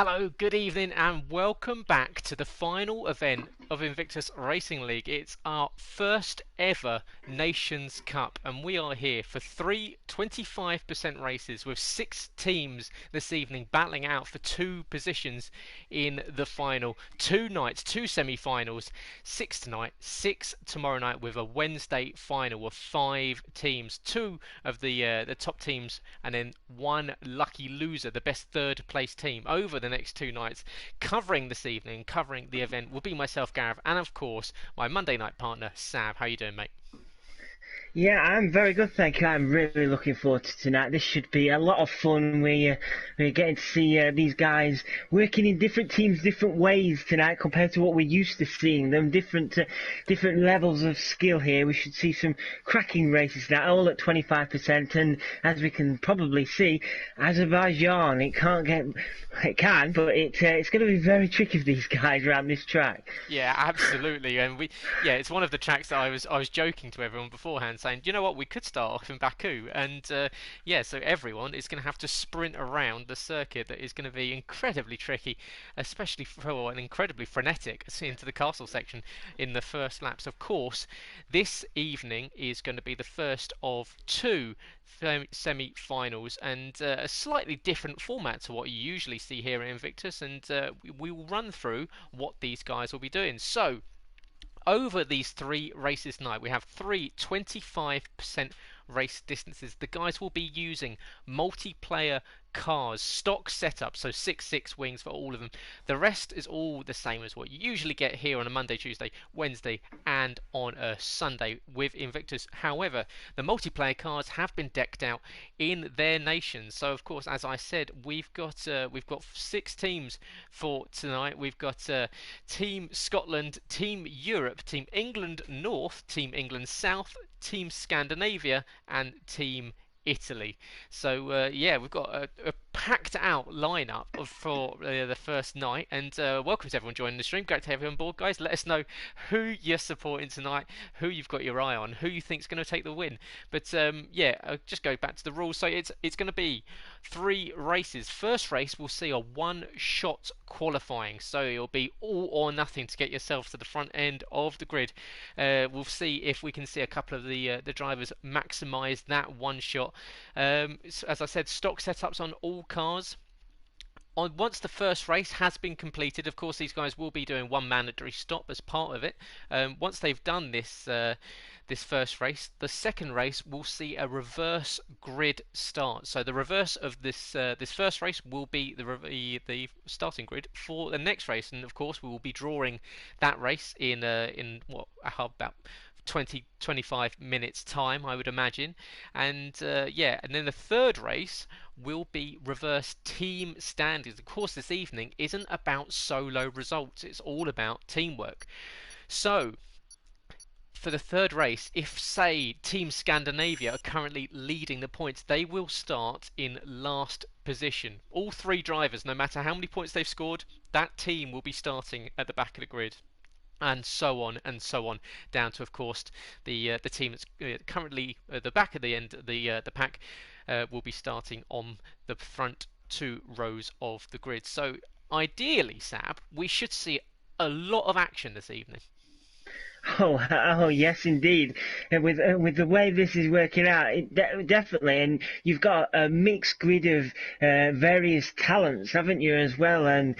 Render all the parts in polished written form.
Hello, good evening, and welcome back to the final event of Invictus Racing League. It's our first ever Nations Cup, and we are here for three 25% races with 6 teams this evening battling out for 2 positions in the final. 2 nights, 2 semi-finals, 6 tonight, 6 tomorrow night, with a Wednesday final of 5 teams. 2 of the top teams, and then 1 lucky loser, the best third place team, over the next 2 nights. Covering this evening, covering the event, will be myself, Gareth, and of course my Monday night partner, Sab. How you doing, mate? Yeah, I'm very good, thank you. I'm really looking forward to tonight. This should be a lot of fun. We're getting to see these guys working in different teams, different ways tonight compared to what we're used to seeing them. Different levels of skill here. We should see some cracking races tonight, all at 25%. And as we can probably see, Azerbaijan, it can, but it's going to be very tricky for these guys around this track. Yeah, absolutely. And it's one of the tracks that I was joking to everyone beforehand, saying, you know what, we could start off in Baku, and so everyone is going to have to sprint around the circuit that is going to be incredibly tricky, especially for an incredibly frenetic into the castle section in the first laps. Of course, this evening is going to be the first of 2 semi-finals, and a slightly different format to what you usually see here in Invictus, and we will run through what these guys will be doing. So over these 3 races tonight, we have 3 25% race distances. The guys will be using multiplayer cars, stock setup, so 6 wings for all of them. The rest is all the same as what you usually get here on a Monday, Tuesday, Wednesday, and on a Sunday with Invictus. However, the multiplayer cars have been decked out in their nations. So, of course, as I said, we've got 6 teams for tonight. We've got Team Scotland, Team Europe, Team England North, Team England South, Team Scandinavia, and Team Italy. So we've got a packed out lineup for the first night, and welcome to everyone joining the stream. Great to have you on board, guys. Let us know who you're supporting tonight, who you've got your eye on, who you think's going to take the win. But I'll just go back to the rules. So it's going to be 3 races. First race we'll see a 1-shot qualifying, so it'll be all or nothing to get yourself to the front end of the grid. We'll see if we can see a couple of the drivers maximise that 1 shot. As I said, stock setups on all cars. Once the first race has been completed, of course, these guys will be doing 1 mandatory stop as part of it. Once they've done this first race, the second race will see a reverse grid start. So the reverse of this first race will be the starting grid for the next race, and of course we will be drawing that race in about 20-25 minutes time, I would imagine. And then the third race will be reverse team standings. Of course, this evening isn't about solo results, it's all about teamwork. So for the third race, if say Team Scandinavia are currently leading the points, they will start in last position. All 3 drivers, no matter how many points they've scored, that team will be starting at the back of the grid. And so on, down to, of course, the team that's currently at the back of the pack will be starting on the front 2 rows of the grid. So ideally, Sab, we should see a lot of action this evening. Oh, yes, indeed. And with the way this is working out, definitely. And you've got a mixed grid of various talents, haven't you, as well? And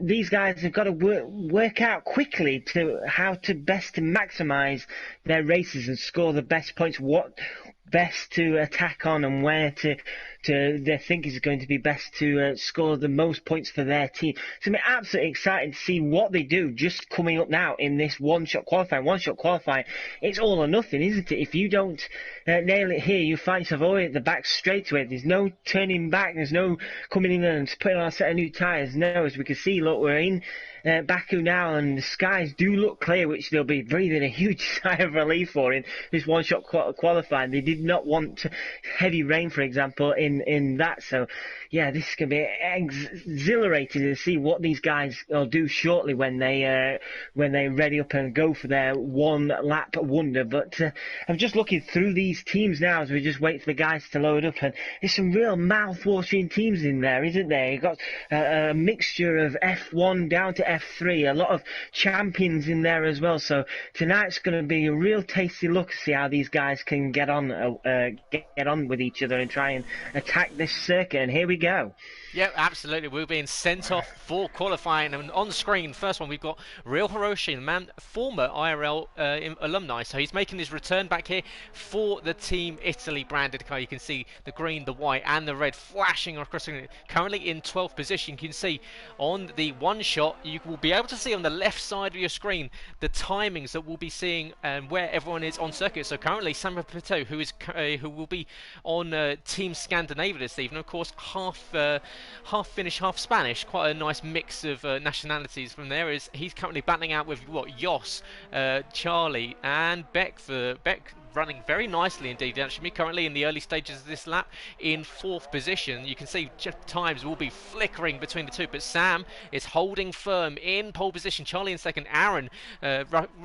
these guys have got to work out quickly to how to best to maximise their races and score the best points. What best to attack on, and where to they think is going to be best to score the most points for their team. It's going to be absolutely exciting to see what they do just coming up now in this one-shot qualifying. One-shot qualifying, it's all or nothing, isn't it? If you don't nail it here, you find yourself always at the back straight away. There's no turning back. There's no coming in and putting on a set of new tyres. No, as we can see, look, we're in Baku now, and the skies do look clear, which they'll be breathing a huge sigh of relief for in this one-shot qualifying. They did not want heavy rain, for example, in in that. So, yeah, this is going to be exhilarating to see what these guys will do shortly when they ready up and go for their one lap wonder. But I'm just looking through these teams now as we just wait for the guys to load up, and there's some real mouth-watering teams in there, isn't there? You've got a mixture of F1 down to F3, a lot of champions in there as well. So tonight's going to be a real tasty look to see how these guys can get on with each other and try and attack this circuit. And here we go. Yeah, absolutely. We're being sent off for qualifying, and on screen, first one, we've got Real Hiroshi, the man, former IRL alumni. So he's making his return back here for the Team Italy branded car. You can see the green, the white, and the red flashing across. Currently in 12th position. You can see on the one shot, you will be able to see on the left side of your screen the timings that we'll be seeing and where everyone is on circuit. So currently, Samuel Pito, who will be on Team Scandinavia this evening, of course, half Finnish, half Spanish. Quite a nice mix of nationalities from there. He's currently battling out with Jos, Charlie, and Beck. Beck running very nicely indeed. Actually, currently in the early stages of this lap in 4th position. You can see times will be flickering between the two, but Sam is holding firm in pole position. Charlie in second. Aaron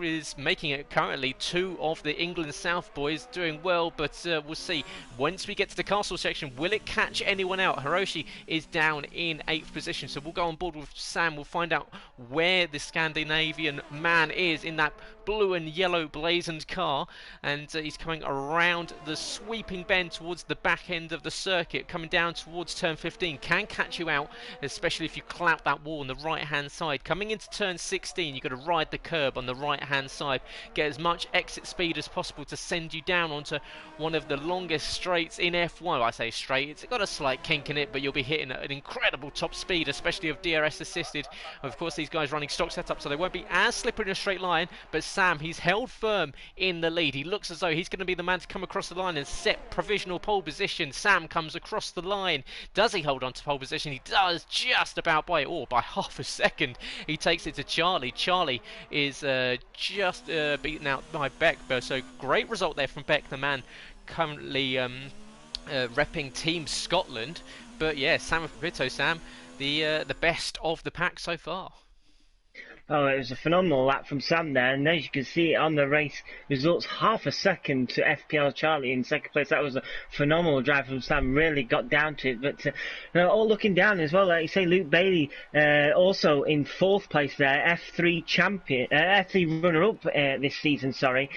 is making it currently. 2 of the England South boys doing well, but we'll see once we get to the castle section, will it catch anyone out? Hiroshi is down in 8th position, so we'll go on board with Sam. We'll find out where the Scandinavian man is in that blue and yellow blazoned car, and he's coming around the sweeping bend towards the back end of the circuit, coming down towards turn 15. Can catch you out, especially if you clout that wall on the right hand side. Coming into turn 16, you've got to ride the curb on the right hand side, get as much exit speed as possible to send you down onto one of the longest straights in F1. I say straight, it's got a slight kink in it, but you'll be hitting at an incredible top speed, especially if DRS assisted. Of course, these guys running stock setup, so they won't be as slippery in a straight line, but Sam, he's held firm in the lead. He looks as though he's going to be the man to come across the line and set provisional pole position. Sam comes across the line. Does he hold on to pole position? He does, just about by half a second. He takes it to Charlie. Charlie is just beaten out by Beck. So great result there from Beck, the man currently repping Team Scotland. But yeah, Sam Pepito, Sam, the best of the pack so far. Oh, it was a phenomenal lap from Sam there, and as you can see on the race results, half a second to FPL Charlie in second place. That was a phenomenal drive from Sam, really got down to it. But all looking down as well, like you say, Luke Bailey also in 4th place there, F3 champion, F3 runner-up this season, sorry.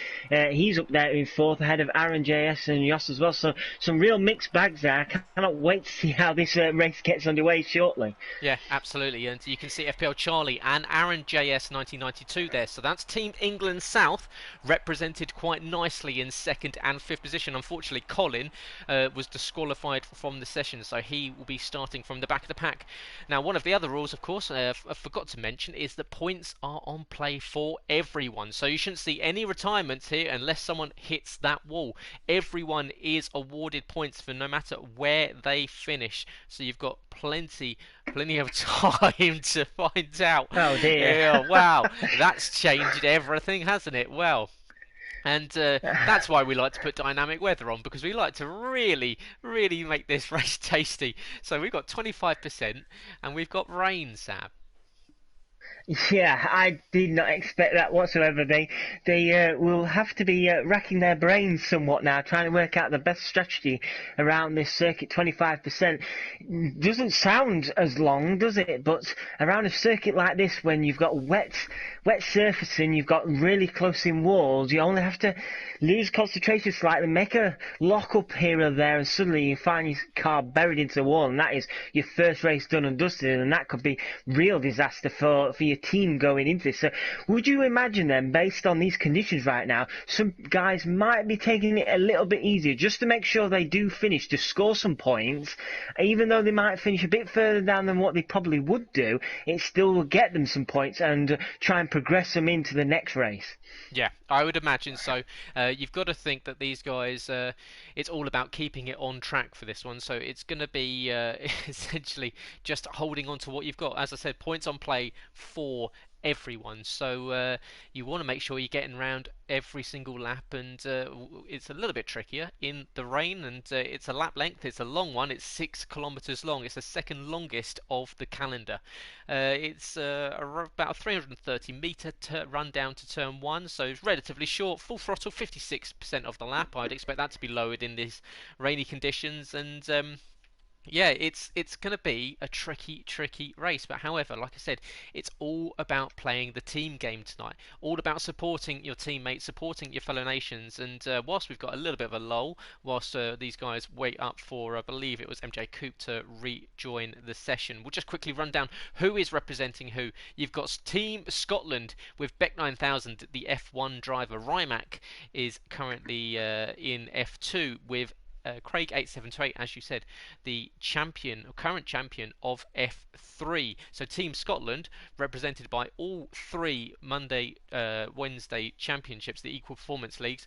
He's up there in 4th, ahead of Aaron JS and Jos as well. So some real mixed bags there. I cannot wait to see how this race gets underway shortly. Yeah, absolutely. And you can see FPL Charlie and Aaron JS 1992 there. So that's Team England South represented quite nicely in 2nd and 5th position. Unfortunately, Colin was disqualified from the session, so he will be starting from the back of the pack. Now, one of the other rules, of course, I forgot to mention, is that points are on play for everyone. So you shouldn't see any retirements here unless someone hits that wall. Everyone is awarded points for no matter where they finish. So you've got plenty of time to find out. Oh dear. Yeah, wow, that's changed everything, hasn't it? Well, and that's why we like to put dynamic weather on, because we like to really make this race tasty. So we've got 25% and we've got rain, Sab. Yeah, I did not expect that whatsoever. They will have to be racking their brains somewhat now, trying to work out the best strategy around this circuit. 25% doesn't sound as long, does it? But around a circuit like this, when you've got wet surfacing, you've got really close-in walls, you only have to lose concentration slightly, make a lock up here or there, and suddenly you find your car buried into the wall, and that is your first race done and dusted, and that could be real disaster for your team going into this. So would you imagine then, based on these conditions right now, some guys might be taking it a little bit easier just to make sure they do finish, to score some points, even though they might finish a bit further down than what they probably would do, it still will get them some points and try and progress them into the next race? Yeah, I would imagine so. You've got to think that these guys, it's all about keeping it on track for this one. So it's going to be essentially just holding on to what you've got. As I said, points on play for everyone. So you want to make sure you're getting around every single lap, and it's a little bit trickier in the rain. And it's a lap length. It's a long one. It's 6 kilometers long. It's the second longest of the calendar. It's about a 330-meter run down to turn one, so it's relatively short. Full throttle, 56% of the lap. I'd expect that to be lowered in these rainy conditions, and yeah, it's going to be a tricky race. But however, like I said, it's all about playing the team game tonight. All about supporting your teammates, supporting your fellow nations. And whilst we've got a little bit of a lull, whilst these guys wait up for, I believe it was MJ Coop to rejoin the session, we'll just quickly run down who is representing who. You've got Team Scotland with Beck 9000, the F1 driver. Rimac is currently in F2 with Craig 878, as you said, the current champion of F3. So Team Scotland, represented by all three Wednesday championships, the Equal Performance Leagues.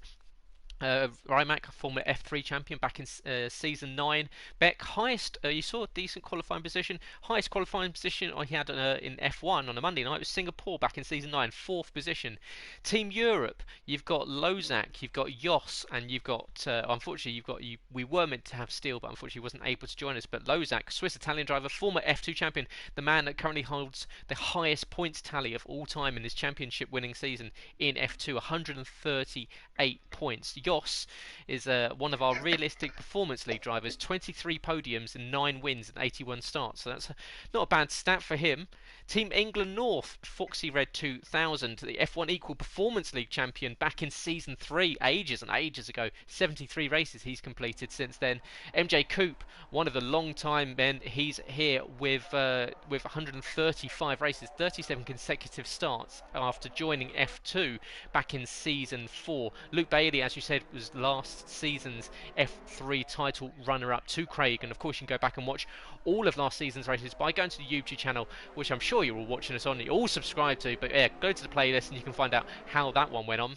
Rimac, former F3 champion back in season 9. Beck, highest, you saw a decent qualifying position. Highest qualifying position I had in F1 on a Monday night was Singapore back in season 9, 4th position. Team Europe, you've got Lozak, you've got Jos, and you've got, unfortunately, we were meant to have Steele, but unfortunately wasn't able to join us. But Lozak, Swiss-Italian driver, former F2 champion, the man that currently holds the highest points tally of all time in his championship winning season in F2, 138 points. Jos is one of our realistic performance league drivers, 23 podiums and 9 wins and 81 starts, so that's not a bad stat for him. Team England North, Foxy Red 2000, the F1 Equal Performance League champion back in season 3, ages and ages ago. 73 races he's completed since then. MJ Coop, one of the long time men, he's here with 135 races, 37 consecutive starts after joining F2 back in season 4. Luke Bailey, as you said, was last season's F3 title runner-up to Craig, and of course you can go back and watch all of last season's races by going to the YouTube channel, which I'm sure you're all watching us on, you're all subscribed to, but yeah, go to the playlist and you can find out how that one went on.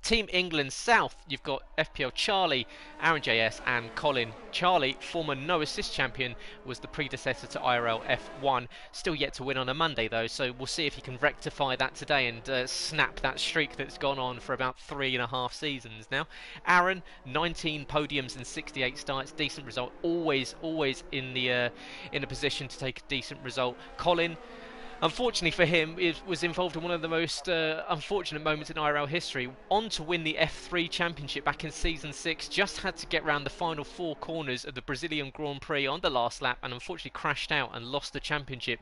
Team England South, you've got FPL Charlie, Aaron JS and Colin. Charlie, former no assist champion, was the predecessor to IRL F1. Still yet to win on a Monday though, so we'll see if he can rectify that today and snap that streak that's gone on for about 3.5 seasons now. Aaron, 19 podiums and 68 starts, decent result. Always in a position to take a decent result. Colin, unfortunately for him, it was involved in one of the most unfortunate moments in IRL history. On to win the F3 Championship back in Season 6, just had to get round the final 4 corners of the Brazilian Grand Prix on the last lap and unfortunately crashed out and lost the championship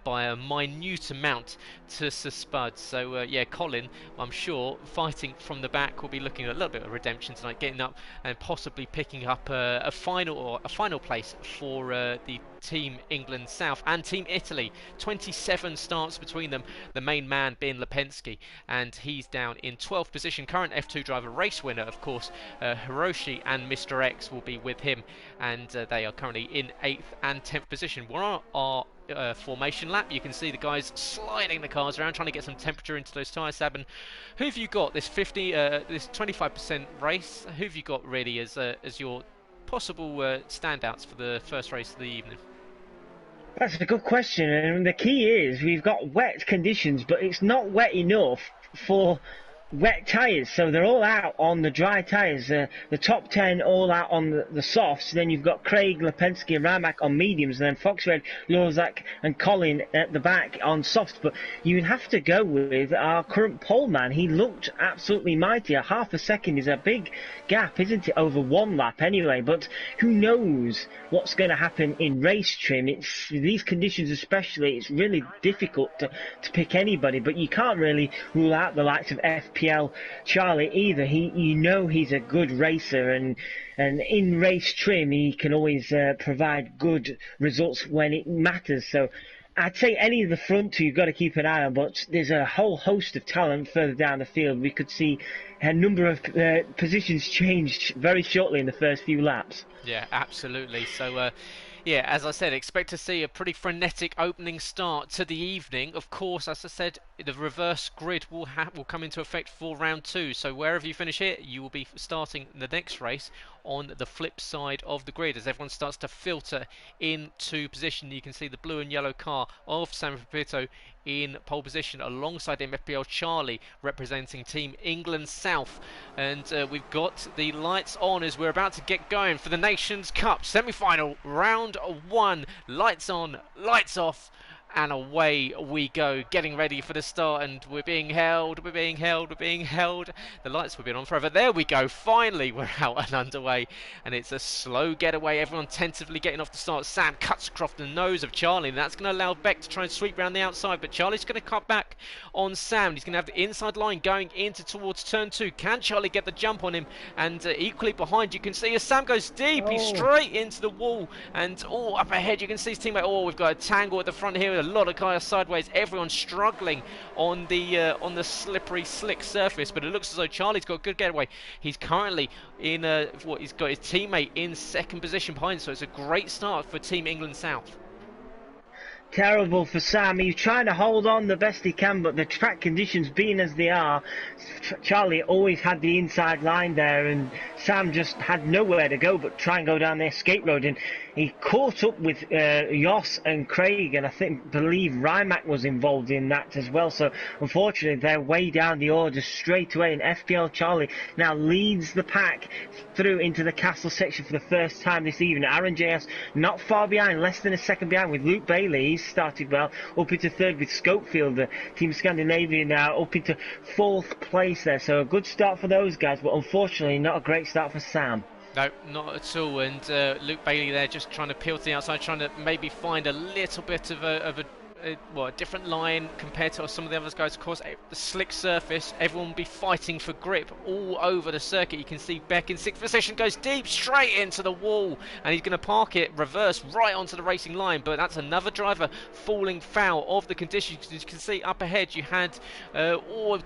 by a minute amount to Sir Spud. So yeah, Colin, I'm sure, fighting from the back, will be looking at a little bit of redemption tonight, getting up and possibly picking up a final place for the Team England South and Team Italy. 27 starts between them, the main man being Lipensky, and he's down in 12th position. Current F2 driver, race winner of course, Hiroshi, and Mr. X will be with him, and they are currently in 8th and 10th position. We're on our formation lap. You can see the guys sliding the cars around, trying to get some temperature into those tyres. Sab, and who have you got this 25% race? Who have you got really as your possible standouts for the first race of the evening? That's a good question, and the key is we've got wet conditions, but it's not wet enough for wet tyres, so they're all out on the dry tyres. The top 10 all out on the softs. Then you've got Craig, Lipensky and Rimac on mediums, and then Foxred, Lozak and Colin at the back on softs. But you'd have to go with our current pole man. He looked absolutely mighty. A half a second is a big gap, isn't it, over one lap anyway? But who knows what's going to happen in race trim? It's these conditions especially, it's really difficult to pick anybody, but you can't really rule out the likes of FPL Charlie either. He's a good racer, and in race trim he can always provide good results when it matters. So I'd say any of the front two you've got to keep an eye on, but there's a whole host of talent further down the field. We could see a number of positions changed very shortly in the first few laps. Yeah, absolutely. So yeah, as I said, expect to see a pretty frenetic opening start to the evening. Of course, as I said, the reverse grid will come into effect for round 2. So wherever you finish here, you will be starting the next race on the flip side of the grid as everyone starts to filter into position. You can see the blue and yellow car of Sam Pepito in pole position alongside him FPL Charlie representing Team England South, and we've got the lights on as we're about to get going for the Nations Cup semi-final round 1. Lights on, lights off, and away we go, getting ready for the start, and we're being held. The lights have been on forever. There we go, finally we're out and underway, and it's a slow getaway, everyone tentatively getting off the start. Sam cuts across the nose of Charlie, and that's going to allow Beck to try and sweep around the outside, but Charlie's going to cut back on Sam. He's going to have the inside line going towards turn 2. Can Charlie get the jump on him? And equally behind, you can see as Sam goes deep, he's straight into the wall, and up ahead you can see his teammate. We've got a tangle at the front here with a lot of guys sideways, everyone struggling on the slippery slick surface, but it looks as though Charlie's got a good getaway. He's currently in he's got his teammate in second position behind, so it's a great start for Team England South. Terrible for Sam. He's trying to hold on the best he can, but the track conditions being as they are, Charlie always had the inside line there, and Sam just had nowhere to go but try and go down the escape road. And he caught up with Jos and Craig, and believe Rimac was involved in that as well. So unfortunately, they're way down the order straight away, and FPL Charlie now leads the pack through into the castle section for the first time this evening. Aaron JS not far behind, less than a second behind with Luke Bailey. He's started well, up into third with Scopefield, Team Scandinavia now up into fourth place there. So a good start for those guys, but unfortunately not a great start for Sam. No, not at all. And Luke Bailey there just trying to peel to the outside, trying to maybe find a little bit of a different line compared to some of the other guys. Of course, the slick surface, everyone will be fighting for grip all over the circuit. You can see Beck in sixth position, goes deep straight into the wall, and he's going to park it reverse right onto the racing line. But that's another driver falling foul of the conditions. As you can see up ahead, you had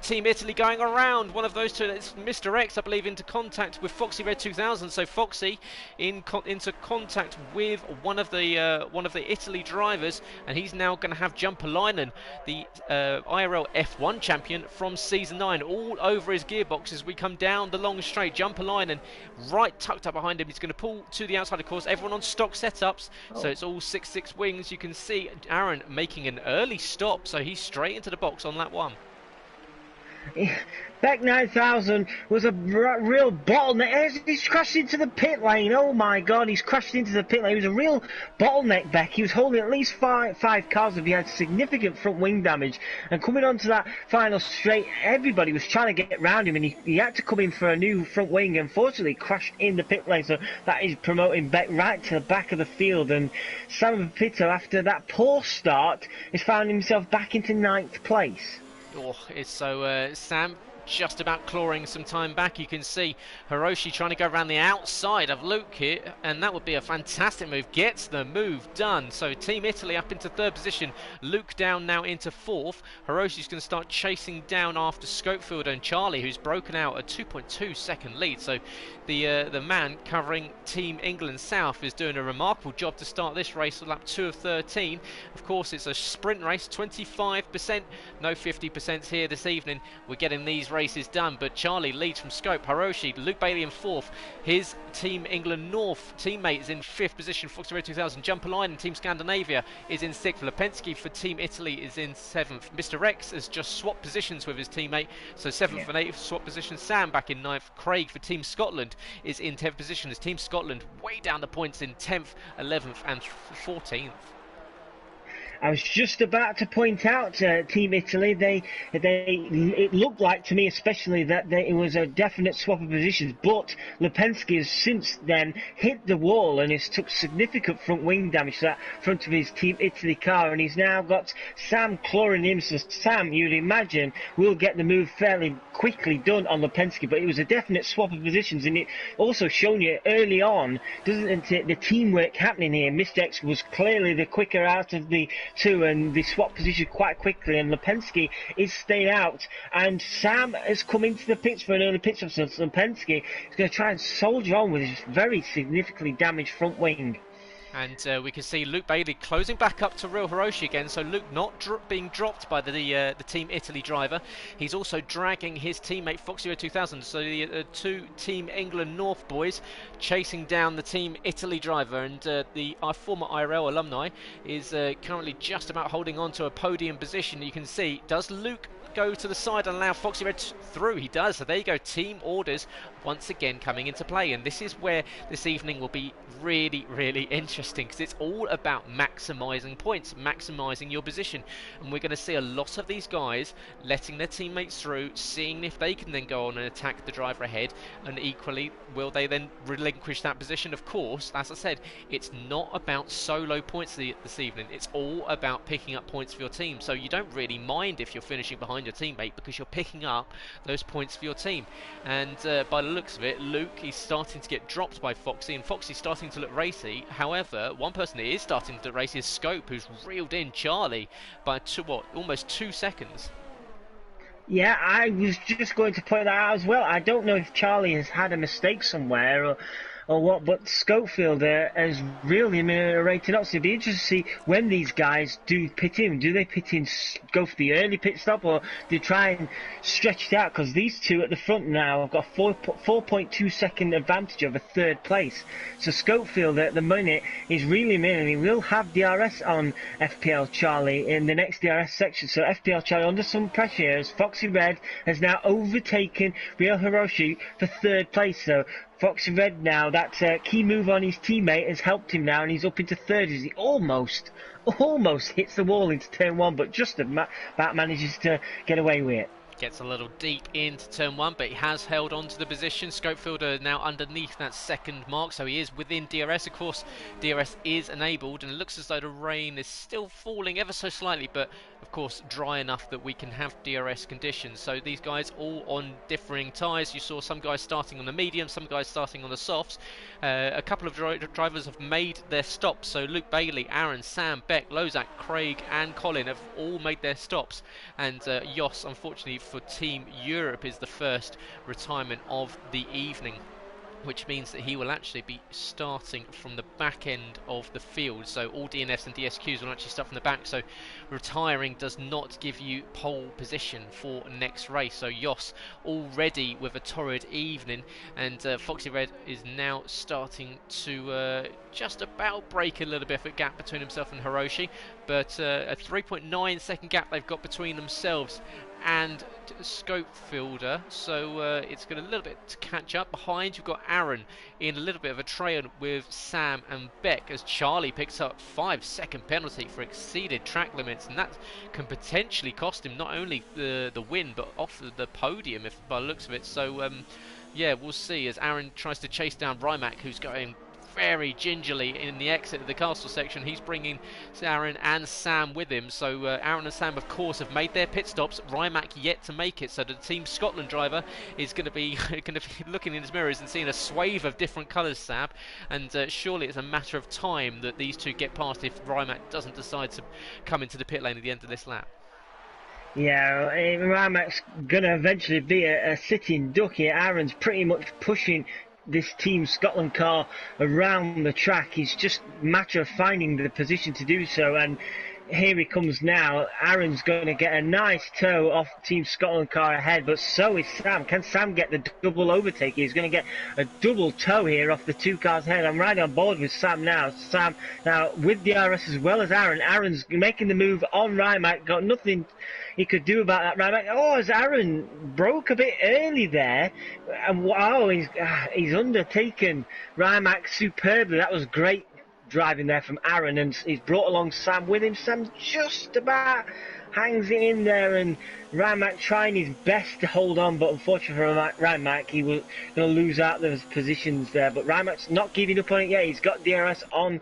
Team Italy going around. One of those two, it's Mr. X, I believe, into contact with Foxy Red 2000. So Foxy into contact with one of the Italy drivers, and he's now going to have Jumpalainen, the IRL F1 champion from season 9, all over his gearbox as we come down the long straight. Jumpalainen right tucked up behind him. He's going to pull to the outside, of course. Everyone on stock setups, so it's all 6.6 wings. You can see Aaron making an early stop, so he's straight into the box on lap 1. Beck 9000 was a real bottleneck. He's crashed into the pit lane. Oh my god, he's crashed into the pit lane. He was a real bottleneck, Beck. He was holding at least five cars if he had significant front wing damage. And coming onto that final straight, everybody was trying to get around him, and he had to come in for a new front wing. Unfortunately, crashed in the pit lane, so that is promoting Beck right to the back of the field. And Sam Pepito, after that poor start, has found himself back into 9th place. It's so Sam just about clawing some time back. You can see Hiroshi trying to go around the outside of Luke here, and that would be a fantastic move. Gets the move done. So Team Italy up into 3rd position. Luke down now into 4th. Hiroshi's going to start chasing down after Scopefield and Charlie, who's broken out a 2.2 second lead. So the man covering Team England South is doing a remarkable job to start this race on lap 2 of 13. Of course, it's a sprint race, 25%, no 50% here this evening. We're getting these races done, but Charlie leads from Scope. Hiroshi, Luke Bailey in 4th. His Team England North teammate is in 5th position. Foxy Red 2000. Jumpalainen, Team Scandinavia, is in 6th. Lipensky for Team Italy is in 7th. Mr. Rex has just swapped positions with his teammate, so 7th and 8th swap positions. Sam back in 9th. Craig for Team Scotland is in 10th position as Team Scotland way down the points in 10th, 11th and 14th. I was just about to point out Team Italy. It looked like to me, especially, that it was a definite swap of positions. But Lipensky has since then hit the wall and has took significant front wing damage to that front of his Team Italy car, and he's now got Sam clawing him. So Sam, you'd imagine, will get the move fairly quickly done on Lipensky. But it was a definite swap of positions, and it also shown you early on, doesn't it, the teamwork happening here. Mr. X was clearly the quicker out of the two, and they swap position quite quickly, and Lipensky is staying out, and Sam has come into the pits for an early pit stop. So Lipensky is going to try and soldier on with his very significantly damaged front wing. And we can see Luke Bailey closing back up to Real Hiroshi again. So Luke not being dropped by the Team Italy driver. He's also dragging his teammate Foxy 2000. So the two Team England North boys chasing down the Team Italy driver. And our former IRL alumni is currently just about holding on to a podium position. You can see, does Luke go to the side and allow Foxy Red through? He does. So there you go, team orders once again coming into play, and this is where this evening will be really, really interesting, because it's all about maximising points, maximising your position, and we're going to see a lot of these guys letting their teammates through, seeing if they can then go on and attack the driver ahead, and equally, will they then relinquish that position? Of course, as I said, it's not about solo points this evening, it's all about picking up points for your team, so you don't really mind if you're finishing behind your teammate, because you're picking up those points for your team. And by the looks of it, Luke, he's starting to get dropped by Foxy, and Foxy's starting to look racy. However, one person that is starting to look racy is Scope, who's reeled in Charlie by almost 2 seconds. Yeah, I was just going to point that out as well. I don't know if Charlie has had a mistake somewhere or what, but Schofield has really been rating up. So it'd be interesting to see when these guys do pit in. Do they pit in, go for the early pit stop, or do they try and stretch it out? Because these two at the front now have got 4.2 second advantage over third place. So Schofield at the minute is really in, and he will have DRS on FPL Charlie in the next DRS section. So FPL Charlie under some pressure as Foxy Red has now overtaken Real Hiroshi for third place. So Foxy Red now, that key move on his teammate has helped him now, and he's up into third as he almost hits the wall into turn one, but just about manages to get away with it. Gets a little deep into turn one, but he has held on to the position. Scopefielder now underneath that second mark, so he is within DRS. Of course, DRS is enabled, and it looks as though the rain is still falling ever so slightly, but of course dry enough that we can have DRS conditions. So these guys all on differing tyres. You saw some guys starting on the medium, some guys starting on the softs. A couple of drivers have made their stops, so Luke Bailey, Aaron, Sam, Beck, Lozak, Craig and Colin have all made their stops, and Jos, unfortunately for Team Europe, is the first retirement of the evening, which means that he will actually be starting from the back end of the field. So all DNFs and DSQs will actually start from the back, so retiring does not give you pole position for next race. So Jos already with a torrid evening, and Foxy Red is now starting to just about break a little bit of a gap between himself and Hiroshi, but a 3.9 second gap they've got between themselves and Scopefielder, so it's got a little bit to catch up. Behind you've got Aaron in a little bit of a trail with Sam and Beck, as Charlie picks up 5-second penalty for exceeded track limits, and that can potentially cost him not only the win but off the podium, if by the looks of it. So yeah, we'll see as Aaron tries to chase down Rymac, who's going very gingerly in the exit of the castle section. He's bringing Aaron and Sam with him, so Aaron and Sam of course have made their pit stops. Rymac yet to make it, so the Team Scotland driver is going to be looking in his mirrors and seeing a swathe of different colours, Sab, and surely it's a matter of time that these two get past if Rymac doesn't decide to come into the pit lane at the end of this lap. Yeah, Rymac's going to eventually be a sitting duck here. Aaron's pretty much pushing this Team Scotland car around the track. It's just a matter of finding the position to do so, and here he comes now. Aaron's going to get a nice tow off Team Scotland car ahead, but so is Sam. Can Sam get the double overtake? He's going to get a double tow here off the two cars ahead. I'm right on board with Sam now. Sam now with DRS as well as Aaron. Aaron's making the move on Rymac. Got nothing he could do about that. Rymac. Oh, as Aaron broke a bit early there, and wow, he's undertaken Rymac superbly. That was great driving there from Aaron, and he's brought along Sam with him. Sam just about hangs it in there, and Rymac trying his best to hold on, but unfortunately for Rymac, he was going to lose out those positions there. But Rymac's not giving up on it yet. He's got DRS on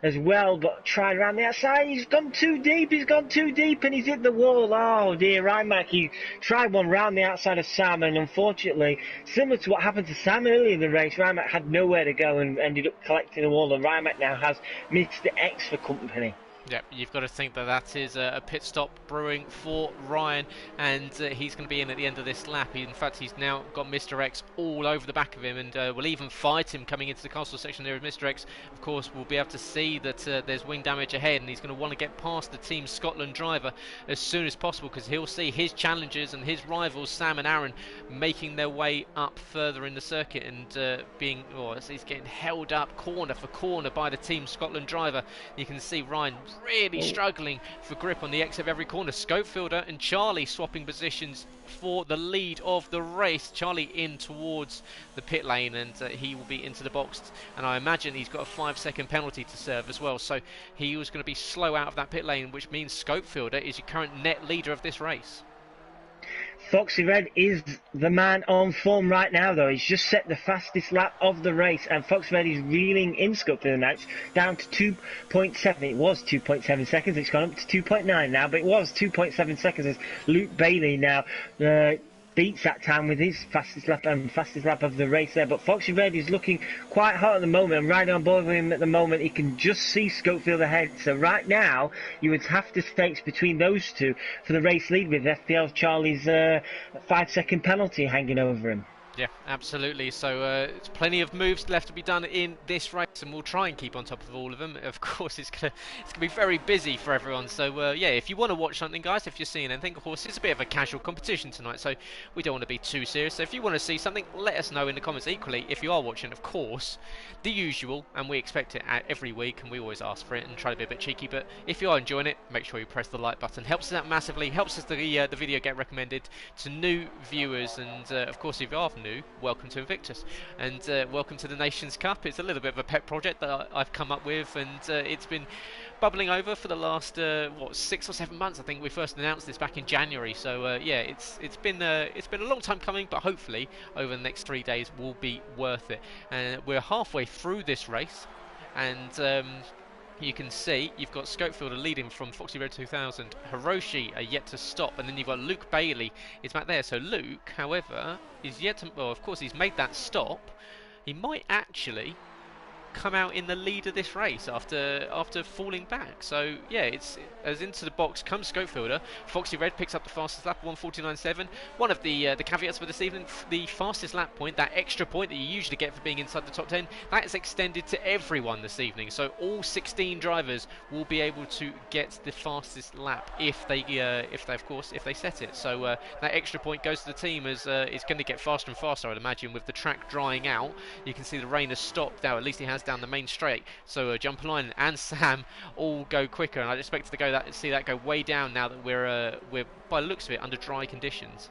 as well, but trying around the outside. He's gone too deep, and he's hit the wall. Oh dear, Rymac, he tried one round the outside of Sam, and unfortunately, similar to what happened to Sam earlier in the race, Rymac had nowhere to go and ended up collecting the wall, and Rymac now has Mr. X for company. Yep, you've got to think that that is a pit stop brewing for Ryan, and he's going to be in at the end of this lap. In fact, he's now got Mr. X all over the back of him, and will even fight him coming into the castle section there with Mr. X. Of course, we'll be able to see that there's wing damage ahead, and he's going to want to get past the Team Scotland driver as soon as possible, because he'll see his challengers and his rivals, Sam and Aaron, making their way up further in the circuit, and he's getting held up corner for corner by the Team Scotland driver. You can see Ryan really struggling for grip on the exit of every corner. Scopefielder and Charlie swapping positions for the lead of the race. Charlie in towards the pit lane, and he will be into the box, and I imagine he's got a 5-second penalty to serve as well, so he was going to be slow out of that pit lane, which means Scopefielder is your current net leader of this race. Foxy Red is the man on form right now, though. He's just set the fastest lap of the race, and Foxy Red is reeling in Scopefielder now. It's down to 2.7. It was 2.7 seconds. It's gone up to 2.9 now, but it was 2.7 seconds as Luke Bailey now beats that time with his fastest lap of the race there. But Foxy Red is looking quite hot at the moment. I'm riding on board with him at the moment. He can just see Scopefield ahead. So right now, you would have to stakes between those two for the race lead, with FPL Charlie's 5-second penalty hanging over him. Yeah, absolutely. So it's plenty of moves left to be done in this race, and we'll try and keep on top of all of them. Of course, it's gonna be very busy for everyone. So yeah, if you want to watch something, guys, if you're seeing anything, of course, it's a bit of a casual competition tonight, so we don't want to be too serious. So if you want to see something, let us know in the comments. Equally, if you are watching, of course, the usual, and we expect it every week, and we always ask for it and try to be a bit cheeky. But if you are enjoying it, make sure you press the like button. Helps us out massively. Helps us the video get recommended to new viewers, and of course, if you are new, welcome to Invictus, and welcome to the Nations Cup. It's a little bit of a pet project that I've come up with, and it's been bubbling over for the last 6 or 7 months. I think we first announced this back in January, so yeah, it's been a long time coming, but hopefully over the next 3 days will be worth it. And we're halfway through this race, and you can see you've got Scopefielder leading from Foxy Red 2000. Hiroshi are yet to stop, and then you've got Luke Bailey is back there. So Luke, however, is yet to... Well, of course, he's made that stop. He might actually come out in the lead of this race after falling back. So yeah, it's as into the box comes Scopefielder. Foxy Red picks up the fastest lap, 1:49.7. One of the caveats for this evening: the fastest lap point, that extra point that you usually get for being inside the top 10, that is extended to everyone this evening. So all 16 drivers will be able to get the fastest lap if they set it. So that extra point goes to the team, as it's going to get faster and faster, I'd imagine, with the track drying out. You can see the rain has stopped now. At least it has down the main straight. So Jumperline and Sam all go quicker, and I'd expect to see that go way down now that we're by the looks of it under dry conditions.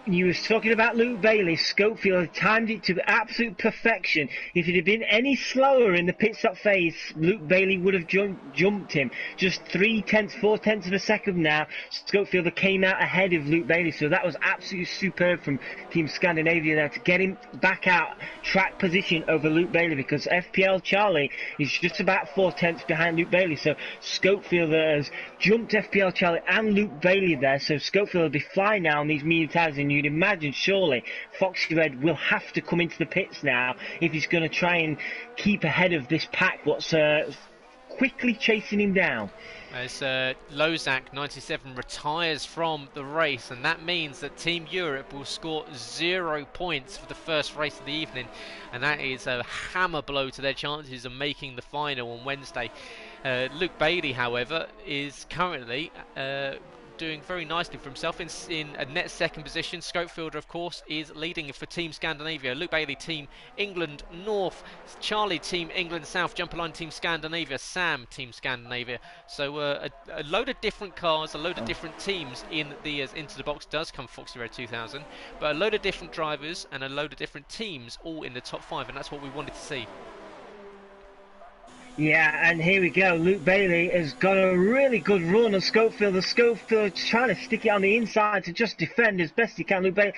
You was talking about Luke Bailey. Scopefield timed it to absolute perfection. If it had been any slower in the pit stop phase, Luke Bailey would have jumped him. Just 4/10 of a second now, Scopefield came out ahead of Luke Bailey. So that was absolutely superb from Team Scandinavia there to get him back out track position over Luke Bailey, because FPL Charlie is just about 4/10 behind Luke Bailey. So Scopefield has jumped FPL Charlie and Luke Bailey there. So Scopefield will be flying now on these medium tyres, and you'd imagine surely Foxy Red will have to come into the pits now if he's going to try and keep ahead of this pack what's quickly chasing him down. As Lozak 97 retires from the race, and that means that Team Europe will score 0 points for the first race of the evening, and that is a hammer blow to their chances of making the final on Wednesday. Luke Bailey, however, is currently doing very nicely for himself in a net second position. Scopefielder, of course, is leading for Team Scandinavia. Luke Bailey, Team England North. Charlie, Team England South. Jumperline, Team Scandinavia. Sam, Team Scandinavia. So a load of different cars, a load of different teams in the into the box does come Foxy Red 2000, but a load of different drivers and a load of different teams all in the top 5, and that's what we wanted to see. Yeah, and here we go. Luke Bailey has got a really good run on Scopefield. The Scopefield trying to stick it on the inside to just defend as best he can. Luke Bailey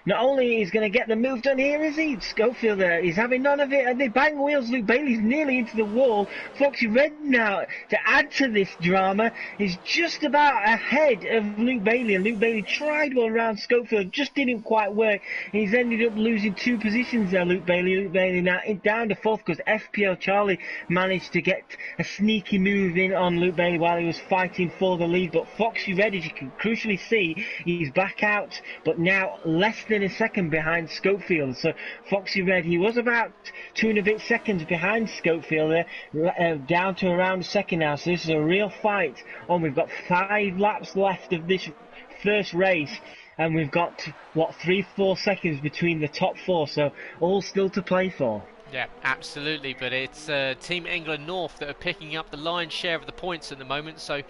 not only is going to get the move done here, is he? Schofield is having none of it, and they bang wheels. Luke Bailey's nearly into the wall. Foxy Red now, to add to this drama, is just about ahead of Luke Bailey, and Luke Bailey tried one around Schofield, just didn't quite work. He's ended up losing 2 positions there, Luke Bailey. Luke Bailey now down to 4th because FPL Charlie managed to get a sneaky move in on Luke Bailey while he was fighting for the lead, but Foxy Red, as you can crucially see, he's back out, but now less than a second behind Schofield. So Foxy Red, he was about 2 and a bit seconds behind Schofield there, down to around a second now. So this is a real fight on. We've got 5 laps left of this first race, and we've got, what, 3-4 seconds between the top 4, so all still to play for. Yeah, absolutely, but it's Team England North that are picking up the lion's share of the points at the moment, so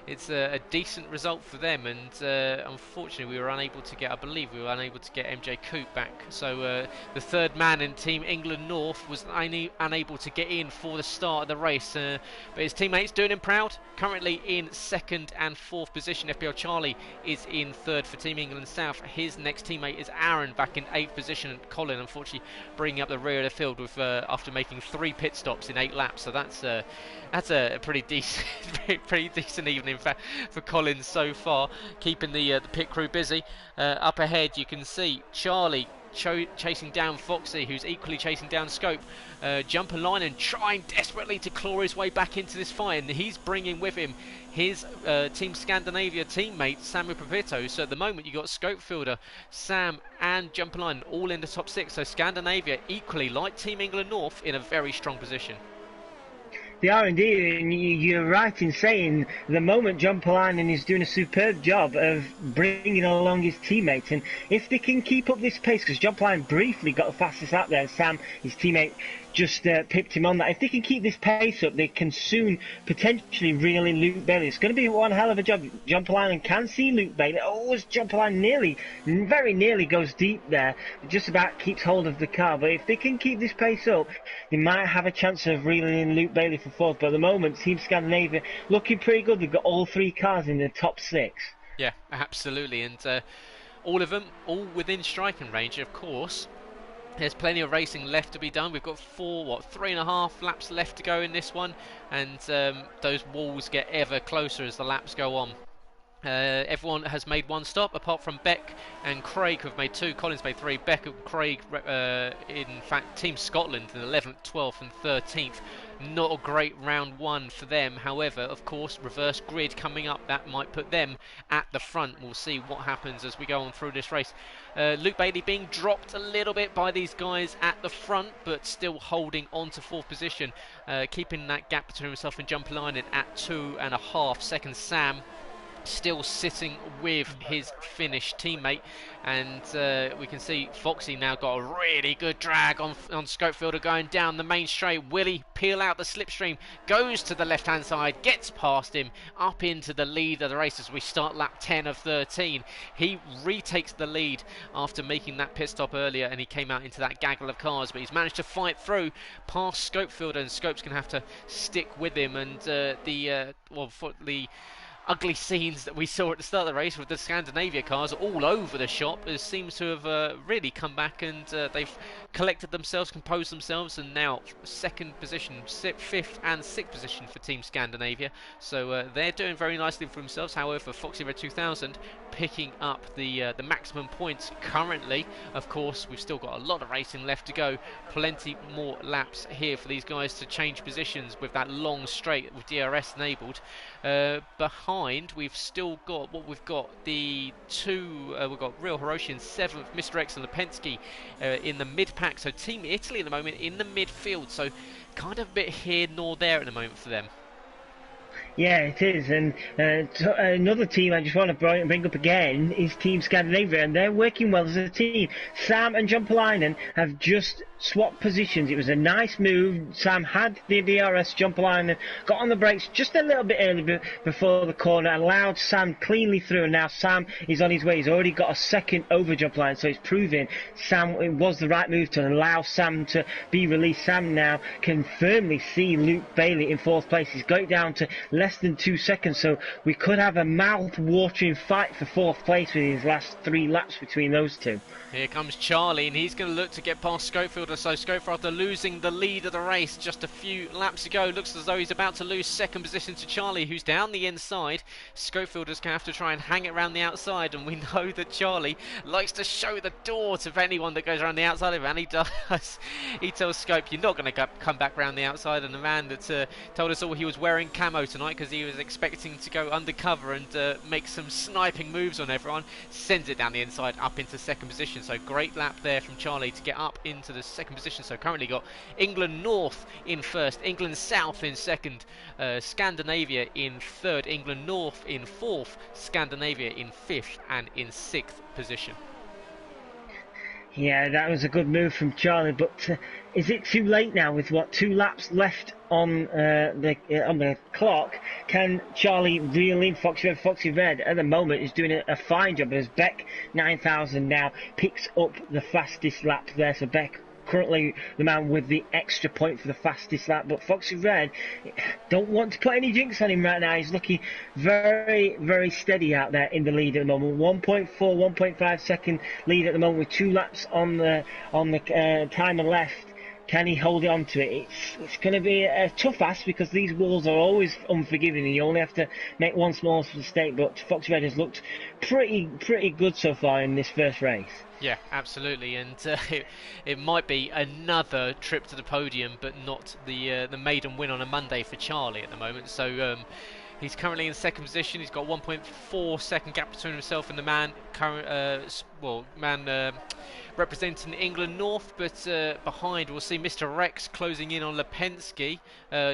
it's a decent result for them, and unfortunately we were unable to get, I believe we were unable to get MJ Coop back, so the third man in Team England North was unable to get in for the start of the race, but his teammates doing him proud, currently in 2nd and 4th position. FPL Charlie is in 3rd for Team England South. His next teammate is Aaron back in 8th position, and Colin unfortunately bringing up the rear of the field with after making 3 pit stops in 8 laps, so that's a pretty decent pretty decent evening for Collins so far, keeping the pit crew busy. Up ahead you can see Charlie chasing down Foxy, who's equally chasing down Scope. Jumper line and trying desperately to claw his way back into this fight, and he's bringing with him his Team Scandinavia teammate Samu Papito. So at the moment you got Scopefielder, Sam and Jumper line all in the top 6, so Scandinavia equally, like Team England North, in a very strong position. They are indeed, and you're right in saying the moment John Polainen is doing a superb job of bringing along his teammates, and if they can keep up this pace, because John Polainen briefly got the fastest out there, Sam, his teammate, just pipped him on that. If they can keep this pace up, they can soon potentially reel in Luke Bailey. It's going to be one hell of a job. John Polainen can see Luke Bailey. Oh, John Polainen very nearly goes deep there. Just about keeps hold of the car. But if they can keep this pace up, they might have a chance of reeling in Luke Bailey for 4th. But at the moment, Team Scandinavia looking pretty good. They've got all 3 cars in the top 6. Yeah, absolutely. And all of them, all within striking range, of course. There's plenty of racing left to be done. We've got 3.5 laps left to go in this one, and those walls get ever closer as the laps go on. Everyone has made 1 stop, apart from Beck and Craig, who have made 2. Collins made 3. Beck and Craig, in fact, Team Scotland in 11th, 12th and 13th. Not a great round 1 for them. However, of course, reverse grid coming up, that might put them at the front. We'll see what happens as we go on through this race. Luke Bailey being dropped a little bit by these guys at the front, but still holding on to 4th position, keeping that gap between himself and Jumper Line at 2.5 seconds. Sam still sitting with his Finnish teammate, and we can see Foxy now got a really good drag on Scopefielder going down the main straight. Will he peel out the slipstream? Goes to the left hand side, gets past him, up into the lead of the race as we start lap 10 of 13. He retakes the lead after making that pit stop earlier, and he came out into that gaggle of cars, but he's managed to fight through past Scopefielder, and Scope's going to have to stick with him. And for the ugly scenes that we saw at the start of the race with the Scandinavia cars all over the shop, it seems to have really come back, and they've collected themselves, composed themselves, and now 2nd position, 5th and 6th position for Team Scandinavia, so they're doing very nicely for themselves. However, Foxy Red 2000 picking up the maximum points currently. Of course, we've still got a lot of racing left to go, plenty more laps here for these guys to change positions with that long straight with DRS enabled. Behind, we've still got the 2, we've got Real Hiroshi in 7th, Mr. X and Lipensky in the mid pack, so Team Italy at the moment in the midfield, so kind of a bit here nor there at the moment for them. Yeah, it is, and another team I just want to bring up again is Team Scandinavia, and they're working well as a team. Sam and John Polainen have just swapped positions. It was a nice move. Sam had the DRS. John Polainen got on the brakes just a little bit early before the corner, allowed Sam cleanly through, and now Sam is on his way. He's already got a second over John Polainen, so it's proving Sam, it was the right move to allow Sam to be released. Sam now can firmly see Luke Bailey in 4th place. He's got it down to less than 2 seconds, so we could have a mouth-watering fight for 4th place with these last 3 laps between those two. Here comes Charlie, and he's going to look to get past Schofield. So Schofield, after losing the lead of the race just a few laps ago, looks as though he's about to lose 2nd position to Charlie, who's down the inside. Schofield is going to have to try and hang it around the outside, and we know that Charlie likes to show the door to anyone that goes around the outside of him, and he does. He tells Scope, you're not going to come back around the outside, and the man that told us all he was wearing camo tonight because he was expecting to go undercover and make some sniping moves on everyone, sends it down the inside up into 2nd position. So great lap there from Charlie to get up into the 2nd position. So currently got England North in 1st, England South in 2nd, Scandinavia in 3rd, England North in 4th, Scandinavia in 5th and in 6th position. Yeah, that was a good move from Charlie, but is it too late now with 2 laps left on the clock? Can Charlie reel in Foxy Red? Foxy Red at the moment is doing a fine job as Beck 9000 now picks up the fastest lap there. So Beck currently the man with the extra point for the fastest lap, but Foxy Red don't want to put any jinx on him right now. He's looking very, very steady out there in the lead at the moment. 1.4, 1.5 second lead at the moment with 2 laps on the timer left. Can he hold on to it? It's going to be a tough ask because these walls are always unforgiving and you only have to make one small mistake, but Foxy Red has looked pretty good so far in this first race. Yeah, absolutely, and it might be another trip to the podium, but not the maiden win on a Monday for Charlie at the moment. So he's currently in 2nd position. He's got 1.4 second gap between himself and the man representing England North, but behind we'll see Mr. Rex closing in on Lipinski.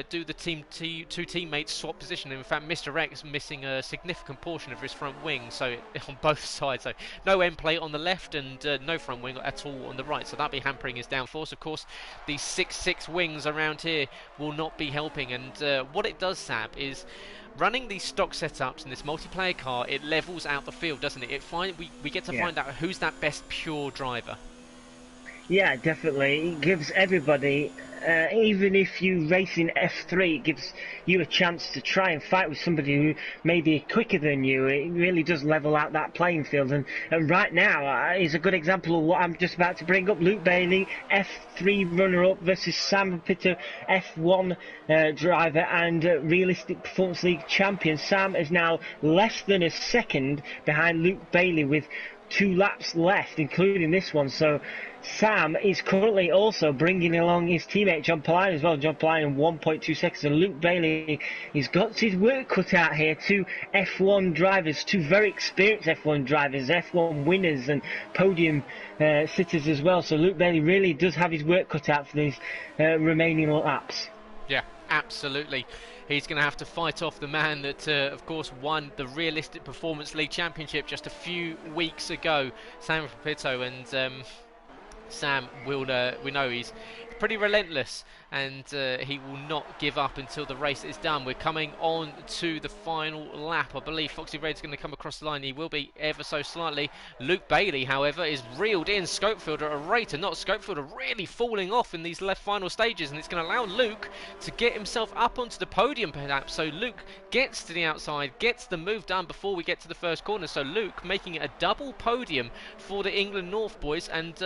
Do the two teammates swap position? In fact, Mr. Rex missing a significant portion of his front wing, so on both sides. So no end plate on the left and no front wing at all on the right. So that'll be hampering his downforce. Of course, these 6.6 wings around here will not be helping. And what it does, Sab, is running these stock setups in this multiplayer car, it levels out the field, doesn't it? We get to find out who's that best pure driver. Yeah, definitely. It gives everybody, even if you race in F3, it gives you a chance to try and fight with somebody who may be quicker than you. It really does level out that playing field. And right now is a good example of what I'm just about to bring up. Luke Bailey, F3 runner-up versus Sam Pitter, F1 driver and Realistic Performance League champion. Sam is now less than a second behind Luke Bailey with 2 laps left, including this one. So Sam is currently also bringing along his teammate John Pline as well. John Pline in 1.2 seconds. And Luke Bailey, he's got his work cut out here. 2 F1 drivers, 2 very experienced F1 drivers, F1 winners and podium sitters as well. So Luke Bailey really does have his work cut out for these remaining laps. Yeah, absolutely. He's going to have to fight off the man that, of course, won the Realistic Performance League Championship just a few weeks ago, Sam Rapito. And Sam, we know he's pretty relentless, and he will not give up until the race is done. We're coming on to the final lap. I believe Foxy Red's going to come across the line. He will be ever so slightly. Luke Bailey, however, is reeled in. Scopefield at a rate, and not Scopefield are really falling off in these left final stages, and it's going to allow Luke to get himself up onto the podium perhaps. So Luke gets to the outside, gets the move done before we get to the first corner. So Luke making it a double podium for the England North boys. And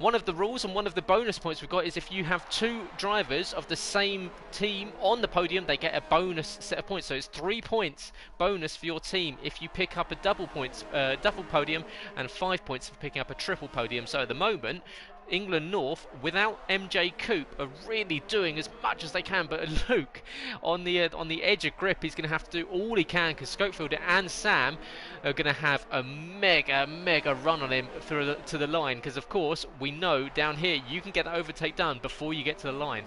one of the rules and one of the bonus points we've got is if you have 2 drivers of the same team on the podium, they get a bonus set of points. So it's 3 points bonus for your team if you pick up a double podium, and 5 points for picking up a triple podium. So at the moment, England North without MJ Coop are really doing as much as they can, but Luke on the edge of grip, he's going to have to do all he can because Scopefield and Sam are going to have a mega run on him to the line, because of course we know down here you can get the overtake done before you get to the line.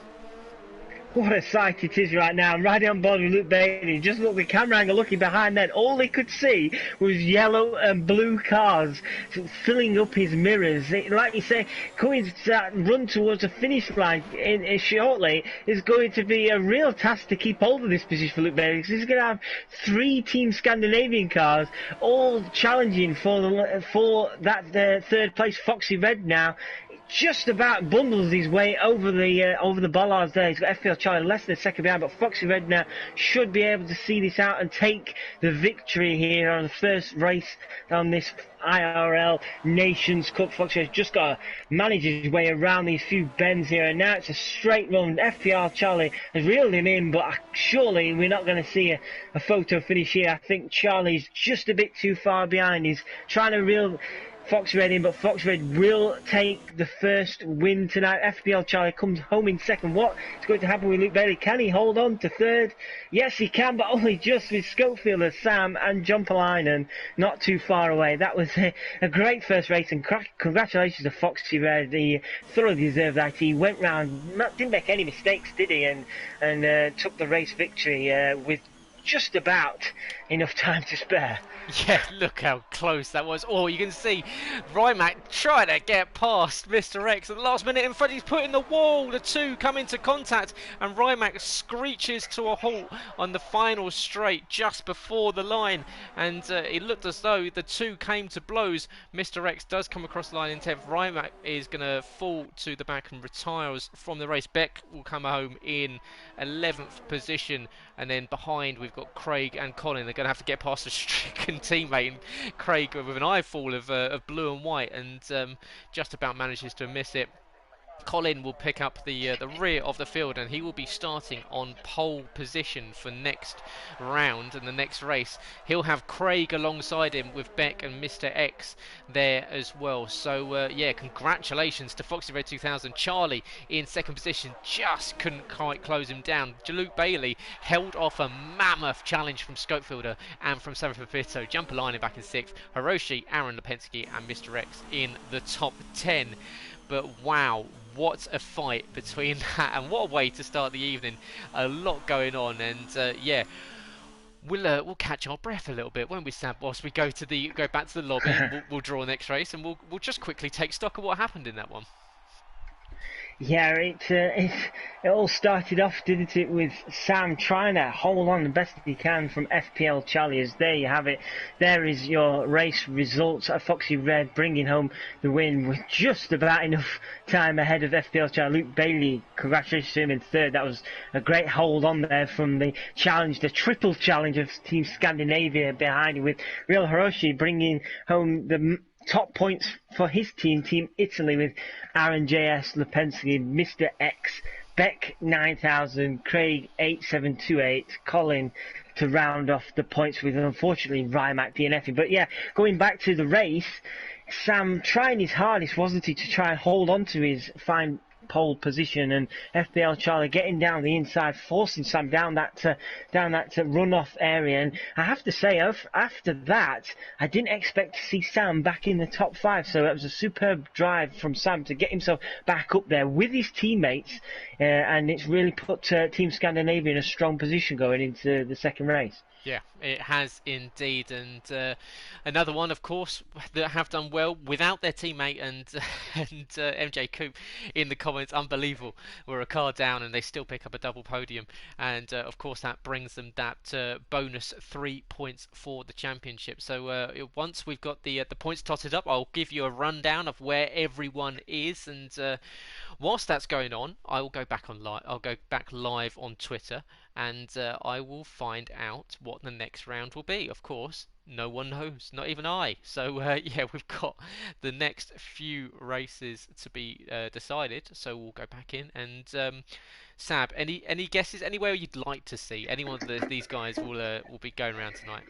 What a sight it is right now. I'm right on board with Luke Bailey. Just look, the camera angle looking behind that. All he could see was yellow and blue cars filling up his mirrors. Like you say, going to run towards the finish line shortly is going to be a real task to keep hold of this position for Luke Bailey, because he's going to have 3 Team Scandinavian cars all challenging for that 3rd place. Foxy Red now just about bundles his way over the bollards there. He's got FPL Charlie less than a second behind, but Foxy Red now should be able to see this out and take the victory here on the first race on this IRL Nations Cup. Foxy Red's just got to manage his way around these few bends here, and now it's a straight run. FPL Charlie has reeled him in, but surely we're not going to see a photo finish here. I think Charlie's just a bit too far behind. He's trying to reel Fox Red in, but Fox Red will take the first win tonight. FPL Charlie comes home in second. What is going to happen with Luke Bailey? Can he hold on to third? Yes, he can, but only just with Schofield, Sam and John Palainen not too far away. That was a great first race, and congratulations to Foxy Red. He thoroughly deserved that. He went round, didn't make any mistakes, did he? And took the race victory with just about enough time to spare. Yeah, look how close that was. Oh, you can see Rymac trying to get past Mr. X at the last minute. In front, he's put in the wall. The two come into contact, and Rymac screeches to a halt on the final straight just before the line. And it looked as though the two came to blows. Mr. X does come across the line in 10th. Rymac is going to fall to the back and retires from the race. Beck will come home in 11th position. And then behind, we've got Craig and Colin. They're going to have to get past a stricken teammate, and Craig with an eyeful of blue and white, and just about manages to miss it. Colin will pick up the rear of the field, and he will be starting on pole position for next round and the next race. He'll have Craig alongside him with Beck and Mr. X there as well. So yeah, congratulations to Foxy Red 2000. Charlie in second position, just couldn't quite close him down. Luke Bailey held off a mammoth challenge from Scopefielder and from San Francisco. Jumper lining back in 6th. Hiroshi, Aaron Lipensky and Mr. X in the top 10. But wow, what a fight between that, and what a way to start the evening. A lot going on, and yeah, we'll catch our breath a little bit, won't we, Sam? Whilst we go back to the lobby, we'll draw next race, and we'll just quickly take stock of what happened in that one. Yeah, it all started off, didn't it, with Sam trying to hold on the best he can from FPL Charlie. As there you have it. There is your race results. Foxy Red bringing home the win with just about enough time ahead of FPL Charlie. Luke Bailey, congratulations to him in third. That was a great hold on there from the challenge, the triple challenge of Team Scandinavia behind him, with Real Hiroshi bringing home the top points for his team, Team Italy, with Aaron JS, Lipensky, Mr. X, Beck 9000, Craig 8728, Colin to round off the points with, unfortunately, Rymac DNFing. But yeah, going back to the race, Sam trying his hardest, wasn't he, to try and hold on to his fine pole position, and FPL Charlie getting down the inside, forcing Sam down that runoff area. And I have to say, after that, I didn't expect to see Sam back in the top 5, so that was a superb drive from Sam to get himself back up there with his teammates, and it's really put Team Scandinavia in a strong position going into the second race. Yeah, it has indeed, and another one, of course, that have done well without their teammate and MJ Coop in the comments. Unbelievable. We're a car down and they still pick up a double podium, and of course that brings them that bonus 3 points for the championship. So once we've got the points totted up, I'll give you a rundown of where everyone is, and whilst that's going on, I will go back I'll go back live on Twitter, and I will find out what the next round will be. Of course, no one knows, not even I. So yeah, we've got the next few races to be decided. So we'll go back in, and Sab, any guesses? Anywhere you'd like to see? Any one of these guys will be going around tonight?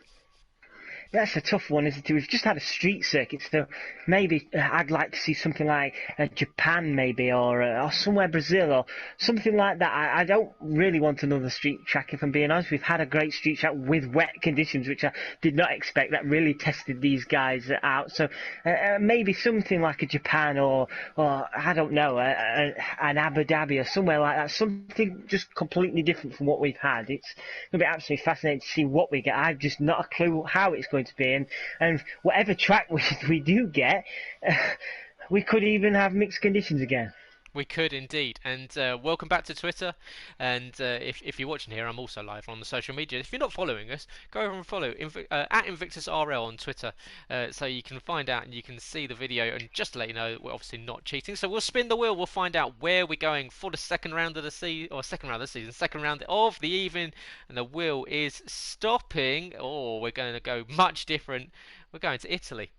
That's a tough one, isn't it? We've just had a street circuit, so maybe I'd like to see something like Japan, maybe, or somewhere Brazil, or something like that. I don't really want another street track, if I'm being honest. We've had a great street track with wet conditions, which I did not expect. That really tested these guys out. So maybe something like a Japan, or I don't know, an Abu Dhabi, or somewhere like that. Something just completely different from what we've had. It's going to be absolutely fascinating to see what we get. I've just not a clue how it's going to be, and whatever track we do get, we could even have mixed conditions again. We could indeed. And welcome back to Twitter. And if you're watching here, I'm also live on the social media. If you're not following us, go over and follow at Invictus RL on Twitter, so you can find out and you can see the video. And just to let you know, we're obviously not cheating. So we'll spin the wheel. We'll find out where we're going for the second round of the season, or second round of the season, second round of the evening. And the wheel is stopping. Oh, we're going to go much different. We're going to Italy.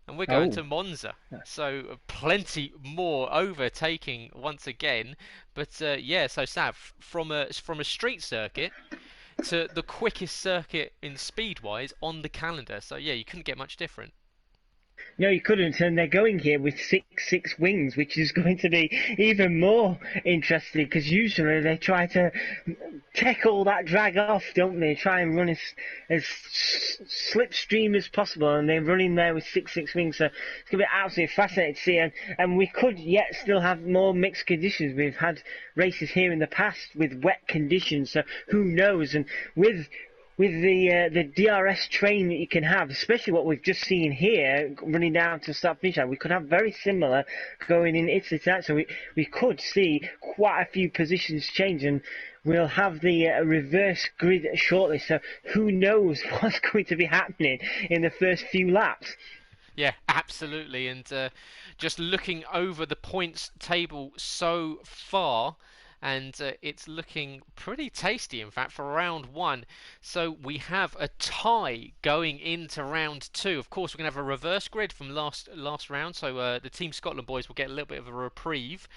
And we're going Oh, to Monza. So plenty more overtaking once again. But yeah, so Sav, from a street circuit to the quickest circuit in speed wise on the calendar. So yeah, you couldn't get much different. no, you couldn't, and they're going here with six wings, which is going to be even more interesting because usually they try to take all that drag off, don't they? Try and run as slipstream as possible, and they're running there with six wings. So it's going to be absolutely fascinating to see, and we could yet still have more mixed conditions. We've had races here in the past with wet conditions, so who knows? And with the DRS train that you can have, especially what we've just seen here, running down to start finish line, we could have very similar going in Italy tonight. So we could see quite a few positions change, and we'll have the reverse grid shortly. So who knows what's going to be happening in the first few laps? Yeah, absolutely. And just looking over the points table so far, and it's looking pretty tasty, in fact, for round one. So we have a tie going into round two. Of course, we're going to have a reverse grid from last round, so the Team Scotland boys will get a little bit of a reprieve.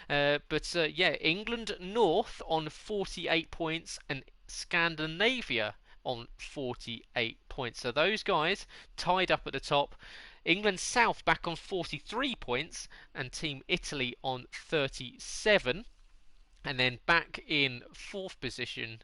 But yeah, England North on 48 points and Scandinavia on 48 points. So those guys tied up at the top. England South back on 43 points and Team Italy on 37. And then back in fifth position,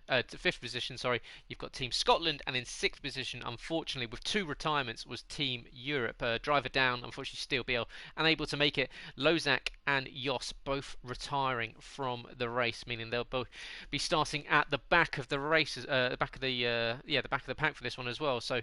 sorry, you've got Team Scotland, and in sixth position, unfortunately, with two retirements, was Team Europe. Driver down, unfortunately, Steel BL unable to make it. Lozak and Jos both retiring from the race, meaning they'll both be starting at the back of the races, the back of the pack for this one as well. So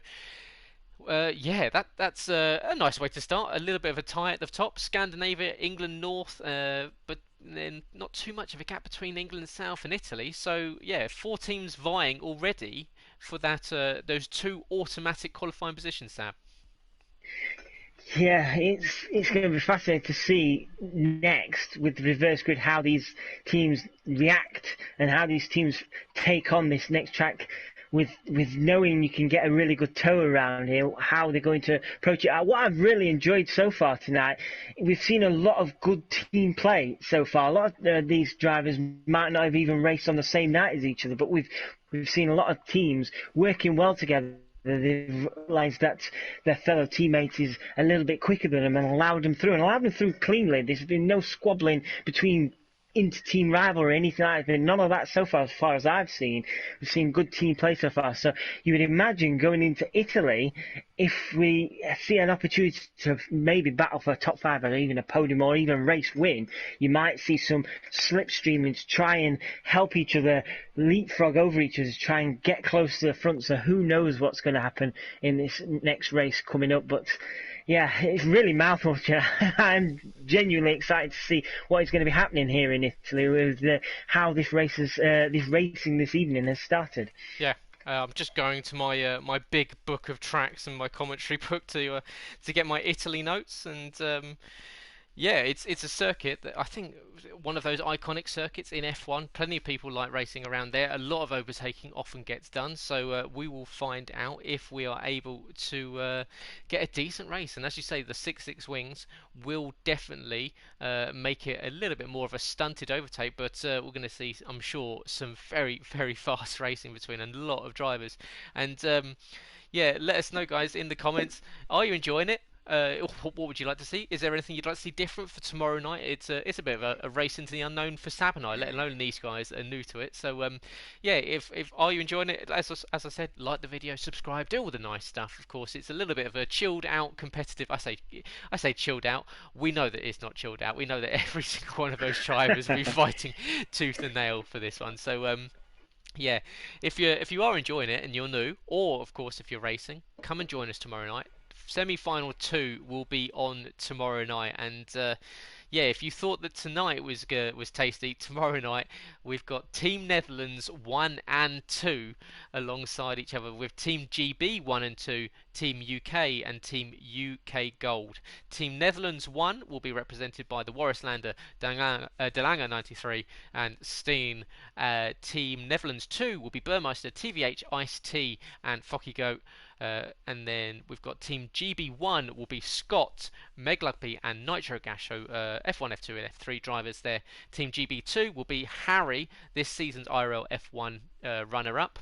yeah, that's a nice way to start. A little bit of a tie at the top. Scandinavia, England North, but then not too much of a gap between England South and Italy. So yeah, four teams vying already for that those two automatic qualifying positions, Sam. Yeah, it's going to be fascinating to see next with the reverse grid how these teams react and how these teams take on this next track with knowing you can get a really good tow around here, how they're going to approach it. What I've really enjoyed so far tonight, we've seen a lot of good team play so far. A lot of these drivers might not have even raced on the same night as each other, but we've seen a lot of teams working well together. They've realised that their fellow teammate is a little bit quicker than them and allowed them through cleanly. There's been no squabbling between inter-team rivalry or anything like that. None of that so far as I've seen. We've seen good team play so far. So you would imagine going into Italy, if we see an opportunity to maybe battle for a top five or even a podium or even race win, you might see some slipstreaming to try and help each other leapfrog over each other to try and get close to the front. So who knows what's going to happen in this next race coming up. But yeah, it's really mouthwatering. I'm genuinely excited to see what is going to be happening here in Italy with how this racing this evening has started. Yeah. I'm just going to my big book of tracks and my commentary book to get my Italy notes, and yeah, it's a circuit that I think one of those iconic circuits in F1. Plenty of people like racing around there. A lot of overtaking often gets done, so we will find out if we are able to get a decent race. And as you say, the six wings will definitely make it a little bit more of a stunted overtake, but we're going to see, I'm sure, some very, very fast racing between a lot of drivers. And yeah, let us know, guys, in the comments. Are you enjoying it? What would you like to see? Is there anything you'd like to see different for tomorrow night? It's a bit of a race into the unknown for Sab and I, let alone these guys are new to it. So yeah, if are you enjoying it? As I said, like the video, subscribe, do all the nice stuff. Of course, it's a little bit of a chilled out, competitive. I say chilled out. We know that it's not chilled out. We know that every single one of those drivers will be fighting tooth and nail for this one. So yeah, if you are enjoying it and you're new, or of course if you're racing, come and join us tomorrow night. Semi-final 2 will be on tomorrow night, and yeah, if you thought that tonight was tasty, tomorrow night we've got Team Netherlands 1 and 2 alongside each other with Team GB 1 and 2, Team UK and Team UK Gold. Team Netherlands 1 will be represented by the Warislander Delanga 93 and Steen. Team Netherlands 2 will be Burmeister, TVH, Ice-T and Focky Goat. And then we've got Team GB1 will be Scott, Meglugby and Nitro Gasho, F1, F2 and F3 drivers there. Team GB2 will be Harry, this season's IRL F1 runner-up.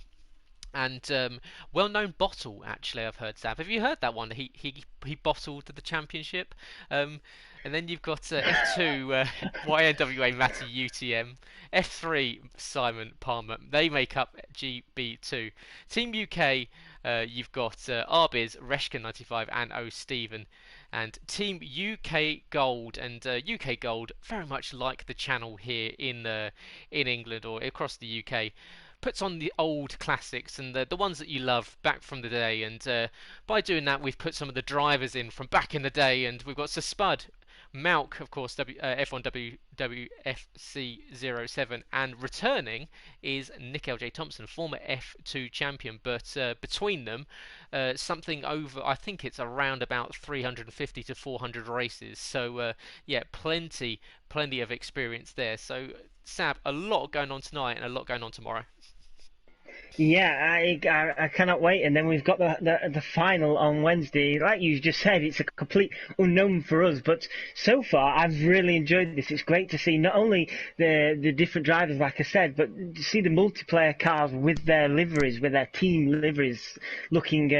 And well-known bottle, actually, I've heard, Sab. Have you heard that one? He bottled the championship. And then you've got F2 YNWA Matty UTM, F3 Simon Palmer. They make up GB2. Team UK, you've got Arbiz, Reshka 95, and O Stephen. And Team UK Gold, and UK Gold, very much like the channel here in England or across the UK, puts on the old classics and the ones that you love back from the day. And by doing that, we've put some of the drivers in from back in the day. And we've got Sir Spud, Malc, of course, F1 WWFC07, and returning is Nick LJ Thompson, former F2 champion. But between them, something over, I think it's around about 350 to 400 races. So yeah, plenty of experience there. So Sab, a lot going on tonight and a lot going on tomorrow. Yeah, I cannot wait. And then we've got the final on Wednesday. Like you just said, it's a complete unknown for us. But so far, I've really enjoyed this. It's great to see not only the different drivers, like I said, but to see the multiplayer cars with their liveries, with their team liveries, looking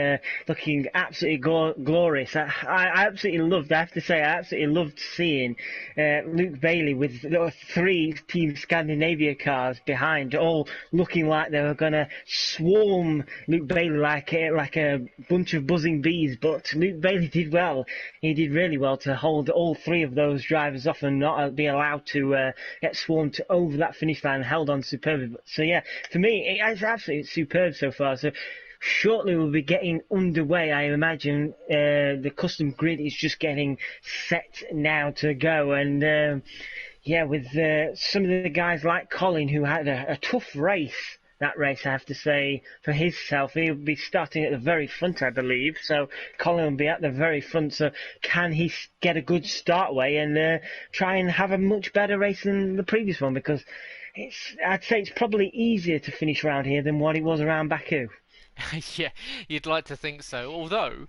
absolutely glorious. I absolutely loved. I have to say, I absolutely loved seeing Luke Bailey with the three Team Scandinavia cars behind, all looking like they were gonna swarm Luke Bailey like a bunch of buzzing bees. But Luke Bailey did well. He did really well to hold all three of those drivers off and not be allowed to get swarmed over that finish line. Held on superbly. So yeah, for me, it's absolutely superb so far. So shortly we'll be getting underway. I imagine the custom grid is just getting set now to go. And yeah, with some of the guys like Colin, who had a tough race. That race, I have to say, for himself, he'll be starting at the very front, I believe. So Colin will be at the very front. So can he get a good start way and try and have a much better race than the previous one? Because I'd say it's probably easier to finish around here than what it was around Baku. Yeah, you'd like to think so. Although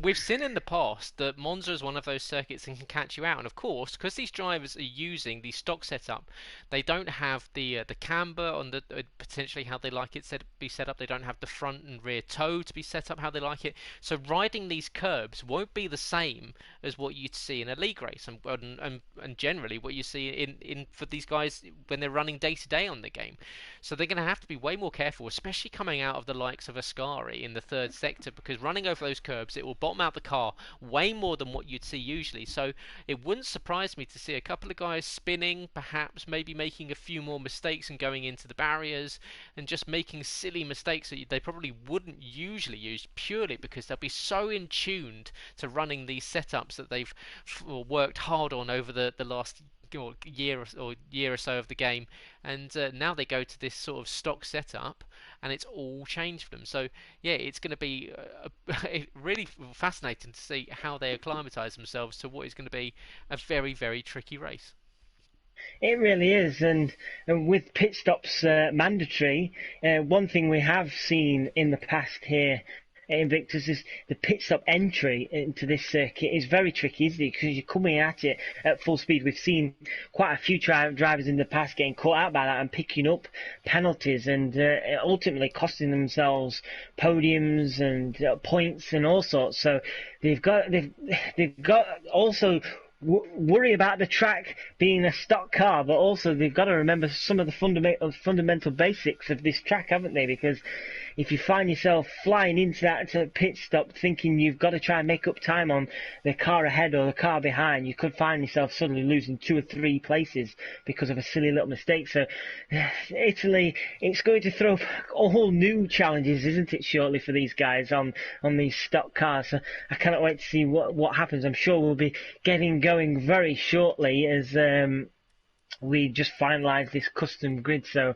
we've seen in the past that Monza is one of those circuits that can catch you out, and of course, because these drivers are using the stock setup, they don't have the camber on the potentially how they like it be set up. They don't have the front and rear toe to be set up how they like it. So riding these curbs won't be the same as what you'd see in a league race, and generally what you see in for these guys when they're running day to day on the game. So they're going to have to be way more careful, especially coming out of the likes of Ascari in the third sector, because running over those curbs, it will bottom out the car way more than what you'd see usually. So it wouldn't surprise me to see a couple of guys spinning, perhaps maybe making a few more mistakes and going into the barriers and just making silly mistakes that they probably wouldn't usually use, purely because they'll be so in tuned to running these setups that they've worked hard on over the last year or so of the game, and now they go to this sort of stock setup and it's all changed for them. So yeah, it's going to be really fascinating to see how they acclimatise themselves to what is going to be a very, very tricky race. It really is, and with pit stops mandatory, one thing we have seen in the past here Invictus is the pit stop entry into this circuit is very tricky, isn't it? Because you're coming at it at full speed. We've seen quite a few drivers in the past getting caught out by that and picking up penalties and ultimately costing themselves podiums and points and all sorts. So they've got also worry about the track being a stock car, but also they've got to remember some of the fundamental basics of this track, haven't they? Because if you find yourself flying into that pit stop thinking you've got to try and make up time on the car ahead or the car behind, you could find yourself suddenly losing 2 or 3 places because of a silly little mistake. So Italy, it's going to throw all new challenges, isn't it, shortly for these guys on these stock cars. So I cannot wait to see what happens. I'm sure we'll be getting going very shortly as we just finalise this custom grid. So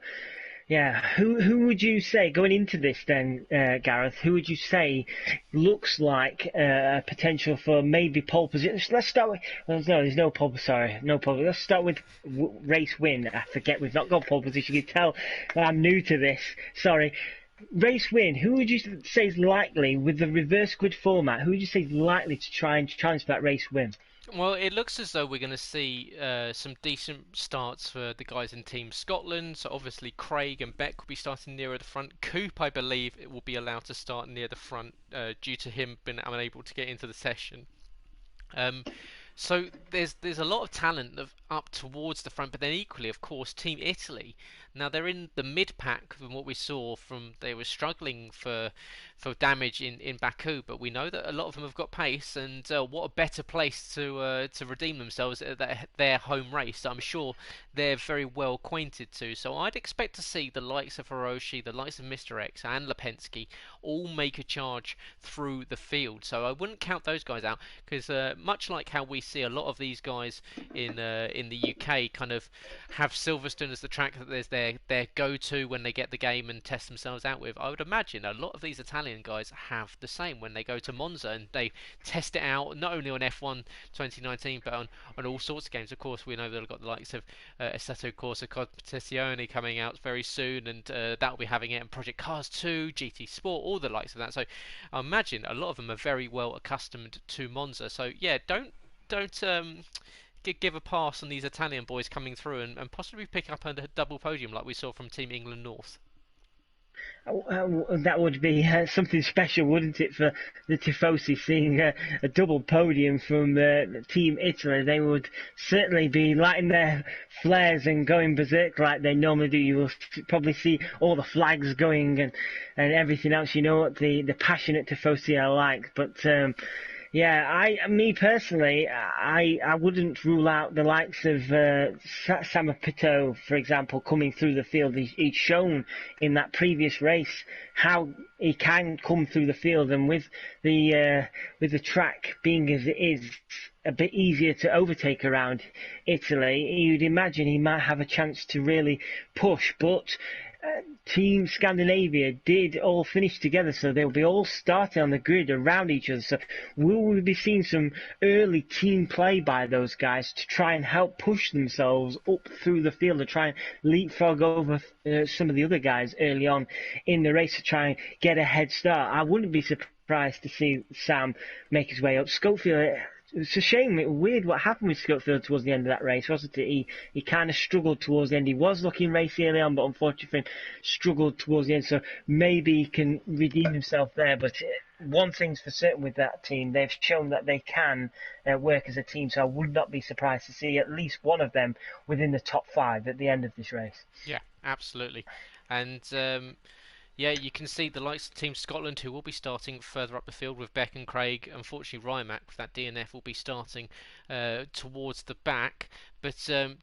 yeah, who would you say going into this then, Gareth? Who would you say looks like a potential for maybe pole position? Let's start with. Well, no, there's no pole. Sorry, no pole. Let's start with race win. I forget we've not got pole position. You can tell that I'm new to this. Sorry. Race win. Who would you say is likely with the reverse grid format? Who would you say is likely to try and challenge for that race win? Well, it looks as though we're going to see some decent starts for the guys in Team Scotland. So obviously Craig and Beck will be starting nearer the front. Coop, I believe, it will be allowed to start near the front due to him being unable to get into the session. Um, so there's a lot of talent up towards the front, but then equally, of course, Team Italy. Now they're in the mid pack from what we saw from they were struggling for damage in Baku, but we know that a lot of them have got pace, and what a better place to redeem themselves at their home race. I'm sure they're very well acquainted to. So I'd expect to see the likes of Hiroshi, the likes of Mr. X, and Lipensky all make a charge through the field. So I wouldn't count those guys out because much like how we see a lot of these guys in the UK kind of have Silverstone as the track that there's their go-to when they get the game and test themselves out with. I would imagine a lot of these Italian guys have the same when they go to Monza and they test it out not only on F1 2019 but on all sorts of games. Of course, we know they've got the likes of Assetto Corsa Competizione coming out very soon, and that'll be having it, and Project Cars 2, GT Sport, all the likes of that. So I imagine a lot of them are very well accustomed to Monza. So yeah, don't give a pass on these Italian boys coming through and possibly pick up a double podium like we saw from Team England North. That would be something special, wouldn't it, for the Tifosi seeing a double podium from Team Italy? They would certainly be lighting their flares and going berserk like they normally do. You will probably see all the flags going and everything else. You know what the passionate Tifosi are like, but. Yeah, me personally, I wouldn't rule out the likes of Sam Pito, for example, coming through the field. He's shown in that previous race how he can come through the field, and with the track being as it is, a bit easier to overtake around Italy, you'd imagine he might have a chance to really push, but. Team Scandinavia did all finish together, so they'll be all starting on the grid around each other. So will we be seeing some early team play by those guys to try and help push themselves up through the field and try and leapfrog over some of the other guys early on in the race to try and get a head start? I wouldn't be surprised to see Sam make his way up. Schofield. It's a shame, weird what happened with Schofield towards the end of that race, wasn't it? He kind of struggled towards the end. He was looking racy early on, but unfortunately for him, struggled towards the end. So maybe he can redeem himself there. But one thing's for certain with that team, they've shown that they can work as a team. So I would not be surprised to see at least one of them within the top 5 at the end of this race. Yeah, absolutely. And yeah, you can see the likes of Team Scotland who will be starting further up the field with Beck and Craig. Unfortunately, Rymac with that DNF will be starting towards the back. But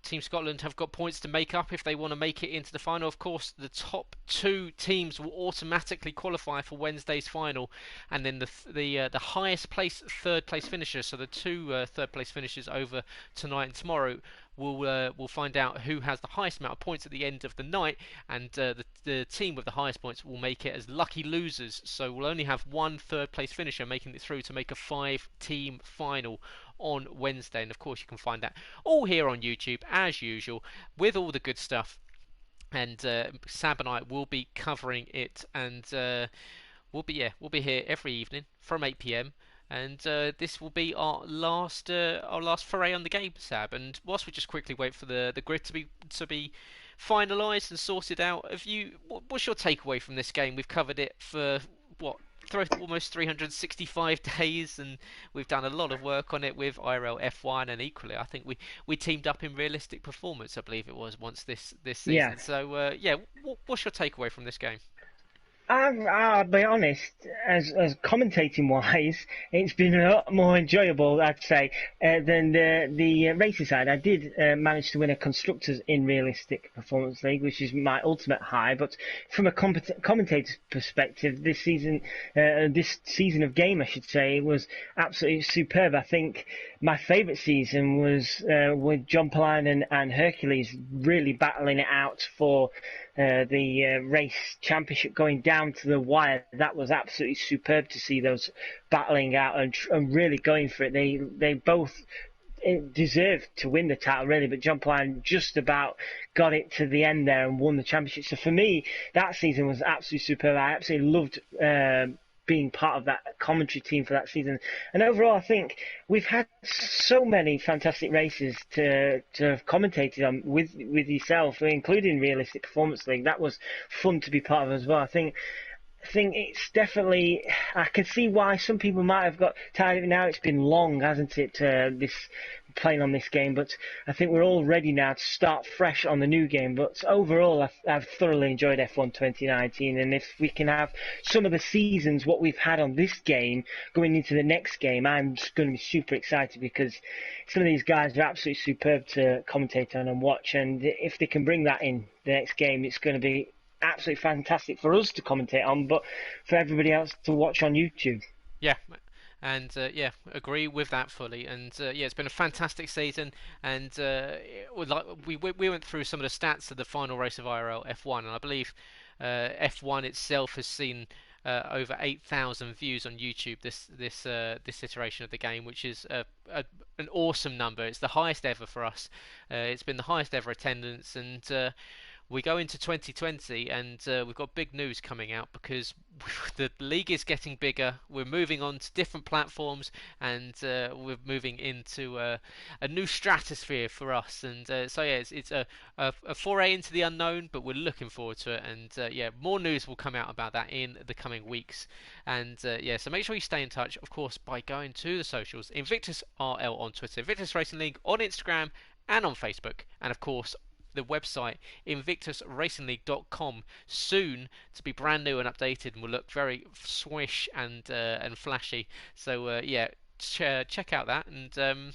Team Scotland have got points to make up if they want to make it into the final. Of course, the top 2 teams will automatically qualify for Wednesday's final, and then the highest place, third place finishers. So the 2 third place finishers over tonight and tomorrow. We'll find out who has the highest amount of points at the end of the night, and the team with the highest points will make it as lucky losers. So we'll only have one third place finisher making it through to make a 5-team final on Wednesday. And of course, you can find that all here on YouTube as usual with all the good stuff. And Sab and I will be covering it, and we'll be here every evening from 8 p.m. And this will be our last foray on the game, Sab. And whilst we just quickly wait for the grid to be finalised and sorted out, what's your takeaway from this game? We've covered it for almost 365 days, and we've done a lot of work on it with IRL F1, and equally, I think we teamed up in Realistic Performance, I believe it was once this season. Yeah. So what's your takeaway from this game? I'll be honest, as commentating wise, it's been a lot more enjoyable, I'd say, than the racing side. I did manage to win a constructors in realistic performance league, which is my ultimate high. But from a commentator's perspective, this season of game, I should say, was absolutely superb. I think my favourite season was with John Polainen and Hercules really battling it out for the race championship, going down to the wire. That was absolutely superb to see those battling out and really going for it. They both deserved to win the title, really, but John Polainen just about got it to the end there and won the championship. So for me, that season was absolutely superb. I absolutely loved being part of that commentary team for that season. And overall, I think we've had so many fantastic races to have commentated on with yourself, including Realistic Performance League. That was fun to be part of as well. I think it's definitely. I can see why some people might have got tired of it now. It's been long, hasn't it? This playing on this game, but I think we're all ready now to start fresh on the new game. But overall, I've thoroughly enjoyed F1 2019, and if we can have some of the seasons what we've had on this game going into the next game, I'm just going to be super excited because some of these guys are absolutely superb to commentate on and watch, and if they can bring that in the next game, it's going to be absolutely fantastic for us to commentate on, but for everybody else to watch on YouTube. Yeah, and yeah, agree with that fully. And yeah, it's been a fantastic season. And we went through some of the stats of the final race of IRL F1, and I believe F1 itself has seen over 8,000 views on YouTube this iteration of the game, which is an awesome number. It's the highest ever for us. It's been the highest ever attendance, and we go into 2020 and we've got big news coming out because the league is getting bigger. We're moving on to different platforms, and we're moving into a new stratosphere for us. And so yeah, it's a foray into the unknown, but we're looking forward to it. And yeah, more news will come out about that in the coming weeks. And yeah, so make sure you stay in touch, of course, by going to the socials: Invictus RL on Twitter, Invictus Racing League on Instagram and on Facebook, and of course the website invictusracingleague.com, soon to be brand new and updated, and will look very swish and flashy. So yeah, check out that. And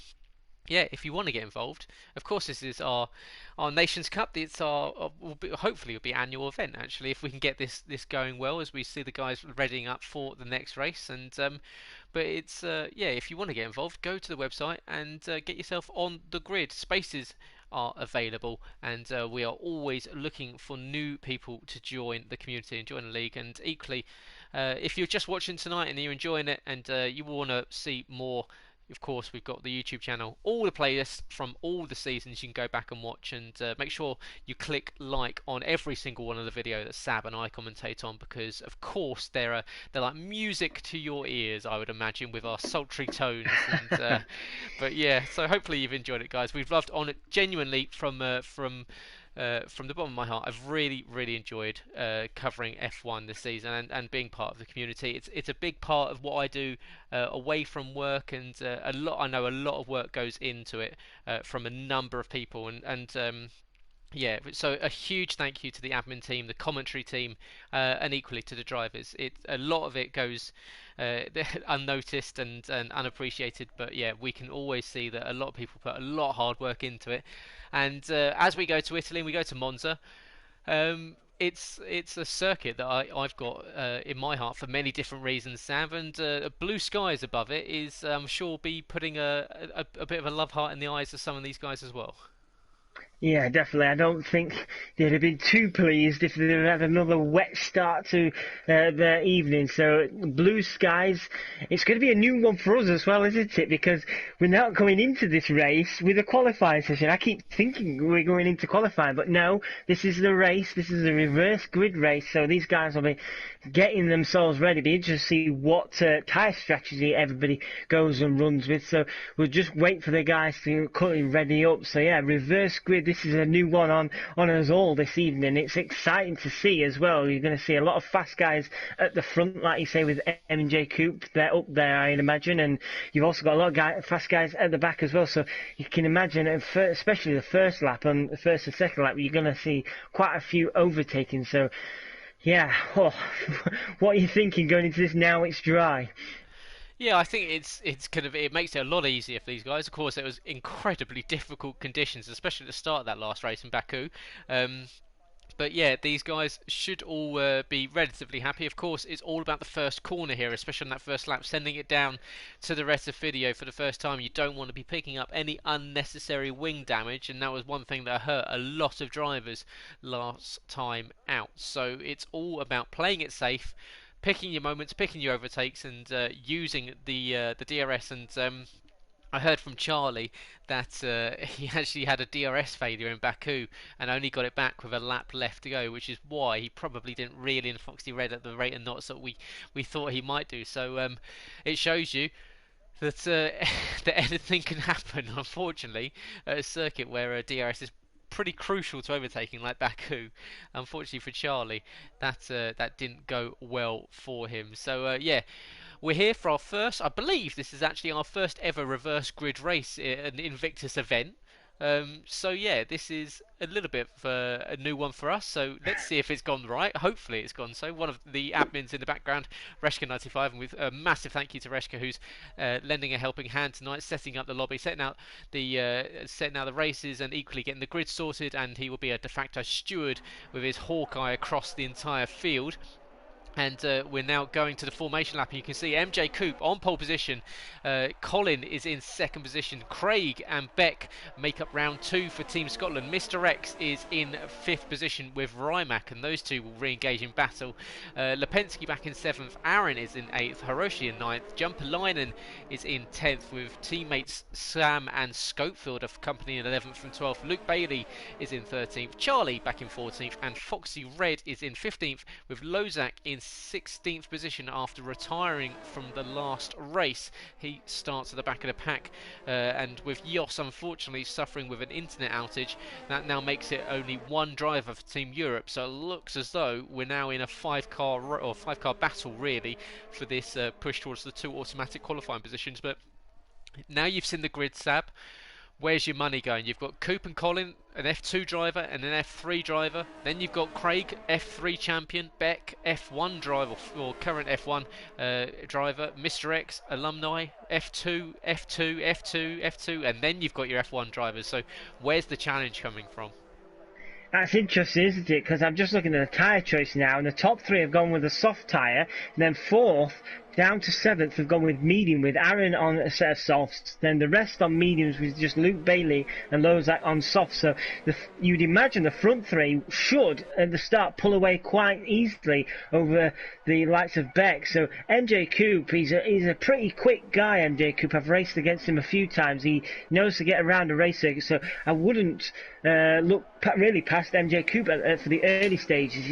yeah, if you want to get involved, of course, this is our Nations Cup. It's hopefully it'll be an annual event, actually, if we can get this going well, as we see the guys readying up for the next race. And but it's yeah, if you want to get involved, go to the website and get yourself on the grid. Spaces are available, and we are always looking for new people to join the community and join the league. And equally, if you're just watching tonight and you're enjoying it and you want to see more, of course, we've got the YouTube channel, all the playlists from all the seasons you can go back and watch, and make sure you click like on every single one of the videos that Sab and I commentate on, because of course they're like music to your ears, I would imagine, with our sultry tones. And but yeah, so hopefully you've enjoyed it, guys. We've loved on it genuinely from the bottom of my heart. I've really enjoyed covering F1 this season and being part of the community. It's a big part of what I do away from work, and I know a lot of work goes into it from a number of people, and yeah, so a huge thank you to the admin team, the commentary team, and equally to the drivers. A lot of it goes unnoticed and unappreciated, but yeah, we can always see that a lot of people put a lot of hard work into it. And as we go to Italy and we go to Monza, it's a circuit that I've got in my heart for many different reasons, Sam. And blue skies above it is, I'm sure, be putting a bit of a love heart in the eyes of some of these guys as well. Yeah, definitely. I don't think they'd have been too pleased if they'd had another wet start to their evening. So, blue skies, it's going to be a new one for us as well, isn't it? Because we're not going into this race with a qualifying session. I keep thinking we're going into qualifying, but no, this is the race. This is a reverse grid race. So these guys will be getting themselves ready. Be interested to see what tyre strategy everybody goes and runs with. So we'll just wait for the guys to cut it ready up. So yeah, reverse grid. This is a new one on us all this evening. It's exciting to see as well. You're going to see a lot of fast guys at the front, like you say, with M&J Coupe. They're up there, I'd imagine, and you've also got a lot of fast guys at the back as well. So you can imagine, especially the first lap and the first and second lap, you're going to see quite a few overtaking. So Yeah. Oh, what are you thinking going into this now? It's dry. Yeah, I think it's kind of it makes it a lot easier for these guys. Of course, it was incredibly difficult conditions, especially at the start of that last race in Baku. Um, But yeah, these guys should all be relatively happy. Of course, it's all about the first corner here, especially on that first lap, sending it down to the rest of video for the first time. You don't want to be picking up any unnecessary wing damage, and that was one thing that hurt a lot of drivers last time out. So it's all about playing it safe, picking your moments, picking your overtakes, and using the DRS and I heard from Charlie that he actually had a DRS failure in Baku and only got it back with a lap left to go, which is why he probably didn't really in Foxy Red at the rate of knots that we thought he might do. So it shows you that that anything can happen, unfortunately, at a circuit where DRS is pretty crucial to overtaking like Baku. Unfortunately for Charlie, that didn't go well for him. So yeah, we're here for our first, I believe this is actually our first ever reverse grid race, an Invictus event. So yeah, this is a little bit of a new one for us. So let's see if it's gone right. Hopefully it's gone so. One of the admins in the background, Reshka95, and with a massive thank you to Reshka, who's lending a helping hand tonight, setting up the lobby, setting out the races, and equally getting the grid sorted. And he will be a de facto steward with his hawk eye across the entire field. And we're now going to the formation lap. You can see MJ Coop on pole position. Colin is in second position. Craig and Beck make up round two for Team Scotland. Mr. X is in fifth position with Rymac, and those two will re-engage in battle. Lipensky back in seventh. Aaron is in eighth. Hiroshi in ninth. Jumper Linen is in 10th with teammates Sam and Scopefield of company in 11th from 12th. Luke Bailey is in 13th. Charlie back in 14th. And Foxy Red is in 15th with Lozak in 16th position after retiring from the last race. He starts at the back of the pack, and with Jos unfortunately suffering with an internet outage, that now makes it only one driver for Team Europe. So it looks as though we're now in a five-car battle really for this push towards the two automatic qualifying positions. But now you've seen the grid, Sab. Where's your money going? You've got Coop and Colin, an F2 driver and an F3 driver. Then you've got Craig, F3 champion, Beck, F1 driver, or current F1 driver, Mr. X, alumni, F2, F2, F2, F2, and then you've got your F1 drivers. So where's the challenge coming from? That's interesting, isn't it? Because I'm just looking at the tyre choice now, and the top three have gone with a soft tyre, and then fourth down to seventh have gone with medium, with Aaron on a set of softs. Then the rest on mediums with just Luke Bailey and Lozak on softs. So you'd imagine the front three should, at the start, pull away quite easily over the likes of Beck. So MJ Coop, he's a pretty quick guy, MJ Coop. I've raced against him a few times. He knows to get around a race circuit, so I wouldn't look really past MJ Coop for the early stages.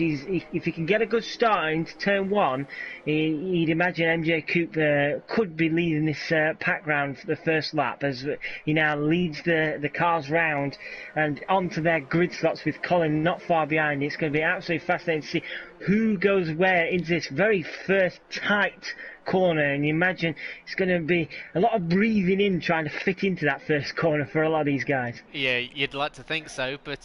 If he can get a good start into turn one, he'd imagine MJ Coop could be leading this pack round for the first lap, as he now leads the cars round and onto their grid slots with Colin not far behind. It's going to be absolutely fascinating to see who goes where into this very first tight corner, and you imagine it's going to be a lot of breathing in trying to fit into that first corner for a lot of these guys. Yeah, you'd like to think so, but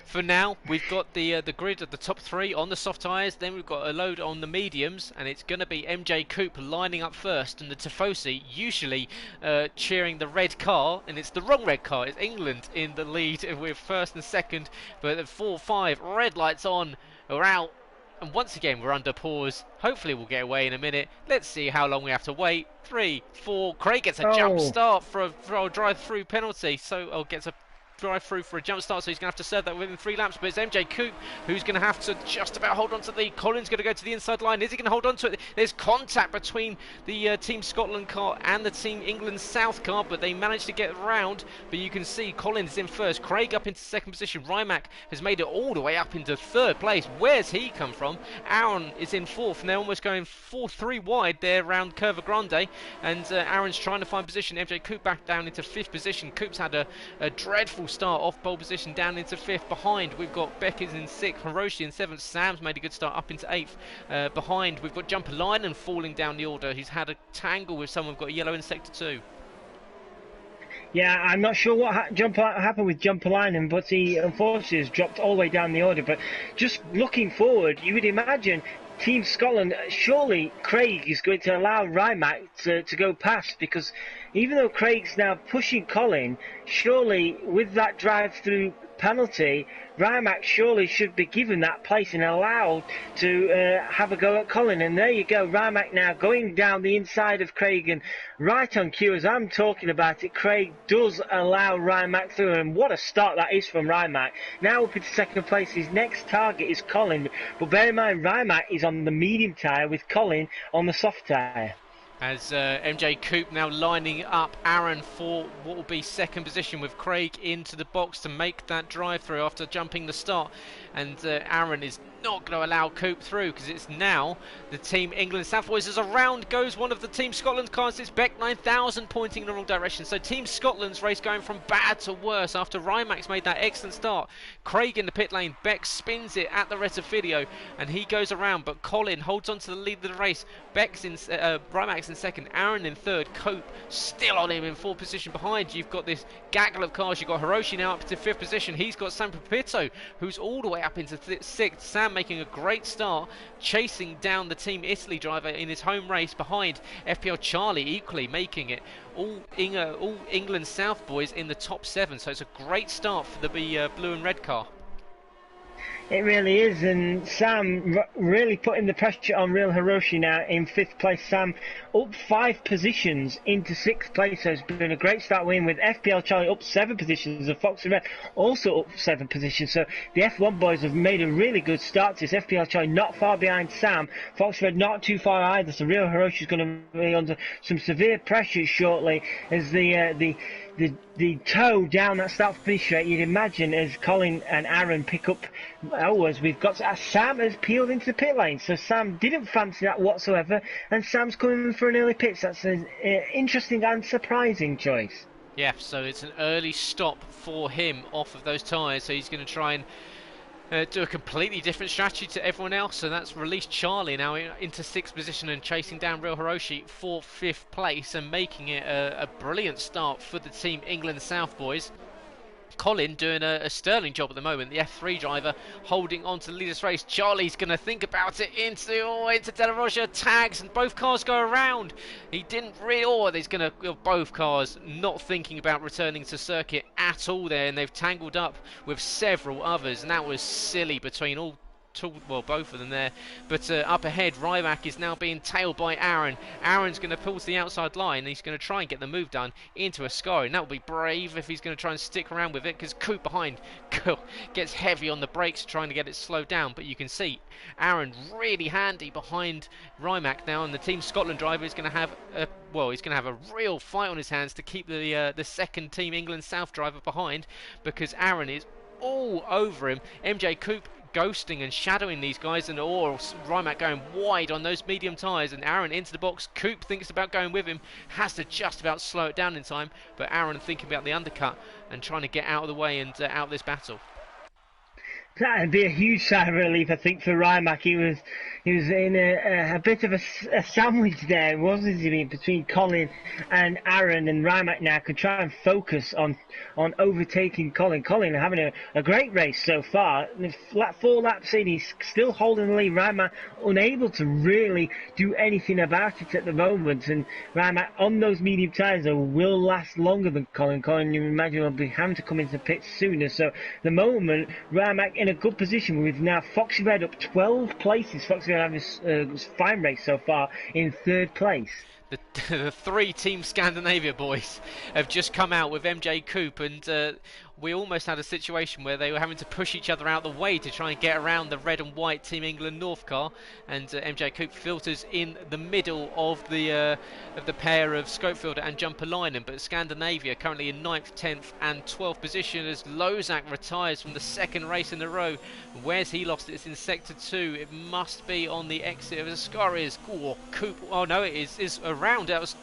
for now we've got the grid of the top three on the soft tyres, then we've got a load on the mediums, and it's going to be MJ Coop lining up first, and the Tifosi usually cheering the red car, and it's the wrong red car. It's England in the lead with first and second, but at 4-5 red lights on, we're out. And once again, we're under pause. Hopefully we'll get away in a minute. Let's see how long we have to wait. 3, 4. Craig gets a jump start for a drive-through penalty. So, gets a drive through for a jump start, so he's going to have to serve that within 3 laps. But it's MJ Coop who's going to have to just about hold on to the lead. Colin's going to go to the inside line. Is he going to hold on to it? There's contact between the Team Scotland car and the Team England South car, but they managed to get around. But you can see Colin's in first, Craig up into second position. Rymac has made it all the way up into third place. Where's he come from? Aaron is in fourth, and they're almost going 4-3 wide there around Curva Grande, and Aaron's trying to find position. MJ Coop back down into fifth position. Coop's had a dreadful start off pole position down into fifth. Behind we've got Becker's in sixth, Hiroshi in seventh, Sam's made a good start up into eighth. Behind we've got Jumper Line and falling down the order. He's had a tangle with someone, got a yellow in sector 2. Yeah, I'm not sure what happened with Jumper Linen, but he unfortunately has dropped all the way down the order. But just looking forward, you would imagine Team Scotland, surely Craig is going to allow Rimac to go past, because even though Craig's now pushing Colin, surely with that drive-through penalty, Rimac surely should be given that place and allowed to have a go at Colin. And there you go, Rimac now going down the inside of Craig, and right on cue as I'm talking about it, Craig does allow Rimac through, and what a start that is from Rimac. Now up into second place, his next target is Colin, but bear in mind Rimac is on the medium tyre with Colin on the soft tyre. As MJ Coupe now lining up Aaron for what will be second position, with Craig into the box to make that drive through after jumping the start. And Aaron is not going to allow Coupe through, because it's now the Team England South boys. As around goes one of the Team Scotland cars. It's Beck 9000 pointing in the wrong direction. So Team Scotland's race going from bad to worse after Rimac made that excellent start. Craig in the pit lane. Beck spins it at the rest of video and he goes around, but Colin holds on to the lead of the race. Beck's in Rimac's in second, Aaron in third, Cope still on him in fourth position. Behind you've got this gaggle of cars. You've got Hiroshi now up to fifth position. He's got Sam Pepito who's all the way up into sixth. Sam making a great start, chasing down the Team Italy driver in his home race. Behind FPL Charlie equally making it. All England South boys in the top 7, so it's a great start for the blue and red car. It really is, and Sam really putting the pressure on Real Hiroshi now in 5th place. Sam up 5 positions into 6th place, so it's been a great start win, with FPL Charlie up 7 positions and Fox and Red also up 7 positions. So the F1 boys have made a really good start to this. FPL Charlie not far behind Sam, Fox Red not too far either, so Real Hiroshi is going to be under some severe pressure shortly as the toe down that start finish straight. You'd imagine as Colin and Aaron pick up as we've got Sam has peeled into the pit lane, so Sam didn't fancy that whatsoever, and Sam's coming for an early pit. So that's an interesting and surprising choice. Yeah, so it's an early stop for him off of those tyres, so he's going to try and do a completely different strategy to everyone else, so that's released Charlie now into 6th position and chasing down Real Hiroshi for 5th place and making it a brilliant start for the Team England South boys. Colin doing a sterling job at the moment, the F3 driver holding on to the leader's race. Charlie's going to think about it into De La Rocha, tags, and both cars go around. He didn't really, there's going to, both cars not thinking about returning to circuit at all there, and they've tangled up with several others, and that was silly between both of them there. But up ahead, Rimac is now being tailed by Aaron. Aaron's going to pull to the outside line, and he's going to try and get the move done into Ascari, and that will be brave if he's going to try and stick around with it, because Coop behind gets heavy on the brakes trying to get it slowed down. But you can see Aaron really handy behind Rimac now, and the Team Scotland driver is going to have a real fight on his hands to keep the second Team England South driver behind, because Aaron is all over him. MJ Coop ghosting and shadowing these guys, and Rimac going wide on those medium tyres, and Aaron into the box. Coop thinks about going with him, has to just about slow it down in time, but Aaron thinking about the undercut and trying to get out of the way and out of this battle. That'd be a huge sigh of relief, I think, for Rimac. He was in a bit of a sandwich there, wasn't he, between Colin and Aaron, and Rimac now could try and focus on overtaking Colin. Colin having a great race so far. 4 laps in, he's still holding the lead. Rimac unable to really do anything about it at the moment, and Rimac on those medium tyres will last longer than Colin. Colin, you imagine, will be having to come into pits sooner. So the moment Rimac in a good position, with now Foxy Red up 12 places. Foxy Red having a fine race so far in 3rd place. The 3 Team Scandinavia boys have just come out with MJ Coop, and we almost had a situation where they were having to push each other out the way to try and get around the red and white Team England North car, and MJ Coop filters in the middle of the pair of Scopefielder and Jumper Linen. But Scandinavia currently in 9th, 10th and 12th position as Lozak retires from the 2nd race in a row. Where's he lost it? It's in Sector 2. It must be on the exit of Ascaris. Coop, oh no, it is around. That was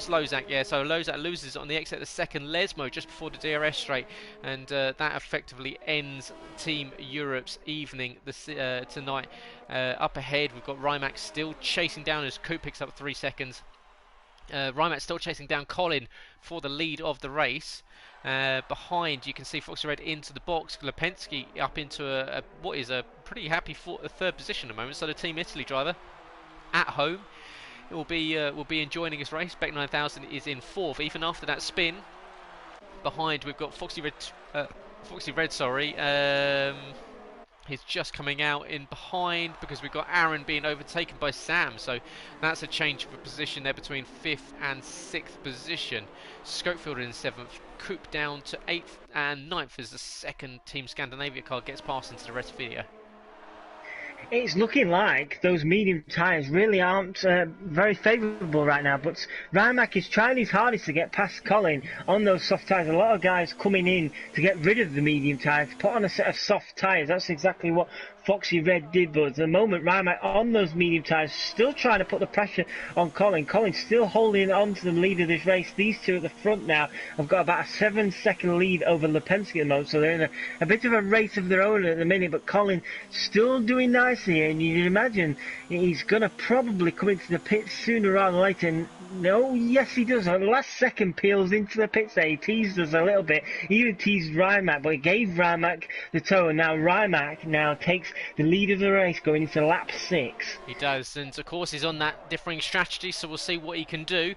Lozak, yeah, so Lozak loses on the exit of the 2nd Lesmo just before the DRS straight, and that effectively ends Team Europe's evening tonight. Up ahead we've got Rimac still chasing down as Coop picks up 3 seconds. Rimac still chasing down Colin for the lead of the race. Behind, you can see Foxy Red into the box. Lipensky up into what is a pretty happy third position at the moment. So the Team Italy driver at home will be enjoying his race. Beck 9000 is in fourth, even after that spin. Behind, we've got Foxy Red. Sorry. He's just coming out in behind because we've got Aaron being overtaken by Sam. So that's a change of position there between 5th and 6th position. Scopefielder in 7th. Coop down to 8th and 9th as the second Team Scandinavia car gets past into the rest video. It's looking like those medium tyres really aren't very favourable right now, but Rimac is trying his hardest to get past Colin on those soft tyres. A lot of guys coming in to get rid of the medium tyres, put on a set of soft tyres. That's exactly what Foxy Red did, but at the moment Rimac on those medium tyres, still trying to put the pressure on Colin. Colin's still holding on to the lead of this race. These two at the front now have got about a 7-second lead over Lipensky at the moment, so they're in a bit of a race of their own at the minute, but Colin still doing nicely, and you can imagine he's going to probably come into the pits sooner rather than later. And no, yes he does. At the last second peels into the pits there. He teased us a little bit. He even teased Rimac, but he gave Rimac the toe, and now Rimac now takes the lead of the race going into lap 6. He does, and of course he's on that differing strategy, so we'll see what he can do.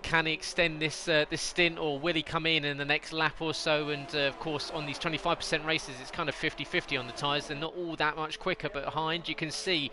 Can he extend this stint, or will he come in the next lap or so? And of course on these 25% races it's kind of 50-50 on the tyres. They're not all that much quicker, but behind you can see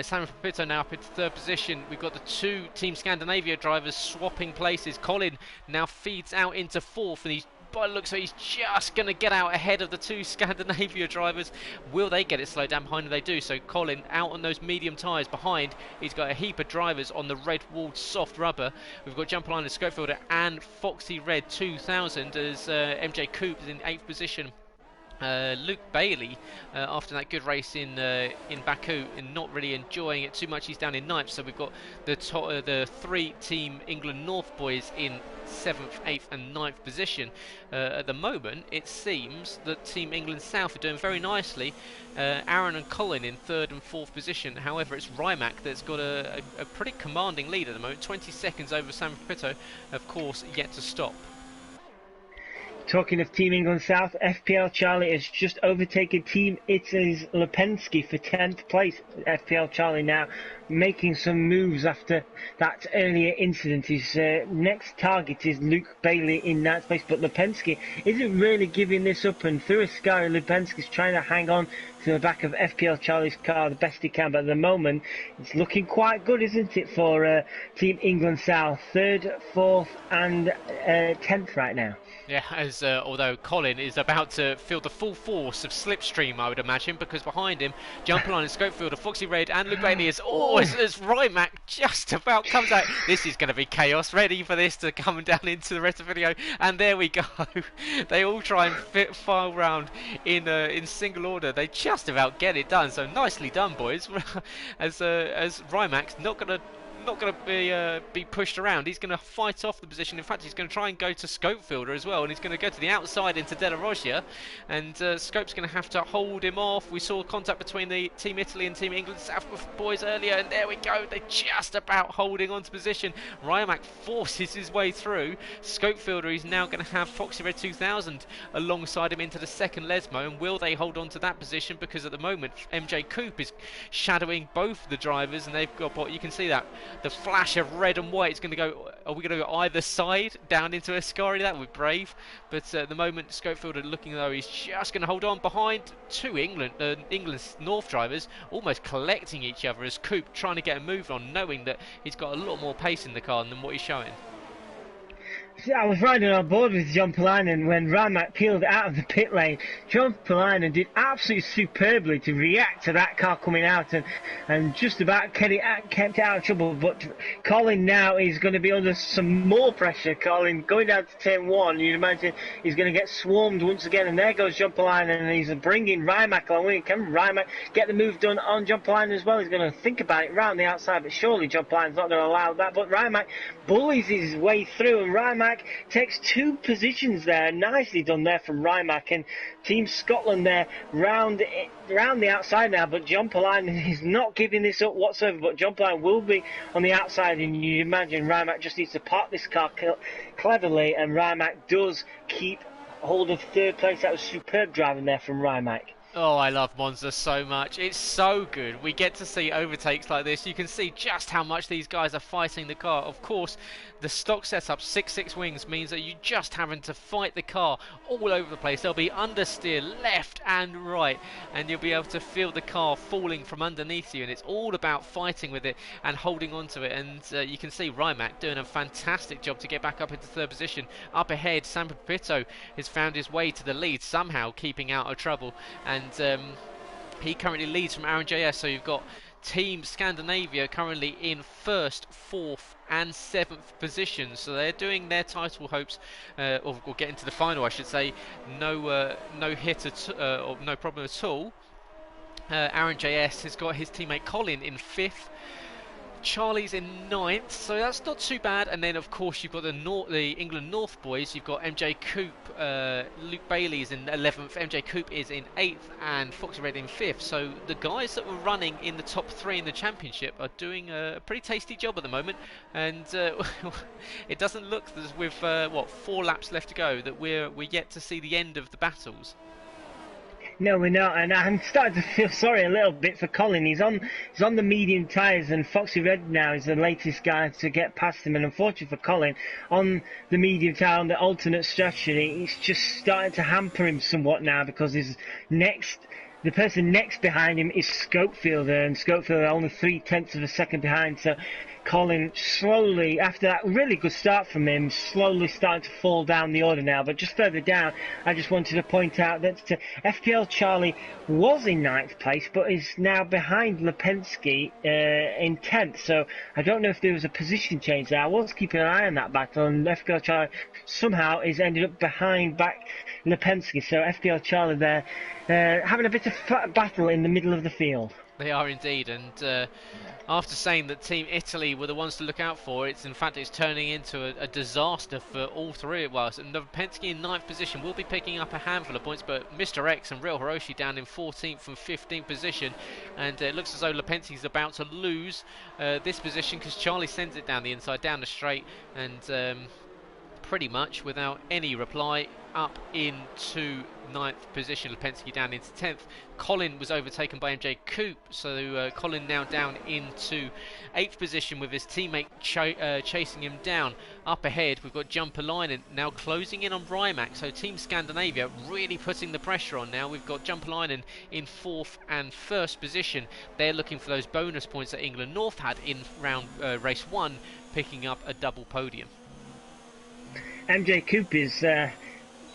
Simon Papito now up into 3rd position. We've got the 2 Team Scandinavia drivers swapping places. Colin now feeds out into 4th, and by the looks like he's just going to get out ahead of the 2 Scandinavia drivers. Will they get it slowed down behind him? They do. So Colin out on those medium tyres. Behind, he's got a heap of drivers on the red-walled soft rubber. We've got Jumper Line and Scopefielder and Foxy Red 2000 as MJ Coop is in 8th position. Luke Bailey, after that good race in Baku and not really enjoying it too much, he's down in 9th. So we've got the 3 Team England North boys in 7th, 8th and 9th position. At the moment it seems that Team England South are doing very nicely. Aaron and Colin in 3rd and 4th position. However, it's Rimac that's got a pretty commanding lead at the moment, 20 seconds over Sam Papito, of course yet to stop. Talking of Team England South, FPL Charlie has just overtaken Team Italy's Lipensky for 10th place. FPL Charlie now making some moves after that earlier incident. His next target is Luke Bailey in 9th place, but Lipensky isn't really giving this up, and through a scary, Lipensky's trying to hang on to the back of FPL Charlie's car the best he can, but at the moment it's looking quite good, isn't it, for Team England South? 3rd, 4th and 10th right now. Yeah, as although Colin is about to feel the full force of Slipstream, I would imagine, because behind him, Jumper Line and Scopefielder, Foxy Red and Luke Bailey as Rimac just about comes out. This is going to be chaos. Ready for this to come down into the rest of the video, and there we go. They all try and file round in single order. They just about get it done. So nicely done, boys. as Rimac's not going to be pushed around. He's going to fight off the position. In fact, he's going to try and go to Scopefielder as well, and he's going to go to the outside into De La Roggia, and Scope's going to have to hold him off. We saw contact between the Team Italy and Team England South boys earlier, and there we go. They're just about holding on to position. Rimac forces his way through. Scopefielder is now going to have Foxy Red 2000 alongside him into the second Lesmo, and will they hold on to that position? Because at the moment, MJ Coop is shadowing both the drivers, and they've got what you can see that. The flash of red and white is going to go. Are we going to go either side down into Ascari? That would be brave. But at the moment, Scopefielder looking though he's just going to hold on behind 2 England's North drivers, almost collecting each other as Coop trying to get a move on, knowing that he's got a lot more pace in the car than what he's showing. I was riding on board with John Polainen when Rimac peeled out of the pit lane. John Polainen did absolutely superbly to react to that car coming out and just about kept it out of trouble. But Colin now is going to be under some more pressure. Colin going down to turn 1, you'd imagine he's going to get swarmed once again. And there goes John Polainen, and he's bringing Rimac along. Can Rimac get the move done on John Polainen as well? He's going to think about it round the outside, but surely John Polainen's not going to allow that. But Rimac bullies his way through, and Rimac Rimac takes 2 positions there. Nicely done there from Rimac, and Team Scotland there round the outside now, but John Polainen is not giving this up whatsoever, but John Polainen will be on the outside, and you imagine Rimac just needs to park this car cleverly, and Rimac does keep hold of 3rd place. That was superb driving there from Rimac. Oh, I love Monza so much. It's so good. We get to see overtakes like this. You can see just how much these guys are fighting the car. Of course, the stock setup 6.6 wings means that you're just having to fight the car all over the place. There'll be understeer left and right, and you'll be able to feel the car falling from underneath you, and it's all about fighting with it and holding on to it. And you can see Rimac doing a fantastic job to get back up into 3rd position. Up ahead, Sam Pepito has found his way to the lead, somehow keeping out of trouble, and he currently leads from Aaron JS. So you've got Team Scandinavia currently in 1st, 4th and 7th position, so they're doing their title hopes, or getting to the final I should say, no hit or no problem at all. Aaron JS has got his teammate Colin in 5th, Charlie's in 9th, so that's not too bad. And then of course you've got the England North boys. You've got MJ Coop, Luke Bailey's in 11th, MJ Coop is in 8th, and Foxy Red in 5th. So the guys that were running in the top 3 in the championship are doing a pretty tasty job at the moment, and it doesn't look as with 4 laps left to go that we're yet to see the end of the battles. No, we're not, and I'm starting to feel sorry a little bit for Colin. He's on the medium tyres, and Foxy Red now is the latest guy to get past him. And unfortunately for Colin, on the medium tyre, on the alternate strategy, it's just starting to hamper him somewhat now, because the person next behind him is Schofield, and Schofield are only 0.3 of a second behind. So Colin slowly, after that really good start from him, slowly starting to fall down the order now. But just further down, I just wanted to point out that FPL Charlie was in 9th place, but is now behind Lipinski in 10th. So I don't know if there was a position change there. I was keeping an eye on that battle, and FPL Charlie somehow is ended up behind back Lipinski. So FPL Charlie there having a bit of battle in the middle of the field. They are indeed, and after saying that Team Italy were the ones to look out for, it's turning into a disaster for all 3. Well, so Lipinski in 9th position will be picking up a handful of points, but Mr. X and Real Hiroshi down in 14th and 15th position, and it looks as though Lipinski's about to lose this position, because Charlie sends it down the inside, down the straight, and pretty much without any reply up into 9th position. Lipinski down into 10th. Colin was overtaken by MJ Coop, so Colin now down into 8th position with his teammate chasing him down. Up ahead we've got Jumper Line now closing in on Rimac, so Team Scandinavia really putting the pressure on now. We've got Jumper Line in 4th and 1st position. They're looking for those bonus points that England North had in round race 1, picking up a double podium. MJ Coop is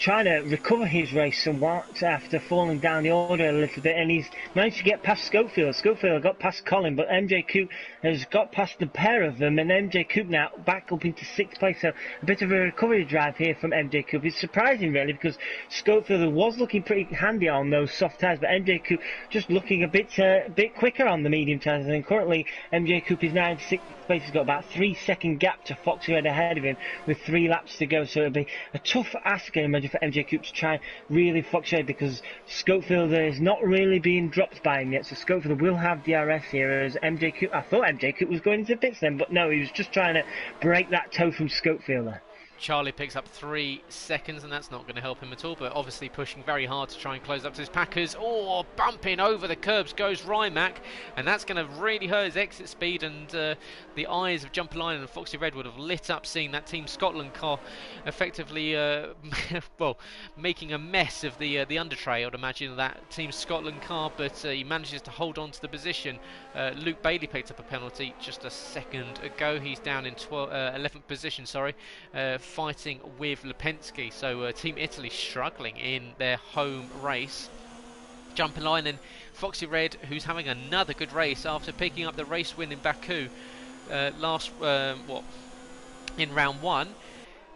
trying to recover his race somewhat after falling down the order a little bit, and he's managed to get past Schofield. Schofield got past Colin, but MJ Coop has got past the pair of them, and MJ Coop now back up into 6th place. So a bit of a recovery drive here from MJ Coop. It's surprising really, because Schofield was looking pretty handy on those soft tyres, but MJ Coop just looking a bit quicker on the medium tyres, and currently MJ Coop is now in 6th place. He's got about 3-second gap to Foxy Red ahead of him with 3 laps to go, so it'll be a tough ask, I imagine, for MJ Coop to try and really Foxy Red, because Schofield is not really being dropped by him yet, so Schofield will have DRS here, as MJ Coop, I thought MJ Coop was going into pits then, but no, he was just trying to break that toe from Schofield there. Charlie picks up 3 seconds, and that's not going to help him at all, but obviously pushing very hard to try and close up to his Packers. Oh, bumping over the curbs goes Rimac, and that's going to really hurt his exit speed, and the eyes of Jumper Line and Foxy Red would have lit up seeing that Team Scotland car effectively well, making a mess of the under tray. I'd imagine that Team Scotland car, but he manages to hold on to the position. Luke Bailey picked up a penalty just a second ago. He's down in 11th position, sorry, fighting with Lipinski. So Team Italy struggling in their home race. Jumping Line and Foxy Red, who's having another good race after picking up the race win in Baku in round 1.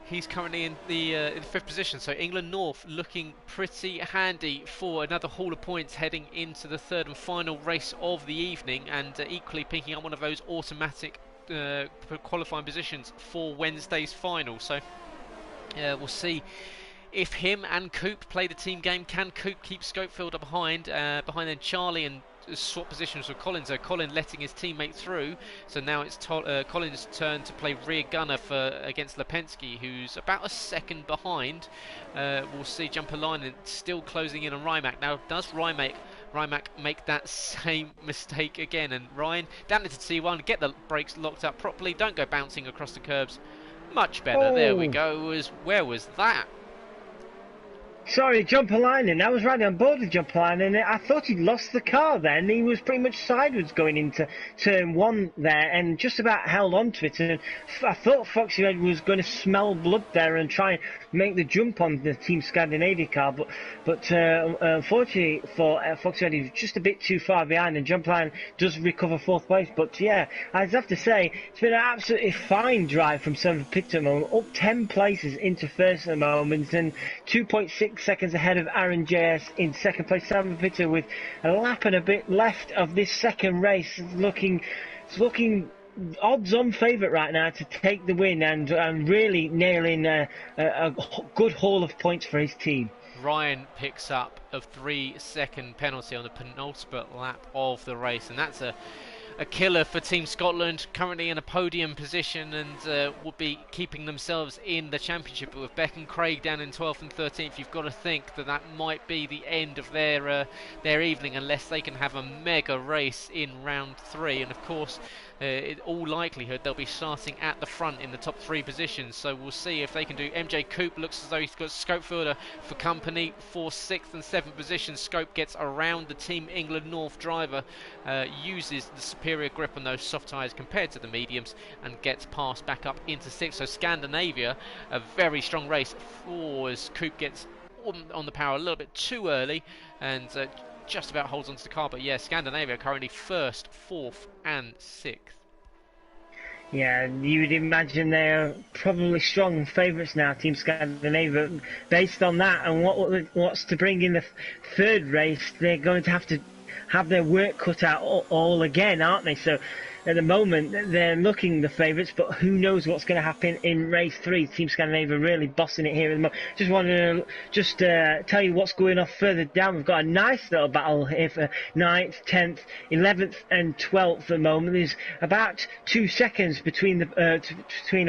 He's currently in the 5th position, so England North looking pretty handy for another haul of points heading into the 3rd and final race of the evening, and equally picking up one of those automatic qualifying positions for Wednesday's final. So We'll see if him and Coop play the team game. Can Coop keep Scopefielder behind? Behind then Charlie, and swap positions with Colin. So Colin letting his teammate through. So now it's Colin's turn to play rear gunner against Lipensky, who's about a second behind. We'll see jumper line and still closing in on Rimac. Now, does Rimac make that same mistake again? And Ryan down into T1, get the brakes locked up properly. Don't go bouncing across the curbs. Much better. Oh. There we go. Where was that? Sorry, jumper lining. I was riding on board with jumper lining. I thought he'd lost the car then. He was pretty much sideways going into turn 1 there and just about held on to it. And I thought Foxy Red was going to smell blood there and try and make the jump on the Team Scandinavia car. But unfortunately for Foxy Red, he was just a bit too far behind, and jumper line does recover 4th place. But yeah, I'd have to say, it's been an absolutely fine drive from 7th pit at the moment, up 10 places into 1st at the moment, and 2.6 seconds ahead of Aaron JS in 2nd place. Sam Pitter with a lap and a bit left of this 2nd race, it's looking odds-on favourite right now to take the win and really nailing a good haul of points for his team. Ryan picks up a 3-second penalty on the penultimate lap of the race, and that's a killer for Team Scotland, currently in a podium position, and will be keeping themselves in the championship. But with Beck and Craig down in 12th and 13th, you've got to think that might be the end of their evening, unless they can have a mega race in round 3. And of course, in all likelihood, they'll be starting at the front in the top 3 positions. So we'll see if they can do. MJ Coop looks as though he's got Scopefielder for company for 6th and 7th position. Scope gets around the Team England North driver, uses the superior grip on those soft tyres compared to the mediums, and gets passed back up into 6th. So Scandinavia, a very strong race as Coop gets on the power a little bit too early and just about holds onto the car. But yeah, Scandinavia currently 1st, 4th and 6th. Yeah, you would imagine they're probably strong favourites now, Team Scandinavia. Based on that and what's to bring in the 3rd race, they're going to have their work cut out all again, aren't they? So at the moment they're looking the favourites, but who knows what's going to happen in race 3. Team Scandinavia really bossing it here at the moment. Just wanted to tell you what's going on further down. We've got a nice little battle here for 9th, 10th, 11th and 12th at the moment. There's about 2 seconds between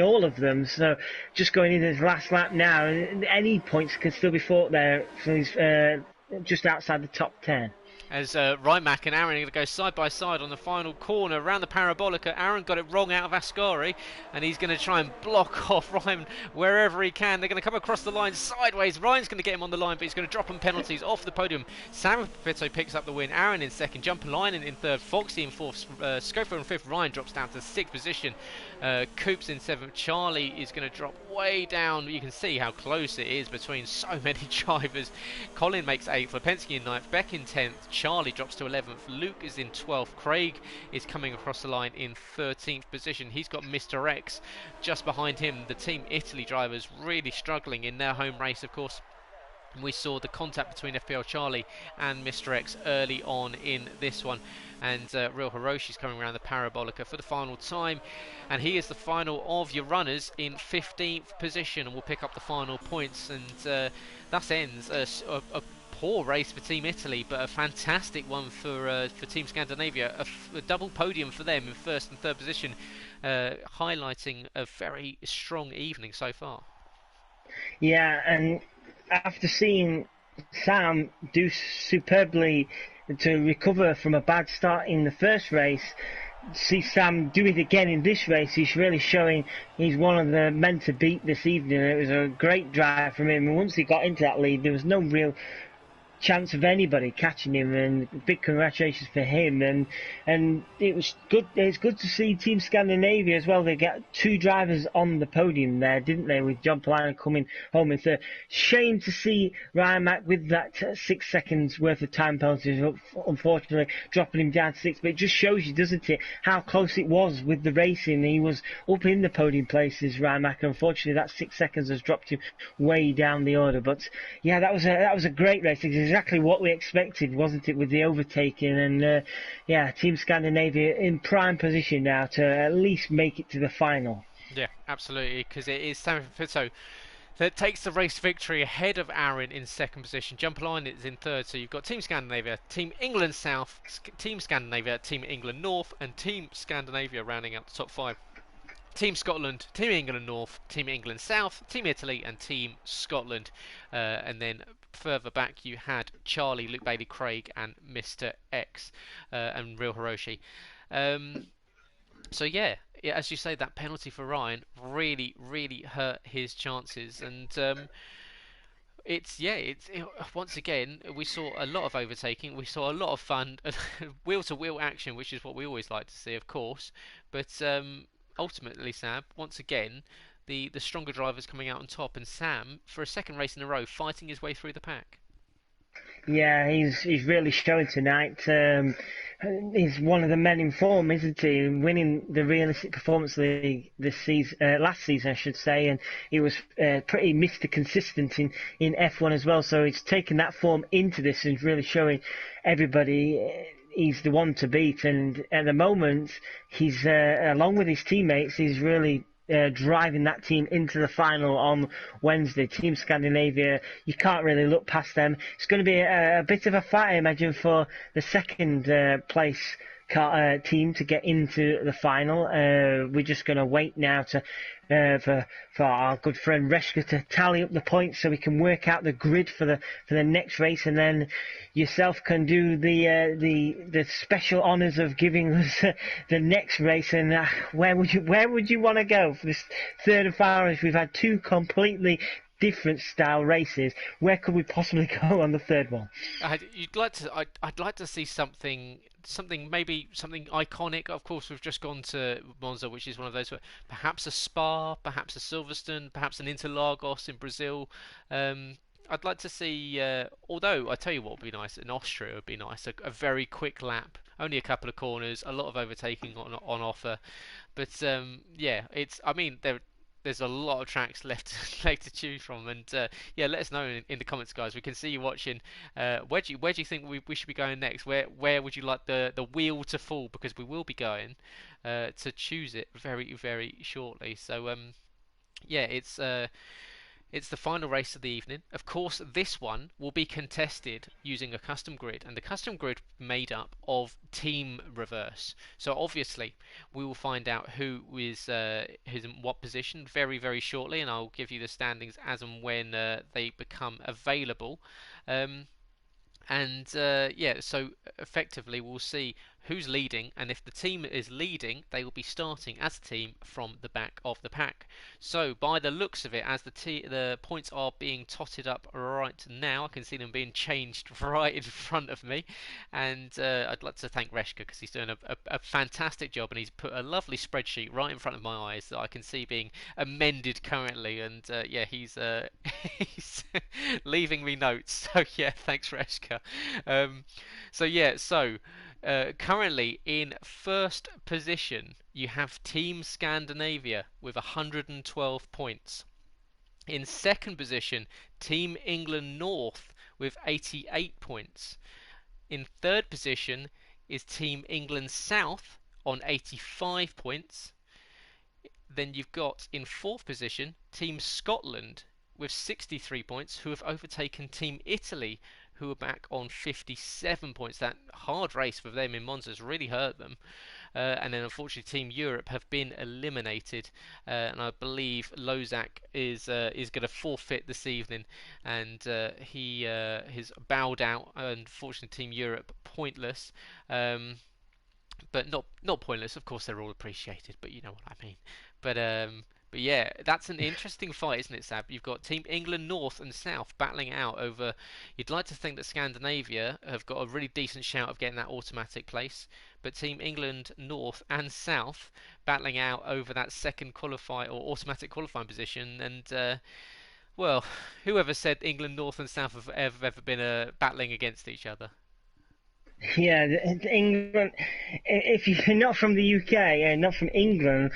all of them, so just going into this last lap now, any points can still be fought there for just outside the top 10. As Rimac and Aaron are going to go side by side on the final corner around the Parabolica. Aaron got it wrong out of Ascari, and he's going to try and block off Ryan wherever he can. They're going to come across the line sideways. Ryan's going to get him on the line, but he's going to drop him penalties off the podium. Sam Fitto picks up the win. Aaron in 2nd, Jumper Line in 3rd, Foxy in 4th, Scofield in 5th. Ryan drops down to 6th position. Coops in 7th. Charlie is going to drop way down. You can see how close it is between so many drivers. Colin makes 8th, Lipensky in 9th, Beck in 10th. Charlie drops to 11th. Luke is in 12th. Craig is coming across the line in 13th position. He's got Mr. X just behind him. The Team Italy drivers really struggling in their home race, of course. We saw the contact between FPL Charlie and Mr. X early on in this one. And Real Hiroshi's coming around the Parabolica for the final time. And he is the final of your runners in 15th position, and will pick up the final points. And thus ends a poor race for Team Italy, but a fantastic one for Team Scandinavia. A double podium for them in 1st and 3rd position, highlighting a very strong evening so far. Yeah, and after seeing Sam do superbly to recover from a bad start in the 1st race, see Sam do it again in this race, he's really showing he's one of the men to beat this evening. It was a great drive from him, and once he got into that lead, there was no real chance of anybody catching him, and big congratulations for him. And it was good. It's good to see Team Scandinavia as well. They got 2 drivers on the podium there, didn't they, with John Pliner coming home in 3rd. Shame to see Ryan Mack with that 6 seconds worth of time penalties, unfortunately dropping him down to 6th. But it just shows you, doesn't it, how close it was with the racing. He was up in the podium places, Ryan Mack, and unfortunately that 6 seconds has dropped him way down the order. But yeah, that was a great race. Exactly what we expected, wasn't it, with the overtaking? And yeah, Team Scandinavia in prime position now to at least make it to the final. Yeah, absolutely, because it is San Francisco that takes the race victory ahead of Aaron in second position. Jump Line is in third, so you've got Team Scandinavia, Team England South, Team Scandinavia, Team England North, and Team Scandinavia rounding out the top five. Team Scotland, Team England North, Team England South, Team Italy, and Team Scotland. And then further back you had Charlie, Luke Bailey, Craig, and Mr. X, and Real Hiroshi. Um, so yeah, as you say, that penalty for Ryan really, really hurt his chances, and once again we saw a lot of overtaking, we saw a lot of fun, wheel to wheel action, which is what we always like to see, of course. But ultimately, Sam, once again, the stronger drivers coming out on top, and Sam for a second race in a row fighting his way through the pack. Yeah, he's really showing tonight. He's one of the men in form, isn't he? Winning the Realistic Performance League this season, last season, I should say, and he was pretty Mr. Consistent in F1 as well. So he's taken that form into this and really showing everybody he's the one to beat. And at the moment, he's along with his teammates, he's really driving that team into the final on Wednesday. Team Scandinavia, you can't really look past them. It's going to be a bit of a fight, I imagine, for the second place team to get into the final. We're just going to wait now to for our good friend Reshka to tally up the points so we can work out the grid for the next race, and then yourself can do the special honours of giving us the next race. And where would you want to go for this third and final race? We've had two completely different style races. Where could we possibly go on the third one? I'd like to see something maybe something iconic. Of course, we've just gone to Monza, which is one of those. Perhaps a Spa, perhaps a Silverstone, perhaps an Interlagos in Brazil. I'd like to see. Although I tell you what would be nice, an Austria would be nice. A very quick lap, only a couple of corners, a lot of overtaking on offer. But yeah, it's. I mean, there's a lot of tracks left to choose from, and yeah, let us know in the comments, guys. We can see you watching. Where do you think we should be going next? Where would you like the wheel to fall? Because we will be going to choose it very, very shortly. So yeah, it's the final race of the evening. Of course, this one will be contested using a custom grid, and the custom grid made up of team reverse. So obviously, we will find out who is in what position very, very shortly, and I'll give you the standings as and when they become available. And yeah, so effectively we'll see who's leading, and if the team is leading, they will be starting as a team from the back of the pack. So by the looks of it, as the points are being totted up right now, I can see them being changed right in front of me, and I'd like to thank Reshka because he's doing a fantastic job, and he's put a lovely spreadsheet right in front of my eyes that I can see being amended currently, and yeah, he's he's leaving me notes. So yeah, thanks Reshka. So yeah, so currently in first position you have Team Scandinavia with 112 points. In second position, Team England North with 88 points. In third position is Team England South on 85 points. Then you've got in fourth position Team Scotland with 63 points, who have overtaken Team Italy, who are back on 57 points. That hard race for them in Monza has really hurt them. And then unfortunately Team Europe have been eliminated, and I believe Lozak is going to forfeit this evening, and he has bowed out. Unfortunately Team Europe pointless, but not pointless. Of course they're all appreciated, but you know what I mean. But yeah, that's an interesting fight, isn't it, Sab? You've got Team England North and South battling out over. You'd like to think that Scandinavia have got a really decent shout of getting that automatic place, but Team England North and South battling out over that second qualify or automatic qualifying position. And well, whoever said England North and South have ever been battling against each other? Yeah, England. If you're not from the UK and not from England,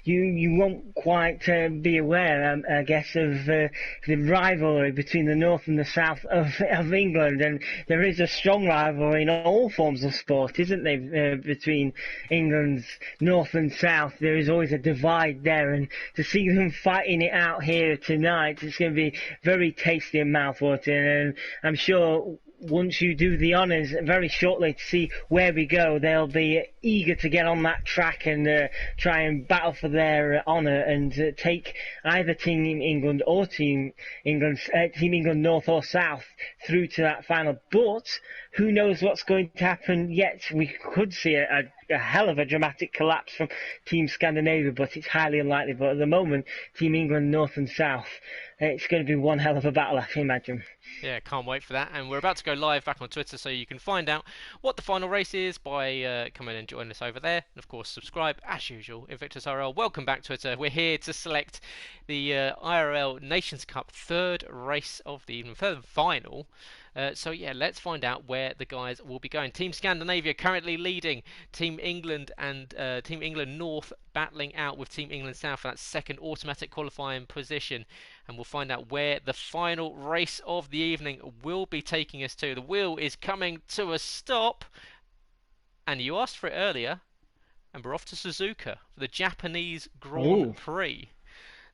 you won't quite be aware, I guess, of the rivalry between the north and the south of England, and there is a strong rivalry in all forms of sport, isn't there, between England's north and south. There is always a divide there, and to see them fighting it out here tonight, it's going to be very tasty and mouthwatering, and I'm sure once you do the honours very shortly to see where we go, they'll be eager to get on that track and try and battle for their honour and take either Team England or Team England North or South through to that final. But who knows what's going to happen yet? We could see a hell of a dramatic collapse from Team Scandinavia, but it's highly unlikely. But at the moment, Team England North and South, it's going to be one hell of a battle, I can imagine. Yeah, can't wait for that. And we're about to go live back on Twitter, so you can find out what the final race is by coming and joining us over there. And of course, subscribe as usual. Invictus RL, welcome back, Twitter. We're here to select the IRL Nations Cup third race of the evening, third final. So yeah, let's find out where the guys will be going. Team Scandinavia currently leading. Team England and Team England North battling out with Team England South for that second automatic qualifying position. And we'll find out where the final race of the evening will be taking us to. The wheel is coming to a stop. And you asked for it earlier. And we're off to Suzuka for the Japanese Grand Prix.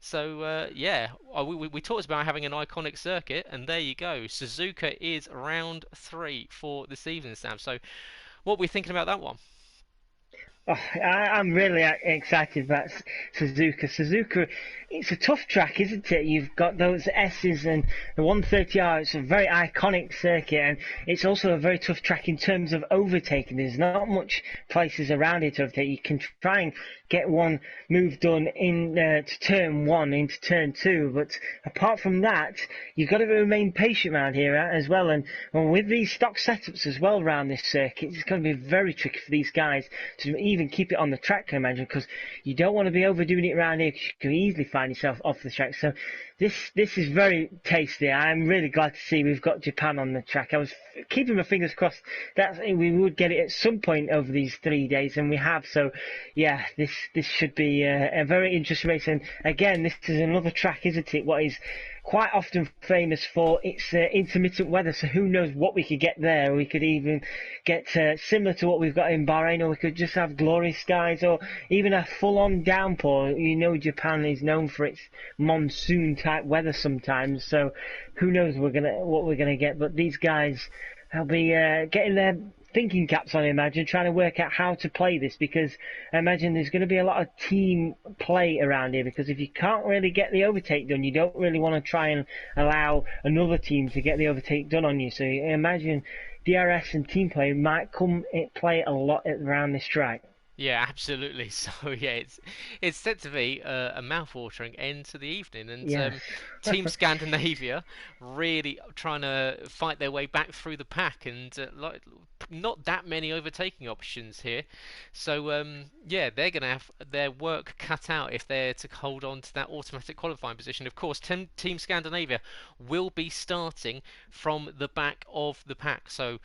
So, yeah, we talked about having an iconic circuit, and there you go. Suzuka is round 3 for this evening, Sam. So, what are we thinking about that one? Oh, I'm really excited about Suzuka. Suzuka, it's a tough track, isn't it? You've got those S's and the 130R. It's a very iconic circuit, and it's also a very tough track in terms of overtaking. There's not much places around it to overtake. You can try and get one move done in to turn 1 into turn 2, but apart from that, you've got to remain patient around here as well. And with these stock setups as well around this circuit, it's going to be very tricky for these guys to even keep it on the track, I imagine, because you don't want to be overdoing it around here, because you can easily find yourself off the track. So this is very tasty. I'm really glad to see we've got Japan on the track. I was keeping my fingers crossed that we would get it at some point over these 3 days, and we have. So yeah, this should be a very interesting race. And again, this is another track, isn't it, what is quite often famous for its intermittent weather, so who knows what we could get there. We could even get similar to what we've got in Bahrain, or we could just have glorious skies, or even a full-on downpour. You know, Japan is known for its monsoon type weather sometimes, so who knows what we're gonna get. But these guys, they'll be getting their thinking caps on, I imagine, trying to work out how to play this, because I imagine there's going to be a lot of team play around here, because if you can't really get the overtake done, you don't really want to try and allow another team to get the overtake done on you. So I imagine DRS and team play might come play a lot around this track. Yeah, absolutely. So yeah, it's set to be a mouth-watering end to the evening, and Yes. Team Scandinavia really trying to fight their way back through the pack, and not that many overtaking options here. So yeah, they're going to have their work cut out if they're to hold on to that automatic qualifying position. Of course, Team Scandinavia will be starting from the back of the pack. So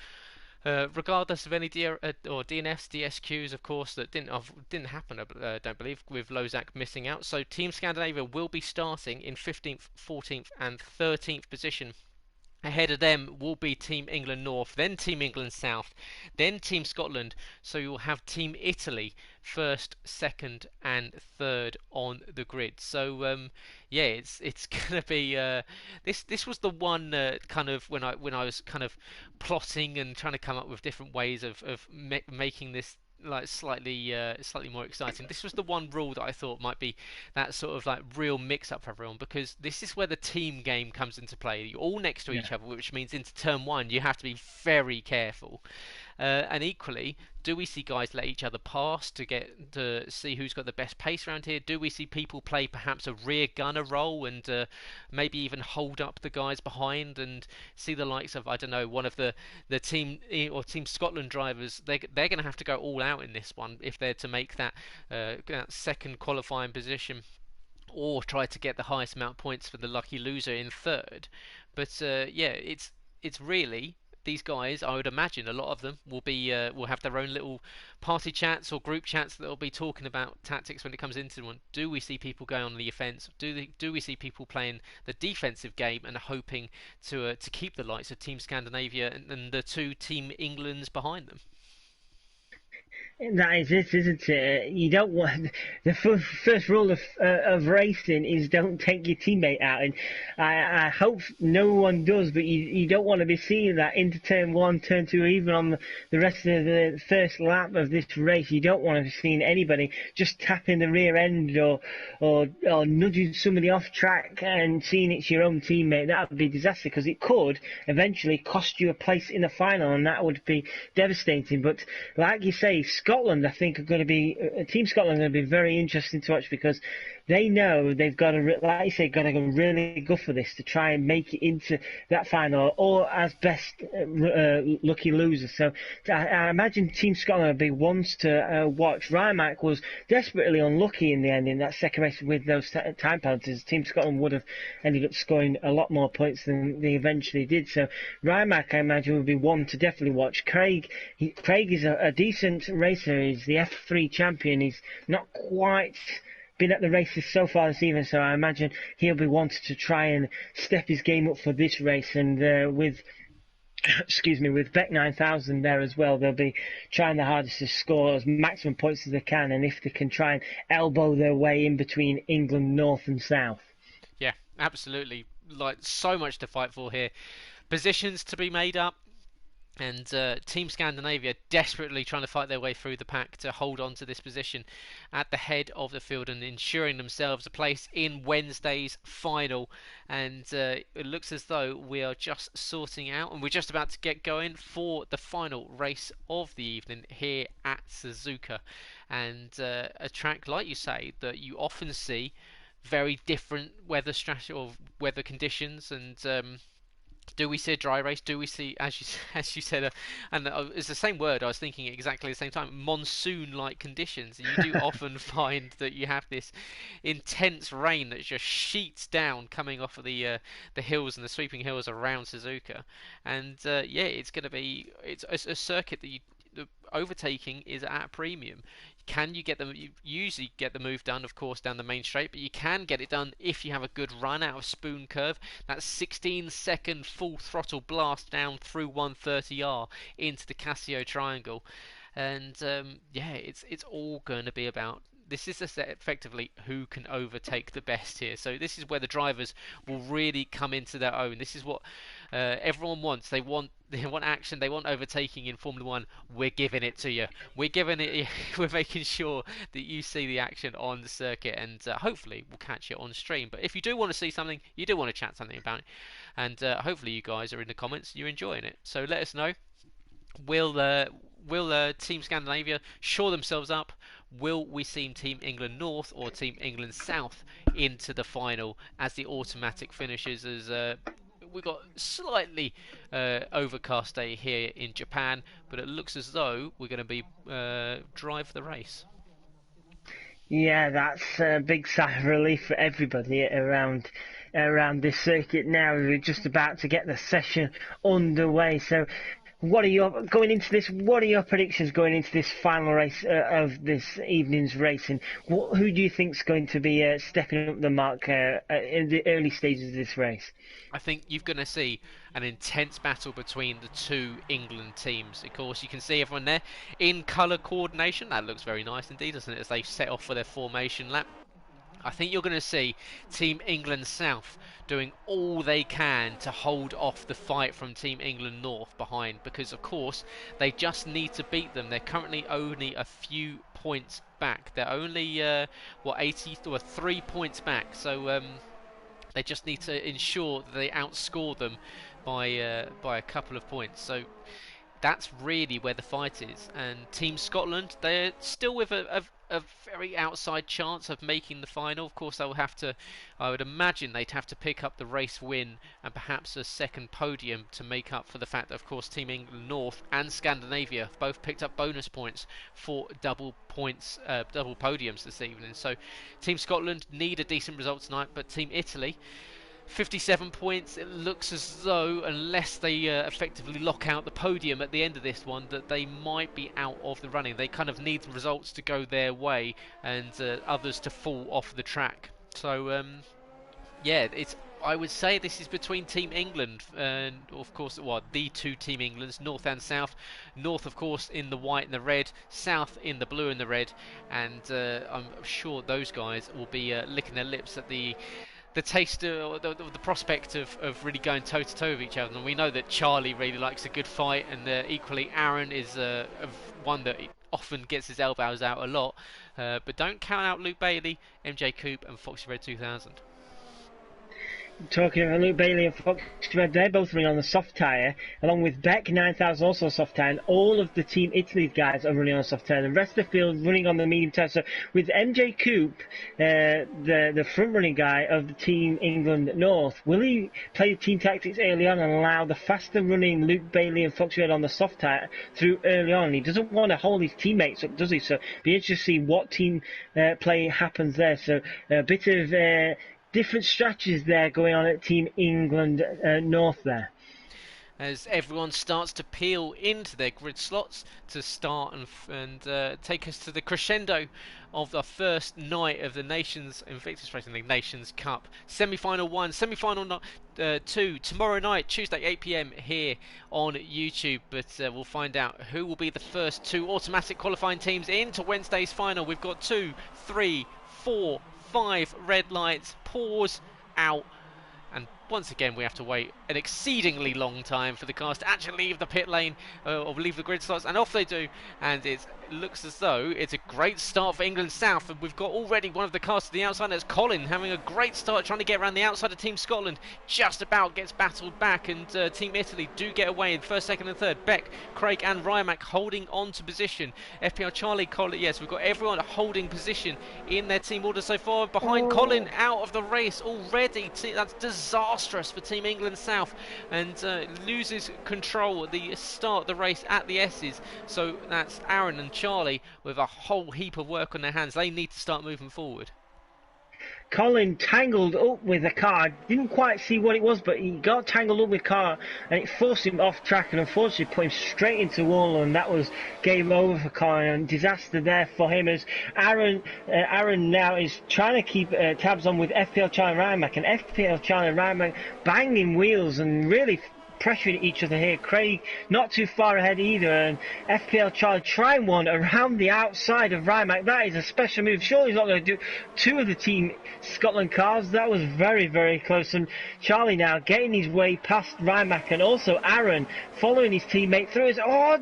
regardless of any or DNFs, DSQs, of course, that didn't happen, I don't believe, with Lozak missing out. So Team Scandinavia will be starting in 15th, 14th, and 13th position. Ahead of them will be Team England North, then Team England South, then Team Scotland. So you'll have Team Italy first, second, and third on the grid. So yeah, it's gonna be this was the one kind of when I was kind of plotting and trying to come up with different ways of making this like slightly more exciting. This was the one rule that I thought might be that sort of like real mix up for everyone, because this is where the team game comes into play. You're all next to each other, which means into turn 1 you have to be very careful. And equally, do we see guys let each other pass to get to see who's got the best pace around here? Do we see people play perhaps a rear gunner role and maybe even hold up the guys behind, and see the likes of, I don't know, one of the team or Team Scotland drivers? They're going to have to go all out in this one if they're to make that second qualifying position, or try to get the highest amount of points for the lucky loser in third. But yeah, it's really these guys, I would imagine a lot of them will have their own little party chats or group chats that will be talking about tactics when it comes into one. Do we see people going on the offence? Do we see people playing the defensive game and hoping to keep the likes of Team Scandinavia and the two Team Englands behind them? That is it, isn't it? You don't want the first rule of racing is don't take your teammate out, and I hope no one does. But you don't want to be seeing that into turn one, turn two, or even on the rest of the first lap of this race. You don't want to be seeing anybody just tapping the rear end or nudging somebody off track and seeing it's your own teammate. That would be disaster because it could eventually cost you a place in the final, and that would be devastating. But like you say, Scotland, I think, are going to be Team Scotland are going to be very interesting to watch because they know they've got to, like you say, got to really go for this to try and make it into that final or as best lucky loser. So I imagine Team Scotland will be ones to watch. Rimac was desperately unlucky in the end in that second race with those time penalties. Team Scotland would have ended up scoring a lot more points than they eventually did. So Rimac, I imagine, will be one to definitely watch. Craig is a decent racer. He's the F3 champion. He's not quite been at the races so far this evening, so I imagine he'll be wanting to try and step his game up for this race. And with Beck 9000 there as well, they'll be trying their hardest to score as maximum points as they can, and if they can try and elbow their way in between England North and South. Yeah, absolutely. Like, so much to fight for here. Positions to be made up. And Team Scandinavia desperately trying to fight their way through the pack to hold on to this position at the head of the field and ensuring themselves a place in Wednesday's final. And it looks as though we are just sorting out and we're just about to get going for the final race of the evening here at Suzuka. And a track, like you say, that you often see very different weather strategy or weather conditions. And do we see a dry race? Do we see, as you said, and it's the same word, I was thinking exactly the same time, monsoon-like conditions? You do often find that you have this intense rain that just sheets down coming off of the hills and the sweeping hills around Suzuka. And it's going to be, it's a circuit that the overtaking is at a premium. Can you get them? You usually get the move done, of course, down the main straight, but you can get it done if you have a good run out of Spoon Curve. That 16-second full throttle blast down through 130R into the Casio Triangle, and it's all going to be about. This is effectively who can overtake the best here. So this is where the drivers will really come into their own. This is what everyone wants. They want action. They want overtaking in Formula One. We're giving it to you. We're giving it. We're making sure that you see the action on the circuit, and hopefully we'll catch it on stream. But if you do want to see something, you do want to chat something about it, and hopefully you guys are in the comments. You're enjoying it. So let us know. Will Team Scandinavia shore themselves up? Will we see Team England North or Team England South into the final as the automatic finishes? As we've got slightly overcast day here in Japan, but it looks as though we're going to be drive the race. Yeah, that's a big sigh of relief for everybody around this circuit now. We're just about to get the session underway. So what are your predictions going into this final race of this evening's race, and who do you think is going to be stepping up the mark in the early stages of this race? I think you're going to see an intense battle between the two England teams. Of course, you can see everyone there in colour coordination. That looks very nice indeed, doesn't it, as they set off for their formation lap. I think you're going to see Team England South doing all they can to hold off the fight from Team England North behind, because of course they just need to beat them. They're currently only a few points back. They're only 3 points back, so they just need to ensure that they outscore them by a couple of points. So that's really where the fight is. And Team Scotland, they're still with a very outside chance of making the final. Of course, they'll have to, I would imagine they'd have to pick up the race win and perhaps a second podium to make up for the fact that, of course, Team England North and Scandinavia have both picked up bonus points for double podiums this evening. So Team Scotland need a decent result tonight, but Team Italy, 57 points. It looks as though, unless they effectively lock out the podium at the end of this one, that they might be out of the running. They kind of need results to go their way and others to fall off the track. So yeah, I would say this is between Team England and, of course, the two Team Englands, North and South. North, of course, in the white and the red. South in the blue and the red. And I'm sure those guys will be licking their lips at the taste of the prospect of really going toe to toe with each other. And we know that Charlie really likes a good fight, and equally Aaron is one that often gets his elbows out a lot. But don't count out Luke Bailey, MJ Coupe, and Foxy Red 2000. Talking about Luke Bailey and Fox Red, they're both running on the soft tyre, along with Beck 9000 also soft tyre, and all of the Team Italy guys are running on soft tyre. The rest of the field running on the medium tyre. So with MJ Coupe, the front running guy of the Team England North, will he play team tactics early on and allow the faster running Luke Bailey and Fox Red on the soft tyre through early on? He doesn't want to hold his teammates up, does he? So be interested to see what team play happens there. So a bit of different strategies there going on at Team England North there. As everyone starts to peel into their grid slots to start and take us to the crescendo of the first night of the Nations Invictus Racing League Nations Cup. Semi-final 1, semi-final 2, tomorrow night, Tuesday 8 PM here on YouTube. But we'll find out who will be the first two automatic qualifying teams into Wednesday's final. We've got 2, 3, 4, 5 red lights, pause, out, and once again we have to wait an exceedingly long time for the cars to actually leave the pit lane or leave the grid slots, and off they do. And it looks as though it's a great start for England South, and we've got already one of the cars to the outside. That's Colin having a great start trying to get around the outside of Team Scotland, just about gets battled back, and Team Italy do get away in first, second and third. Beck, Craig and Rymac holding on to position. FPL Charlie, Colin, yes, we've got everyone holding position in their team order so far. Behind Colin, out of the race already. That's disastrous for Team England South, and loses control at the start of the race at the S's. So that's Aaron and Charlie with a whole heap of work on their hands. They need to start moving forward. Colin tangled up with the car, didn't quite see what it was, but he got tangled up with the car and it forced him off track and unfortunately put him straight into the wall, and that was game over for Colin and disaster there for him, as Aaron now is trying to keep tabs on with FPL Charlie and Rymac, and FPL Charlie and Rymac banging wheels and really pressuring each other here. Craig not too far ahead either, and FPL Charlie trying one around the outside of Rymac. That is a special move. Surely he's not going to do two of the Team Scotland cars. That was very, very close, and Charlie now getting his way past Rymac, and also Aaron following his teammate through.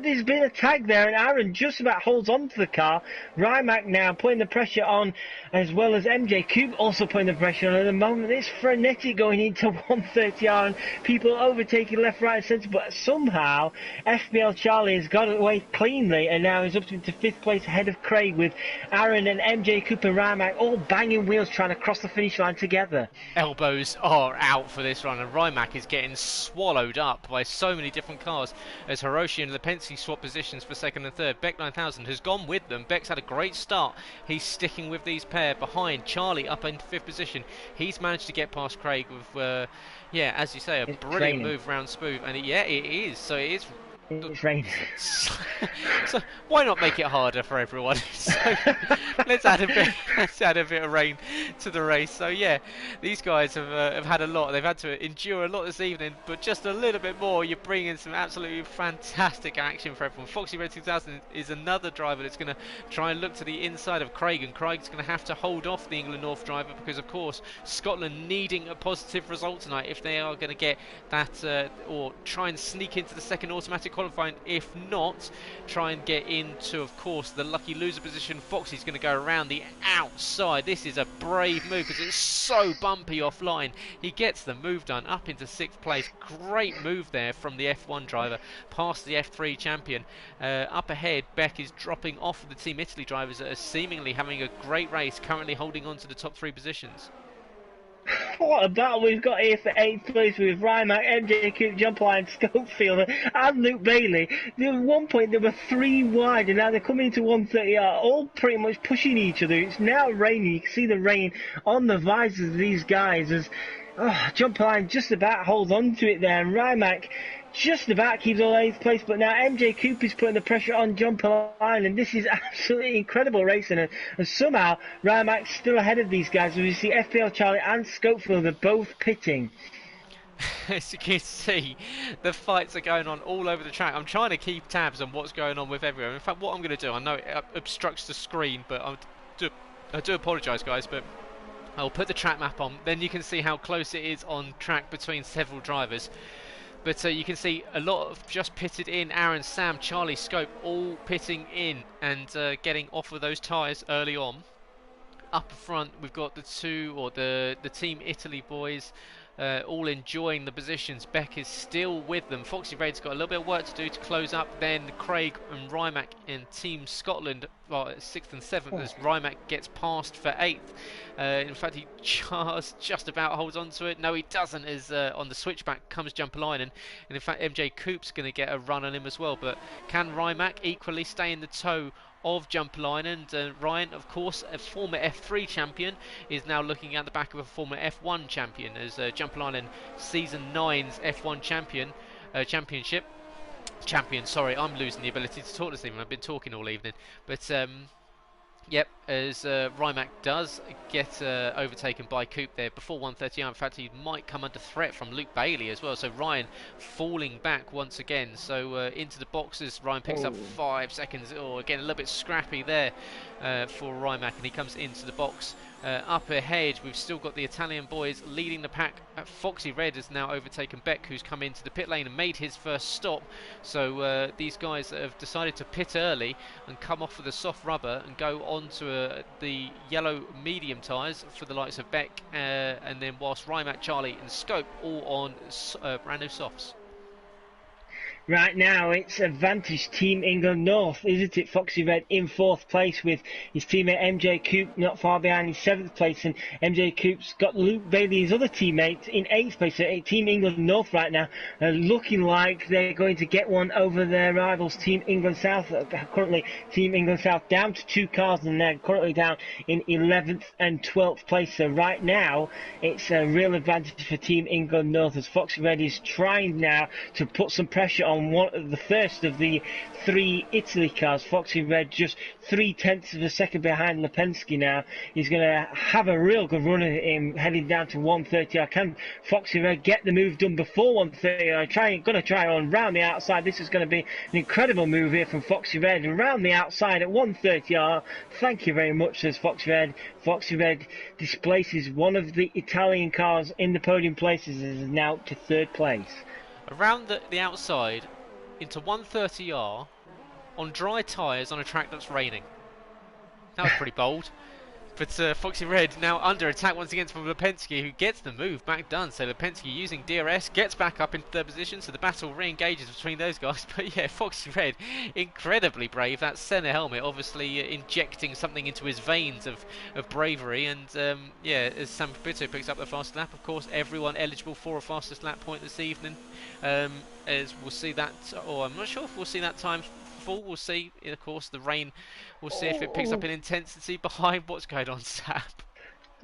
There's been a tag there, and Aaron just about holds on to the car. Rymac now putting the pressure on, as well as MJ Coupe also putting the pressure on. At the moment it's frenetic going into 130R, and people overtaking left, right and centre, but somehow FBL Charlie has got it away cleanly, and now he's up into 5th place ahead of Craig, with Aaron and MJ Cooper and Rymac all banging wheels trying to cross the finish line together. Elbows are out for this run, and Rymac is getting swallowed up by so many different cars as Hiroshi and Lipinski swap positions for second and third. Beck 9000 has gone with them. Beck's had a great start. He's sticking with these pair behind. Charlie up into 5th position. He's managed to get past Craig with yeah, as you say, a brilliant move round smooth, and it is. So it is. It's raining. So why not make it harder for everyone? So let's add a bit of rain to the race. So yeah, these guys have had a lot. They've had to endure a lot this evening, but just a little bit more. You're bringing some absolutely fantastic action for everyone. Foxy Red 2000 is another driver that's going to try and look to the inside of Craig, and Craig's going to have to hold off the England North driver, because of course Scotland needing a positive result tonight if they are going to get that or try and sneak into the second automatic qualifying. If not, try and get into, of course, the lucky loser position. Foxy's going to go around the outside. This is a brave move because it's so bumpy offline. He gets the move done up into 6th place. Great move there from the F1 driver past the F3 champion. Up ahead, Beck is dropping off the Team Italy drivers that are seemingly having a great race, currently holding on to the top 3 positions. What a battle we've got here for 8th place with Rymac, MJ Coop, John Pline, Schofield and Luke Bailey. At one point there were 3 wide and now they're coming into 130R, all pretty much pushing each other. It's now raining. You can see the rain on the visors of these guys as John Pline just about holds on to it there, and Rymac just about keeps all 8th place, but now MJ Coop is putting the pressure on John Pline, and this is absolutely incredible racing, and somehow Rymac's still ahead of these guys. As we see FPL Charlie and Schofield are both pitting. As you can see, the fights are going on all over the track. I'm trying to keep tabs on what's going on with everyone. In fact, what I'm going to do, I know it obstructs the screen, but I do apologise, guys, but I'll put the track map on, then you can see how close it is on track between several drivers. But you can see a lot of just pitted in. Aaron, Sam, Charlie, Scope all pitting in and getting off of those tyres early on. Up front we've got the Team Italy boys all enjoying the positions. Beck is still with them. Foxy Red's got a little bit of work to do to close up. Then Craig and Rymac in Team Scotland are 6th and 7th as Rymac gets past for 8th. In fact, he just about holds on to it. No, he doesn't, as on the switchback comes Jumperline, and in fact MJ Coop's going to get a run on him as well. But can Rymac equally stay in the tow of Jumperline? And Ryan, of course, a former F3 champion, is now looking at the back of a former F1 champion, as Jumperline, Season 9's F1 championship. Sorry, I'm losing the ability to talk this evening. I've been talking all evening. But yep, as Rymac does get overtaken by Coop there before 130. In fact, he might come under threat from Luke Bailey as well. So Ryan falling back once again. So into the boxes, Ryan picks up 5 seconds. Again, a little bit scrappy there for Rymac, and he comes into the box. Up ahead, we've still got the Italian boys leading the pack. Foxy Red has now overtaken Beck, who's come into the pit lane and made his first stop. So these guys have decided to pit early and come off with a soft rubber and go on to the yellow medium tyres for the likes of Beck, and then whilst Rymac, Charlie and Scope all on brand new softs. Right now, it's Advantage Team England North, isn't it? Foxy Red in 4th place with his teammate MJ Coop not far behind in 7th place, and MJ Coop's got Luke Bailey, his other teammate, in 8th place. So Team England North right now looking like they're going to get one over their rivals, Team England South. Currently, Team England South down to 2 cars, and they're currently down in 11th and 12th place. So right now, it's a real advantage for Team England North, as Foxy Red is trying now to put some pressure on the first of the 3 Italy cars. Foxy Red just 0.3 of a second behind Lipinski now. He's going to have a real good run at him heading down to 130. Can Foxy Red get the move done before 130? I'm going to try on round the outside. This is going to be an incredible move here from Foxy Red. And round the outside at 130. Thank you very much, says Foxy Red. Foxy Red displaces one of the Italian cars in the podium places and is now to 3rd place. Around the outside into 130R on dry tyres on a track that's raining. That was pretty bold. But Foxy Red now under attack once again from Lipinski, who gets the move back done. So Lipinski using DRS gets back up into 3rd position, so the battle re-engages between those guys. But yeah, Foxy Red, incredibly brave. That centre helmet obviously injecting something into his veins of bravery. And yeah, as Sam Capito picks up the fastest lap, of course, everyone eligible for a fastest lap point this evening. As we'll see that, or I'm not sure if we'll see that time full. We'll see, of course, the rain. We'll see if it picks up in intensity behind what's going on, Sab.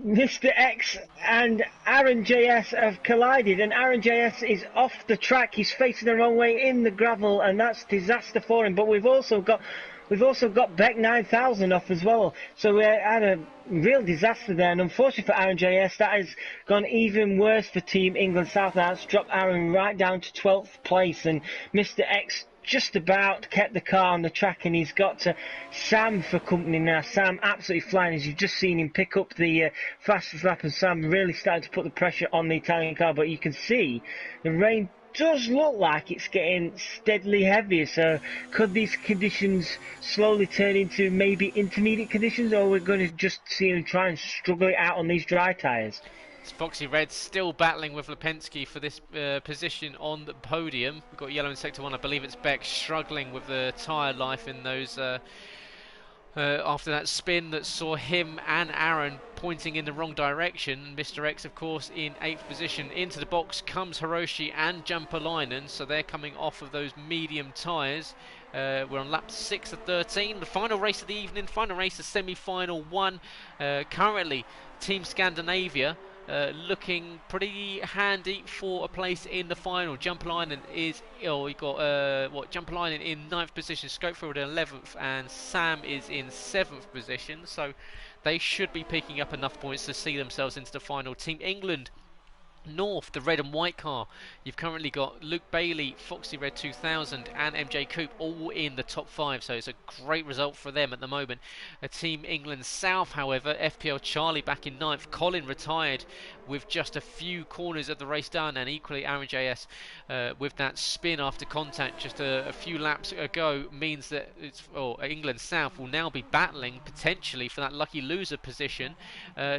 Mr. X and Aaron JS have collided, and Aaron JS is off the track. He's facing the wrong way in the gravel, and that's disaster for him. But we've also got Beck 9000 off as well. So we had a real disaster there, and unfortunately for Aaron JS, that has gone even worse for Team England South. Now it's dropped Aaron right down to 12th place, and Mr. X just about kept the car on the track, and he's got Sam for company now. Sam absolutely flying, as you've just seen him pick up the fastest lap, and Sam really starting to put the pressure on the Italian car. But you can see the rain does look like it's getting steadily heavier, so could these conditions slowly turn into maybe intermediate conditions, or we're going to just see him try and struggle it out on these dry tyres? Foxy Red still battling with Lipinski for this position on the podium. We've got yellow in sector 1. I believe it's Beck struggling with the tyre life in those After that spin that saw him and Aaron pointing in the wrong direction. Mr. X, of course, in 8th position. Into the box comes Hiroshi and Jumpalainen, so they're coming off of those medium tyres. We're on lap 6 of 13, the final race of the evening, final race of semi-final 1. Currently, Team Scandinavia looking pretty handy for a place in the final. Jumpalainen is, we got Jumpalainen in 9th position, Schofield in 11th, and Sam is in 7th position. So they should be picking up enough points to see themselves into the final. Team England North, the red and white car, you've currently got Luke Bailey, Foxy Red 2000 and MJ Coupe all in the top 5, so it's a great result for them at the moment. Team England South, however, FPL Charlie back in 9th, Colin retired with just a few corners of the race done, and equally Aaron JS with that spin after contact just a few laps ago means that England South will now be battling potentially for that lucky loser position.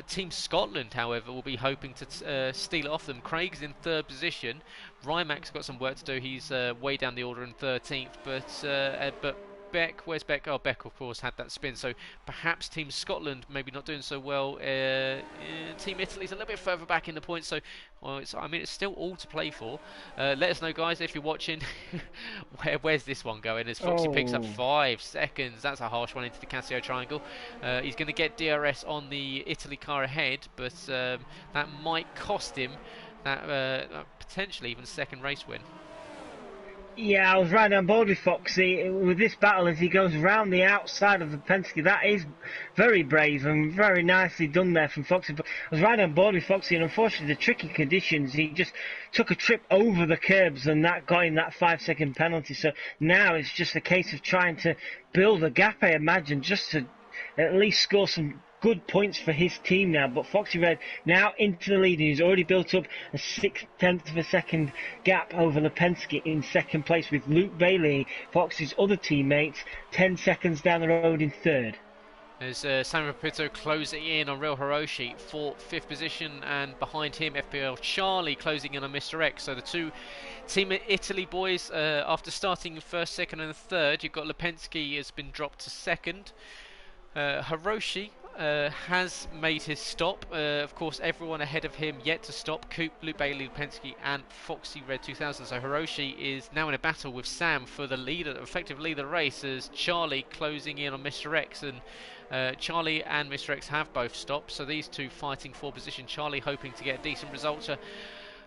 Team Scotland, however, will be hoping to steal it off them. Craig's in 3rd position. Rymac's got some work to do. He's way down the order in 13th, but Beck, where's Beck? Oh, Beck, of course, had that spin. So perhaps Team Scotland maybe not doing so well. Team Italy's a little bit further back in the points. So, it's still all to play for. Let us know, guys, if you're watching. Where's this one going? As Foxy picks up 5 seconds. That's a harsh one into the Casio triangle. He's going to get DRS on the Italy car ahead, but that might cost him that potentially even second race win. Yeah, I was right on board with Foxy with this battle as he goes round the outside of the Penske. That is very brave and very nicely done there from Foxy. But I was right on board with Foxy, and unfortunately the tricky conditions, he just took a trip over the curbs and that got him that 5-second penalty. So now it's just a case of trying to build a gap, I imagine, just to at least score some good points for his team now. But Foxy Red now into the lead. He's already built up a 0.6 of a second gap over Lipinski in 2nd place, with Luke Bailey, Foxy's other teammates, 10 seconds down the road in 3rd. As Sam Rapito closing in on Real Hiroshi for 5th position, and behind him FPL Charlie closing in on Mr. X. So the two Team Italy boys, after starting 1st, 2nd and 3rd, you've got Lipinski has been dropped to 2nd. Hiroshi has made his stop. Of course, everyone ahead of him yet to stop. Coupe, Luke Bailey, Lipinski and Foxy Red 2000. So Hiroshi is now in a battle with Sam for the effective lead of the race, as Charlie closing in on Mr. X, and Charlie and Mr. X have both stopped. So these two fighting for position. Charlie hoping to get a decent result to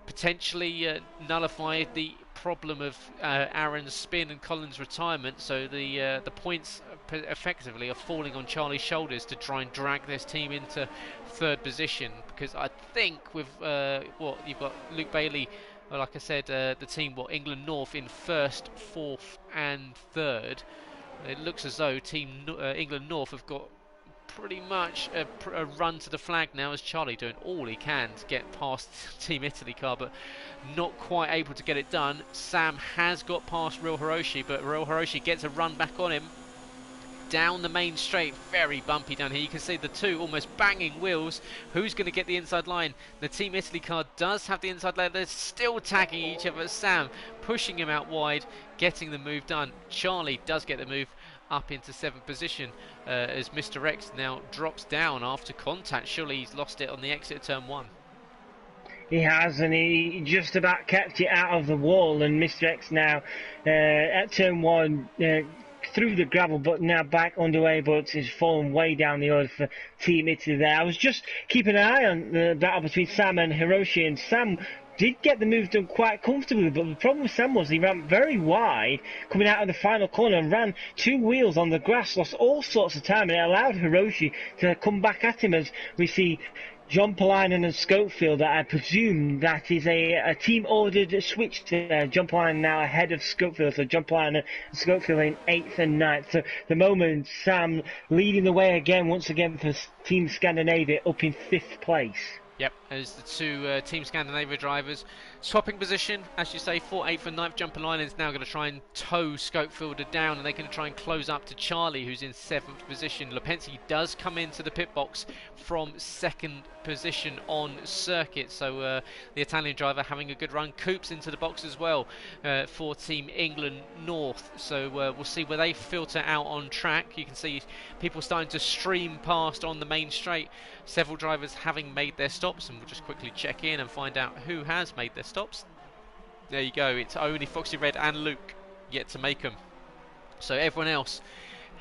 potentially nullify the problem of Aaron's spin and Colin's retirement. So the points effectively are falling on Charlie's shoulders to try and drag this team into 3rd position, because I think with you've got Luke Bailey, like I said, the team England North in 1st, 4th and 3rd. It looks as though Team England North have got pretty much a run to the flag now, as Charlie doing all he can to get past Team Italy car, but not quite able to get it done. Sam has got past Real Hiroshi, but Real Hiroshi gets a run back on him down the main straight. Very bumpy down here. You can see the two almost banging wheels. Who's going to get the inside line? The Team Italy car does have the inside line. They're still tagging each other. Sam pushing him out wide, getting the move done. Charlie does get the move up into 7th position, as Mr. X now drops down after contact. Surely he's lost it on the exit of turn 1. He has, and he just about kept it out of the wall, and Mr. X now at turn 1 through the gravel, but now back underway, but is fallen way down the order for Team Italy there. I was just keeping an eye on the battle between Sam and Hiroshi, and Sam did get the move done quite comfortably, but the problem with Sam was he ran very wide coming out of the final corner and ran 2 wheels on the grass, lost all sorts of time, and it allowed Hiroshi to come back at him, as we see John Polainen and Schofield. I presume that is a team-ordered switch to John Polainen now ahead of Schofield. So John Polainen and Schofield in 8th and 9th. So the moment Sam leading the way again, once again for Team Scandinavia, up in 5th place. Yep, as the two Team Scandinavia drivers Swapping position, as you say, 4th, 8th and 9th jumper line is now going to try and tow Scopefielder down, and they're going to try and close up to Charlie, who's in 7th position. Lipinski does come into the pit box from 2nd position on circuit, so the Italian driver having a good run. Coops into the box as well for Team England North, so we'll see where they filter out on track. You can see people starting to stream past on the main straight, several drivers having made their stops, and we'll just quickly check in and find out who has made their stops. There you go, it's only Foxy Red and Luke yet to make them. So everyone else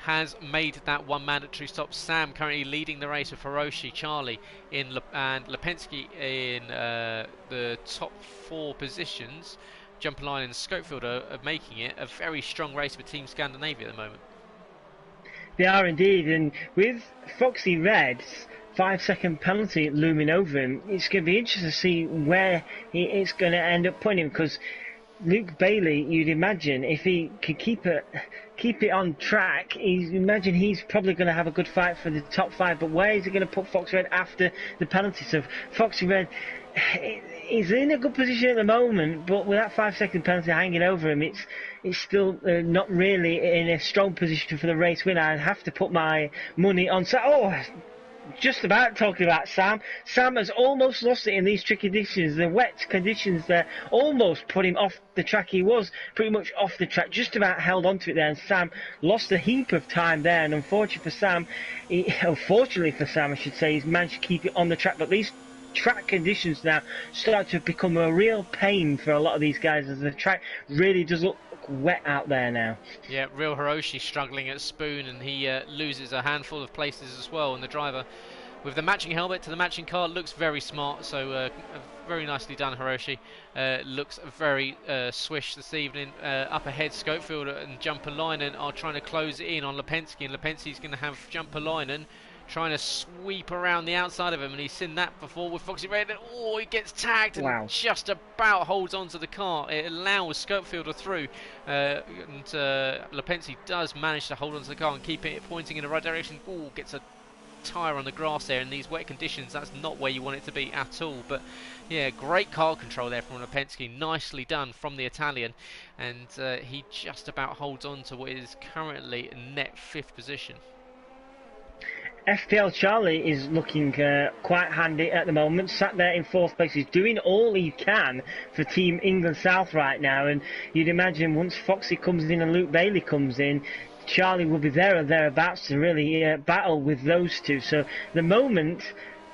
has made that one mandatory stop. Sam currently leading the race with Hiroshi, Charlie and Lipinski in the top 4 positions. Jumper Line and Scopefield are making it a very strong race with Team Scandinavia at the moment. They are indeed, and with Foxy Red's 5-second penalty looming over him, it's going to be interesting to see where it's going to end up putting him, because Luke Bailey, you'd imagine, if he could keep it on track, imagine he's probably going to have a good fight for the top 5, but where is he going to put Foxy Red after the penalty? So Foxy Red is in a good position at the moment, but with that 5-second penalty hanging over him, it's still not really in a strong position for the race win. I'd have to put my money on... just about talking about Sam. Sam has almost lost it in these tricky conditions. The wet conditions there almost put him off the track. He was pretty much off the track, just about held onto it there, and Sam lost a heap of time there. And unfortunately for Sam, I should say, he's managed to keep it on the track. But these track conditions now start to become a real pain for a lot of these guys, as the track really does look wet out there now. Yeah, real Hiroshi struggling at Spoon, and he loses a handful of places as well. And the driver with the matching helmet to the matching car looks very smart, so very nicely done, Hiroshi. Looks very swish this evening. Up ahead, Scopefield and Jumper Linen are trying to close in on Lipinski, and Lipinski's going to have Jumper Linen trying to sweep around the outside of him, and he's seen that before with Foxy Red, and he gets tagged and just about holds onto the car. It allows Scopefielder through, and Lipinski does manage to hold onto the car and keep it pointing in the right direction. Gets a tyre on the grass there in these wet conditions. That's not where you want it to be at all, but yeah, great car control there from Lipinski, nicely done from the Italian, and he just about holds on to what is currently net 5th position. FPL Charlie is looking quite handy at the moment, sat there in 4th place. He's doing all he can for Team England South right now, and you'd imagine once Foxy comes in and Luke Bailey comes in, Charlie will be there or thereabouts to really battle with those two. So the moment,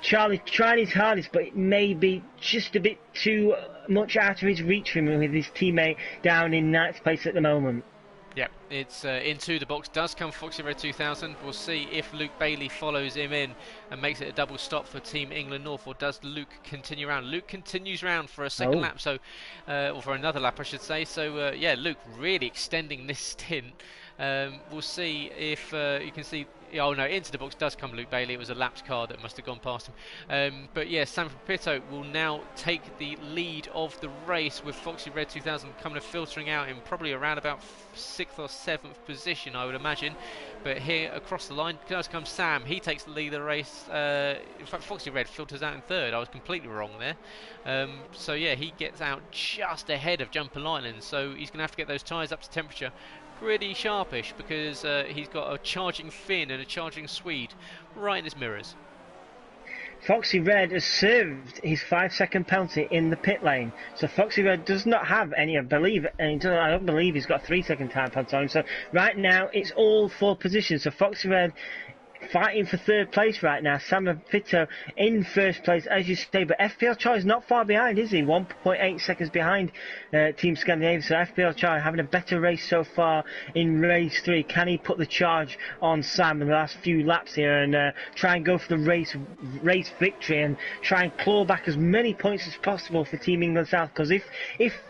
Charlie trying his hardest, but it may be just a bit too much out of his reach for him with his teammate down in 9th place at the moment. Yeah, it's into the box. Does come Foxy Red 2000. We'll see if Luke Bailey follows him in and makes it a double stop for Team England North, or does Luke continue round? Luke continues round for a second lap, so or for another lap, I should say. So yeah, Luke really extending this stint. We'll see if you can see. Oh no, into the box does come Luke Bailey. It was a lapped car that must have gone past him. But yeah, Sanford Pito will now take the lead of the race, with Foxy Red 2000 coming and filtering out in probably around about 6th or 7th position, I would imagine. But here across the line does come Sam. He takes the lead of the race. In fact, Foxy Red filters out in 3rd. I was completely wrong there. So yeah, he gets out just ahead of Jumper Linen. So he's going to have to get those tyres up to temperature pretty sharpish, because he's got a charging Finn and a charging Swede right in his mirrors. Foxy Red has served his 5-second penalty in the pit lane, so Foxy Red does not have any, I don't believe he's got a 3-second time penalty on him. So right now it's all 4 positions. So Foxy Red fighting for 3rd place right now. Sam Pito in 1st place, as you say, but FPL Charlie is not far behind, is he? 1.8 seconds behind Team Scandinavia. So FPL Charlie having a better race so far in race 3. Can he put the charge on Sam in the last few laps here and try and go for the race victory and try and claw back as many points as possible for Team England South? Because if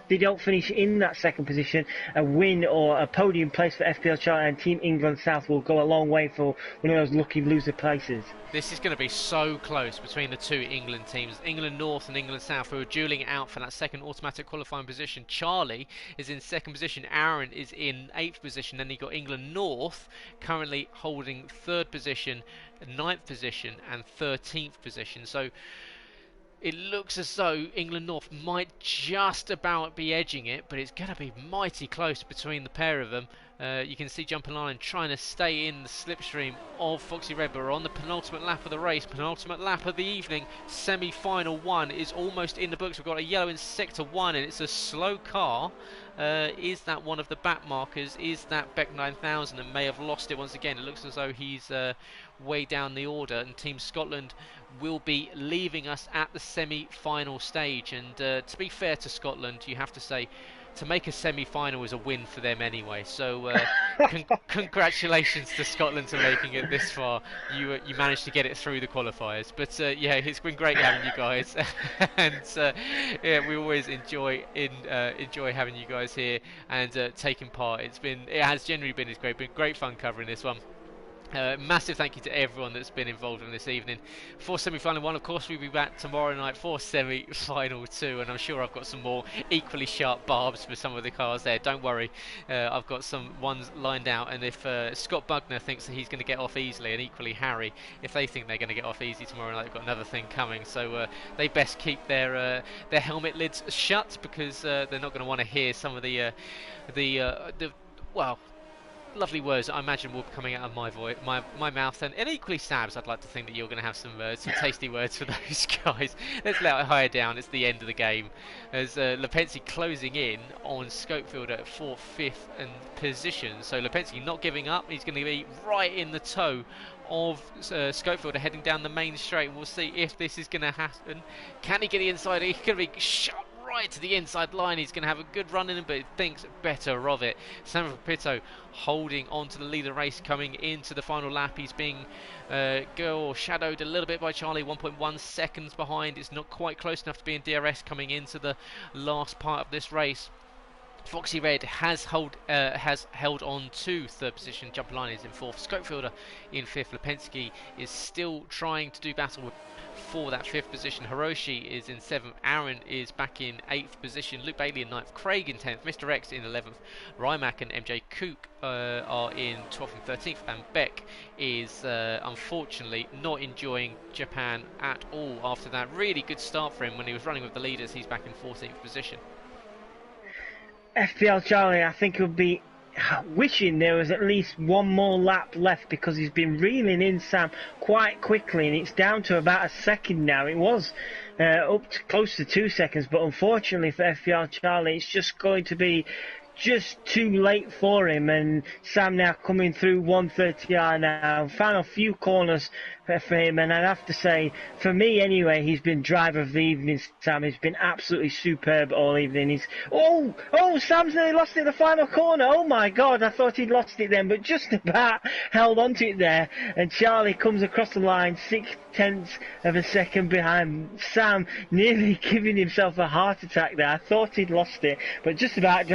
they don't finish in that 2nd position, a win or a podium place for FPL Charlie and Team England South will go a long way for one of those lucky loser places. This is going to be so close between the 2 England teams, England North and England South, who are duelling it out for that 2nd automatic qualifying position. Charlie is in 2nd position, Aaron is in 8th position, then you got England North currently holding 3rd position, 9th position and 13th position. So It looks as though England North might just about be edging it, but it's going to be mighty close between the pair of them. You can see Jumping Lion trying to stay in the slipstream of Foxy Red, but we're on the penultimate lap of the race, penultimate lap of the evening. Semi-final one is almost in the books. We've got a yellow in sector one, and it's a slow car. Is that one of the back markers? Is that Beck 9000 and may have lost it once again? It looks as though he's way down the order, and Team Scotland will be leaving us at the semi-final stage. And to be fair to Scotland, you have to say, to make a semi-final is a win for them anyway. So congratulations to Scotland for making it this far. You managed to get it through the qualifiers. But yeah, it's been great having you guys, and yeah, we always enjoy having you guys here and taking part. It has genuinely been great fun covering this one. Massive thank you to everyone that's been involved in this evening. For semi-final one, of course, we'll be back tomorrow night for semi-final two, and I'm sure I've got some more equally sharp barbs for some of the cars there. Don't worry, I've got some ones lined out, and if Scott Bugner thinks that he's going to get off easily, and equally Harry, if they think they're going to get off easy tomorrow night, they've got another thing coming. So they best keep their helmet lids shut, because they're not going to want to hear some of the well, lovely words I imagine will be coming out of my mouth, and equally Sab's. I'd like to think that you're going to have some tasty words for those guys. Let's let it higher down. It's the end of the game as Lipinski closing in on Scopefielder for 5th position. So Lipinski not giving up. He's going to be right in the toe of Scopefielder heading down the main straight. We'll see if this is going to happen. Can he get the inside? He's going to be shot right to the inside line. He's going to have a good run in him, but he thinks better of it. Sanford Pito holding on to the lead of the race coming into the final lap. He's being shadowed a little bit by Charlie, 1.1 seconds behind. It's not quite close enough to be in DRS coming into the last part of this race. Foxy Red has held on to 3rd position. Jumping Line is in 4th. Scopefielder in 5th. Lipinski is still trying to do battle for that 5th position. Hiroshi is in 7th. Aaron is back in 8th position. Luke Bailey in 9th. Craig in 10th. Mr. X in 11th. Rymac and MJ Kook are in 12th and 13th. And Beck is unfortunately not enjoying Japan at all after that really good start for him when he was running with the leaders. He's back in 14th position. FPL Charlie, I think, would be wishing there was at least one more lap left, because he's been reeling in Sam quite quickly, and it's down to about a second now. It was up to close to 2 seconds, but unfortunately for FPL Charlie, it's just going to be just too late for him, and Sam now coming through 130R now. Final few corners for him, and I'd have to say, for me anyway, he's been driver of the evening. Sam has been absolutely superb all evening. He's Sam's nearly lost it in the final corner. Oh my God, I thought he'd lost it then, but just about held onto it there, and Charlie comes across the line 0.6 of a second behind. Sam nearly giving himself a heart attack there. I thought he'd lost it, but just about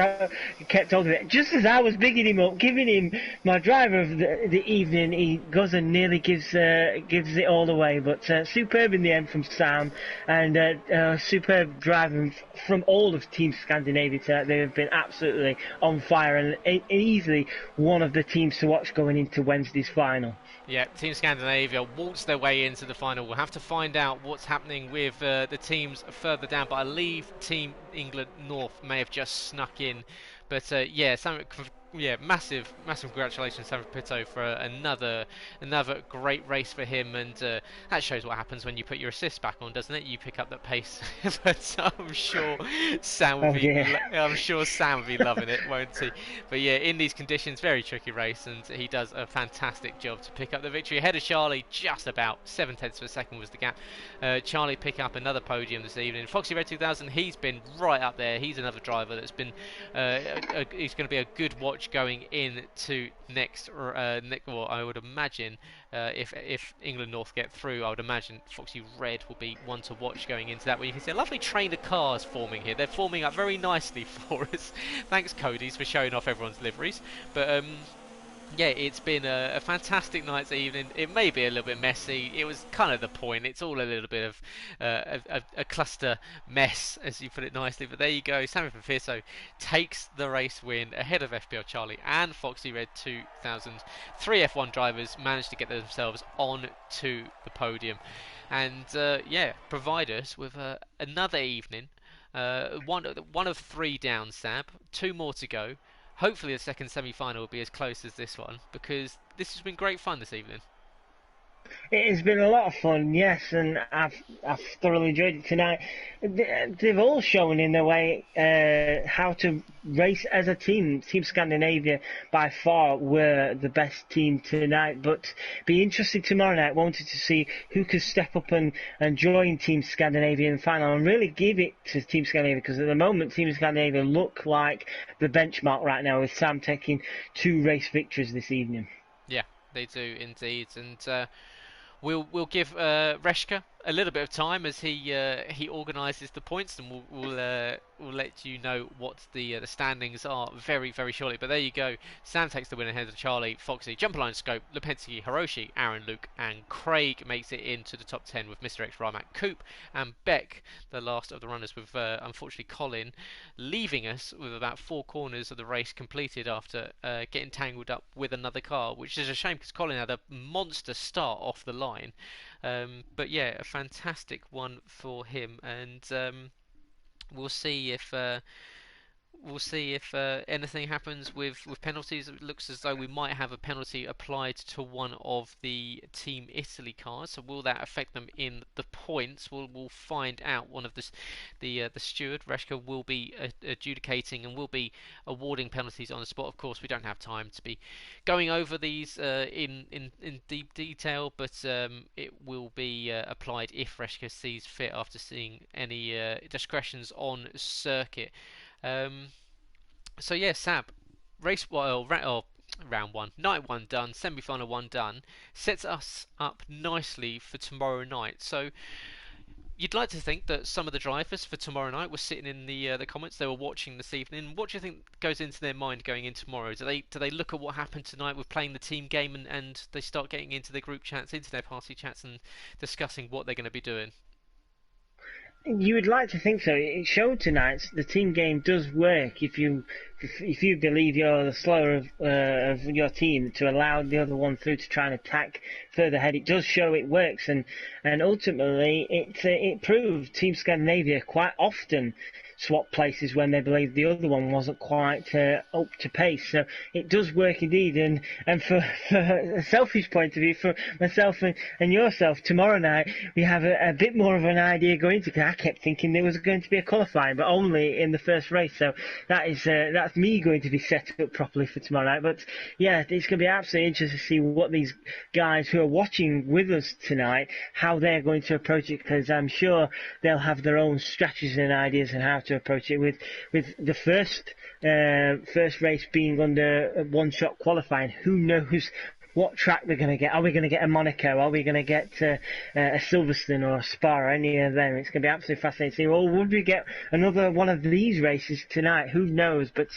kept hold of it. Just as I was bigging him up, giving him my driver of the evening, he goes and nearly gives it all away. But superb in the end from Sam, and superb driving from all of Team Scandinavia. They have been absolutely on fire, and easily one of the teams to watch going into Wednesday's final. Yeah, Team Scandinavia waltz their way into the final. We'll have to find out what's happening with the teams further down, but I believe Team England North may have just snuck in. But massive congratulations, Sanford Pito, for another great race for him, and that shows what happens when you put your assists back on, doesn't it? You pick up that pace. But I'm sure Sam will be loving it, won't he? But yeah, in these conditions, very tricky race, and he does a fantastic job to pick up the victory ahead of Charlie. Just about 0.7 of a second was the gap. Charlie picking up another podium this evening. Foxy Red 2000, he's been right up there. He's another driver that's been he's going to be a good watch going into next. Well, I would imagine if England North get through, I would imagine Foxy Red will be one to watch going into that. Where you can see a lovely train of cars forming here. They're forming up very nicely for us. Thanks, Cody's, for showing off everyone's liveries. But Yeah, it's been a fantastic night's evening. It may be a little bit messy. It was kind of the point. It's all a little bit of a cluster mess, as you put it nicely. But there you go. Sammy Fafirso takes the race win ahead of FPL Charlie and Foxy Red 2003 F1 drivers managed to get themselves on to the podium. And yeah, provide us with another evening. One of three down, Sab. Two more to go. Hopefully, the second semi-final will be as close as this one because this has been great fun this evening. It has been a lot of fun, yes, and I've thoroughly enjoyed it tonight. They've all shown in a way how to race as a team. Team Scandinavia by far were the best team tonight, but be interested tomorrow night. Wanted to see who could step up and join Team Scandinavia in the final and really give it to Team Scandinavia, because at the moment Team Scandinavia look like the benchmark right now, with Sam taking 2 race victories this evening. Yeah, they do indeed, and we'll give Reshka a little bit of time as he organises the points, and we'll let you know what the standings are very shortly. But there you go. Sam takes the win ahead of Charlie, Foxy, Jumper Line Scope, Lipensky, Hiroshi, Aaron, Luke, and Craig makes it into the top 10 with Mr. X, Rimac, Coop, and Beck, the last of the runners, with unfortunately Colin leaving us with about 4 corners of the race completed after getting tangled up with another car, which is a shame because Colin had a monster start off the line. But yeah, a fantastic one for him, and we'll see if anything happens with penalties. It looks as though we might have a penalty applied to one of the Team Italy cars. So will that affect them in the points? We'll find out. One of the steward Reshka will be adjudicating and will be awarding penalties on the spot. Of course, we don't have time to be going over these in deep detail, but it will be applied if Reshka sees fit after seeing any discretions on circuit. Um, so yeah, Sab, round one, night one done, semi-final one done, sets us up nicely for tomorrow night. So you'd like to think that some of the drivers for tomorrow night were sitting in the comments, they were watching this evening. What do you think goes into their mind going in tomorrow? Do they look at what happened tonight with playing the team game, and they start getting into their group chats, into their party chats, and discussing what they're going to be doing? You would like to think so. It showed tonight the team game does work if you believe you're the slower of your team to allow the other one through to try and attack further ahead. It does show it works, and ultimately it proved Team Scandinavia quite often swap places when they believed the other one wasn't quite up to pace. So it does work indeed. And for a selfish point of view, for myself and yourself, tomorrow night we have a bit more of an idea going to. Because I kept thinking there was going to be a qualifying, but only in the first race. So that's me going to be set up properly for tomorrow night. But yeah, it's going to be absolutely interesting to see what these guys who are watching with us tonight, how they're going to approach it, because I'm sure they'll have their own strategies and ideas on how to approach it. With the first race being under one-shot qualifying, who knows what track they're going to get. Are we going to get a Monaco? Are we going to get a Silverstone or a Spa or any of them? It's going to be absolutely fascinating. Or would we get another one of these races tonight? Who knows? But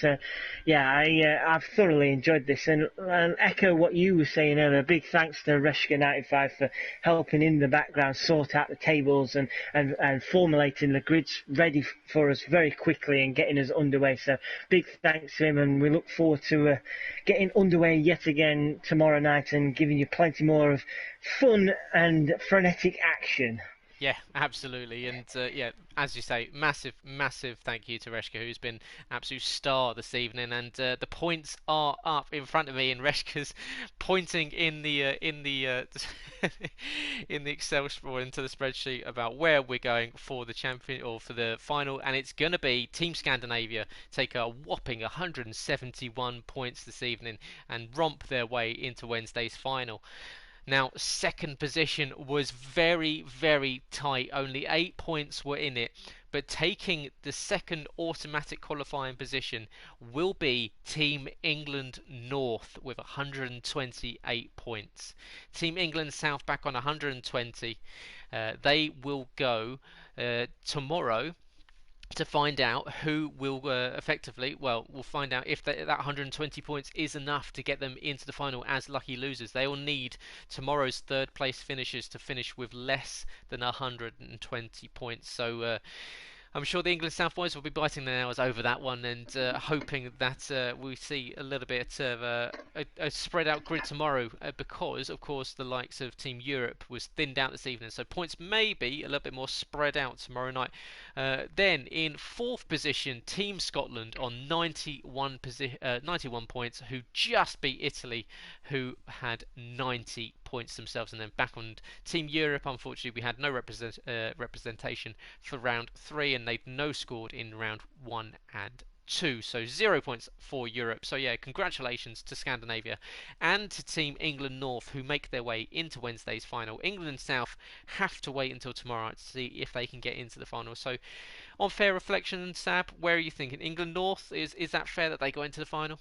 yeah, I've thoroughly enjoyed this, and echo what you were saying earlier. Big thanks to Reshka95 for helping in the background sort out the tables and formulating the grids ready for us very quickly and getting us underway. So big thanks to him, and we look forward to getting underway yet again tomorrow night and giving you plenty more of fun and frenetic action. Yeah, absolutely, and yeah, as you say, massive thank you to Reshka, who's been absolute star this evening, and the points are up in front of me, and Reshka's pointing in the Excel spreadsheet into the spreadsheet about where we're going for the champion or for the final, and it's gonna be Team Scandinavia take a whopping 171 points this evening and romp their way into Wednesday's final. Now, second position was very tight. Only 8 points were in it. But taking the second automatic qualifying position will be Team England North with 128 points. Team England South back on 120. They will go tomorrow to find out who will effectively, well, we'll find out if that 120 points is enough to get them into the final as lucky losers. They will need tomorrow's third place finishers to finish with less than 120 points. So I'm sure the England South boys will be biting their nails over that one and hoping that we see a little bit of a spread out grid tomorrow because, of course, the likes of Team Europe was thinned out this evening. So points may be a little bit more spread out tomorrow night. Then in fourth position, Team Scotland on 91 points, who just beat Italy, who had 90 points themselves. And then back on Team Europe, unfortunately, we had no representation for round 3, and they'd no scored in round 1 and 2, so 0 points for Europe. So yeah, congratulations to Scandinavia and to Team England North, who make their way into Wednesday's final. England South have to wait until tomorrow to see if they can get into the final. So on fair reflection, Sab, where are you thinking? England North, is that fair that they go into the final?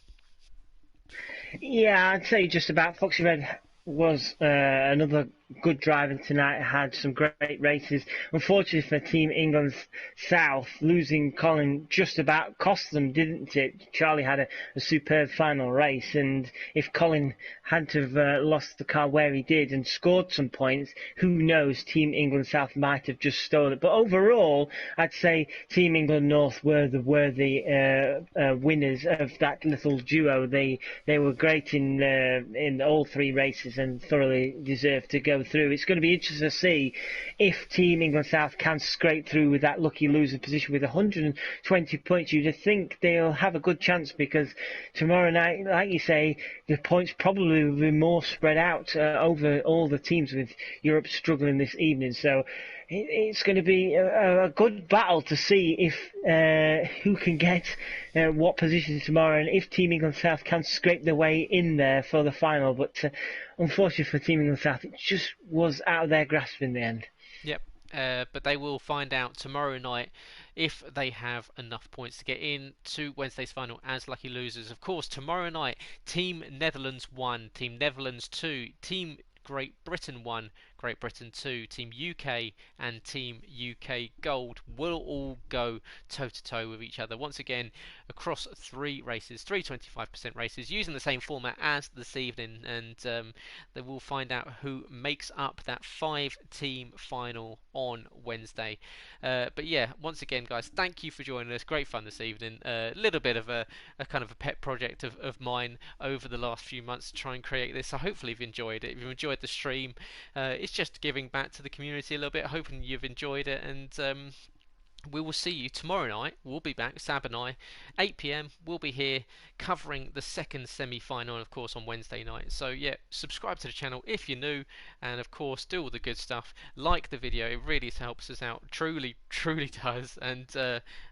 Yeah, I'd say just about. Foxy Red was another good driver tonight, had some great races. Unfortunately for Team England South, losing Colin just about cost them, didn't it? Charlie had a superb final race, and if Colin had to have lost the car where he did and scored some points, who knows, Team England South might have just stolen it. But overall, I'd say Team England North were the worthy winners of that little duo. They were great in all three races and thoroughly deserved to go through. It's going to be interesting to see if Team England South can scrape through with that lucky loser position with 120 points. You'd think they'll have a good chance, because tomorrow night, like you say, the points probably will be more spread out over all the teams, with Europe struggling this evening. So it's going to be a good battle to see if who can get what positions tomorrow, and if Team England South can scrape their way in there for the final. But unfortunately for Team England South, it just was out of their grasp in the end. Yep. But they will find out tomorrow night if they have enough points to get in to Wednesday's final as lucky losers. Of course, tomorrow night, Team Netherlands 1, Team Netherlands 2, Team Great Britain 1, Great Britain 2, Team UK and Team UK Gold will all go toe-to-toe with each other once again across 3 races, 3 25% races, using the same format as this evening, and they will find out who makes up that 5-team final on Wednesday. But yeah, once again, guys, thank you for joining us. Great fun this evening. A little bit of a kind of a pet project of mine over the last few months to try and create this. So hopefully you've enjoyed it. If you've enjoyed the stream, it's just giving back to the community a little bit. Hoping you've enjoyed it, and we will see you tomorrow night. We'll be back, Sab and I, 8 p.m. We'll be here covering the second semi-final, and of course on Wednesday night. So yeah, subscribe to the channel if you're new, and of course do all the good stuff. Like the video, it really helps us out. Truly, truly does. And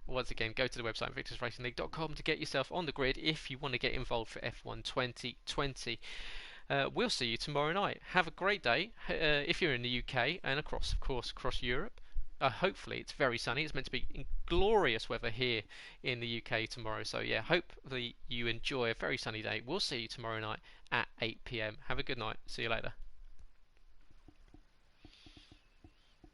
once again, go to the website invictusracingleague.com to get yourself on the grid if you want to get involved for F1 2020. We'll see you tomorrow night. Have a great day if you're in the UK and across, of course, across Europe. Hopefully it's very sunny. It's meant to be glorious weather here in the UK tomorrow. So yeah, hopefully you enjoy a very sunny day. We'll see you tomorrow night at 8 p.m. Have a good night. See you later.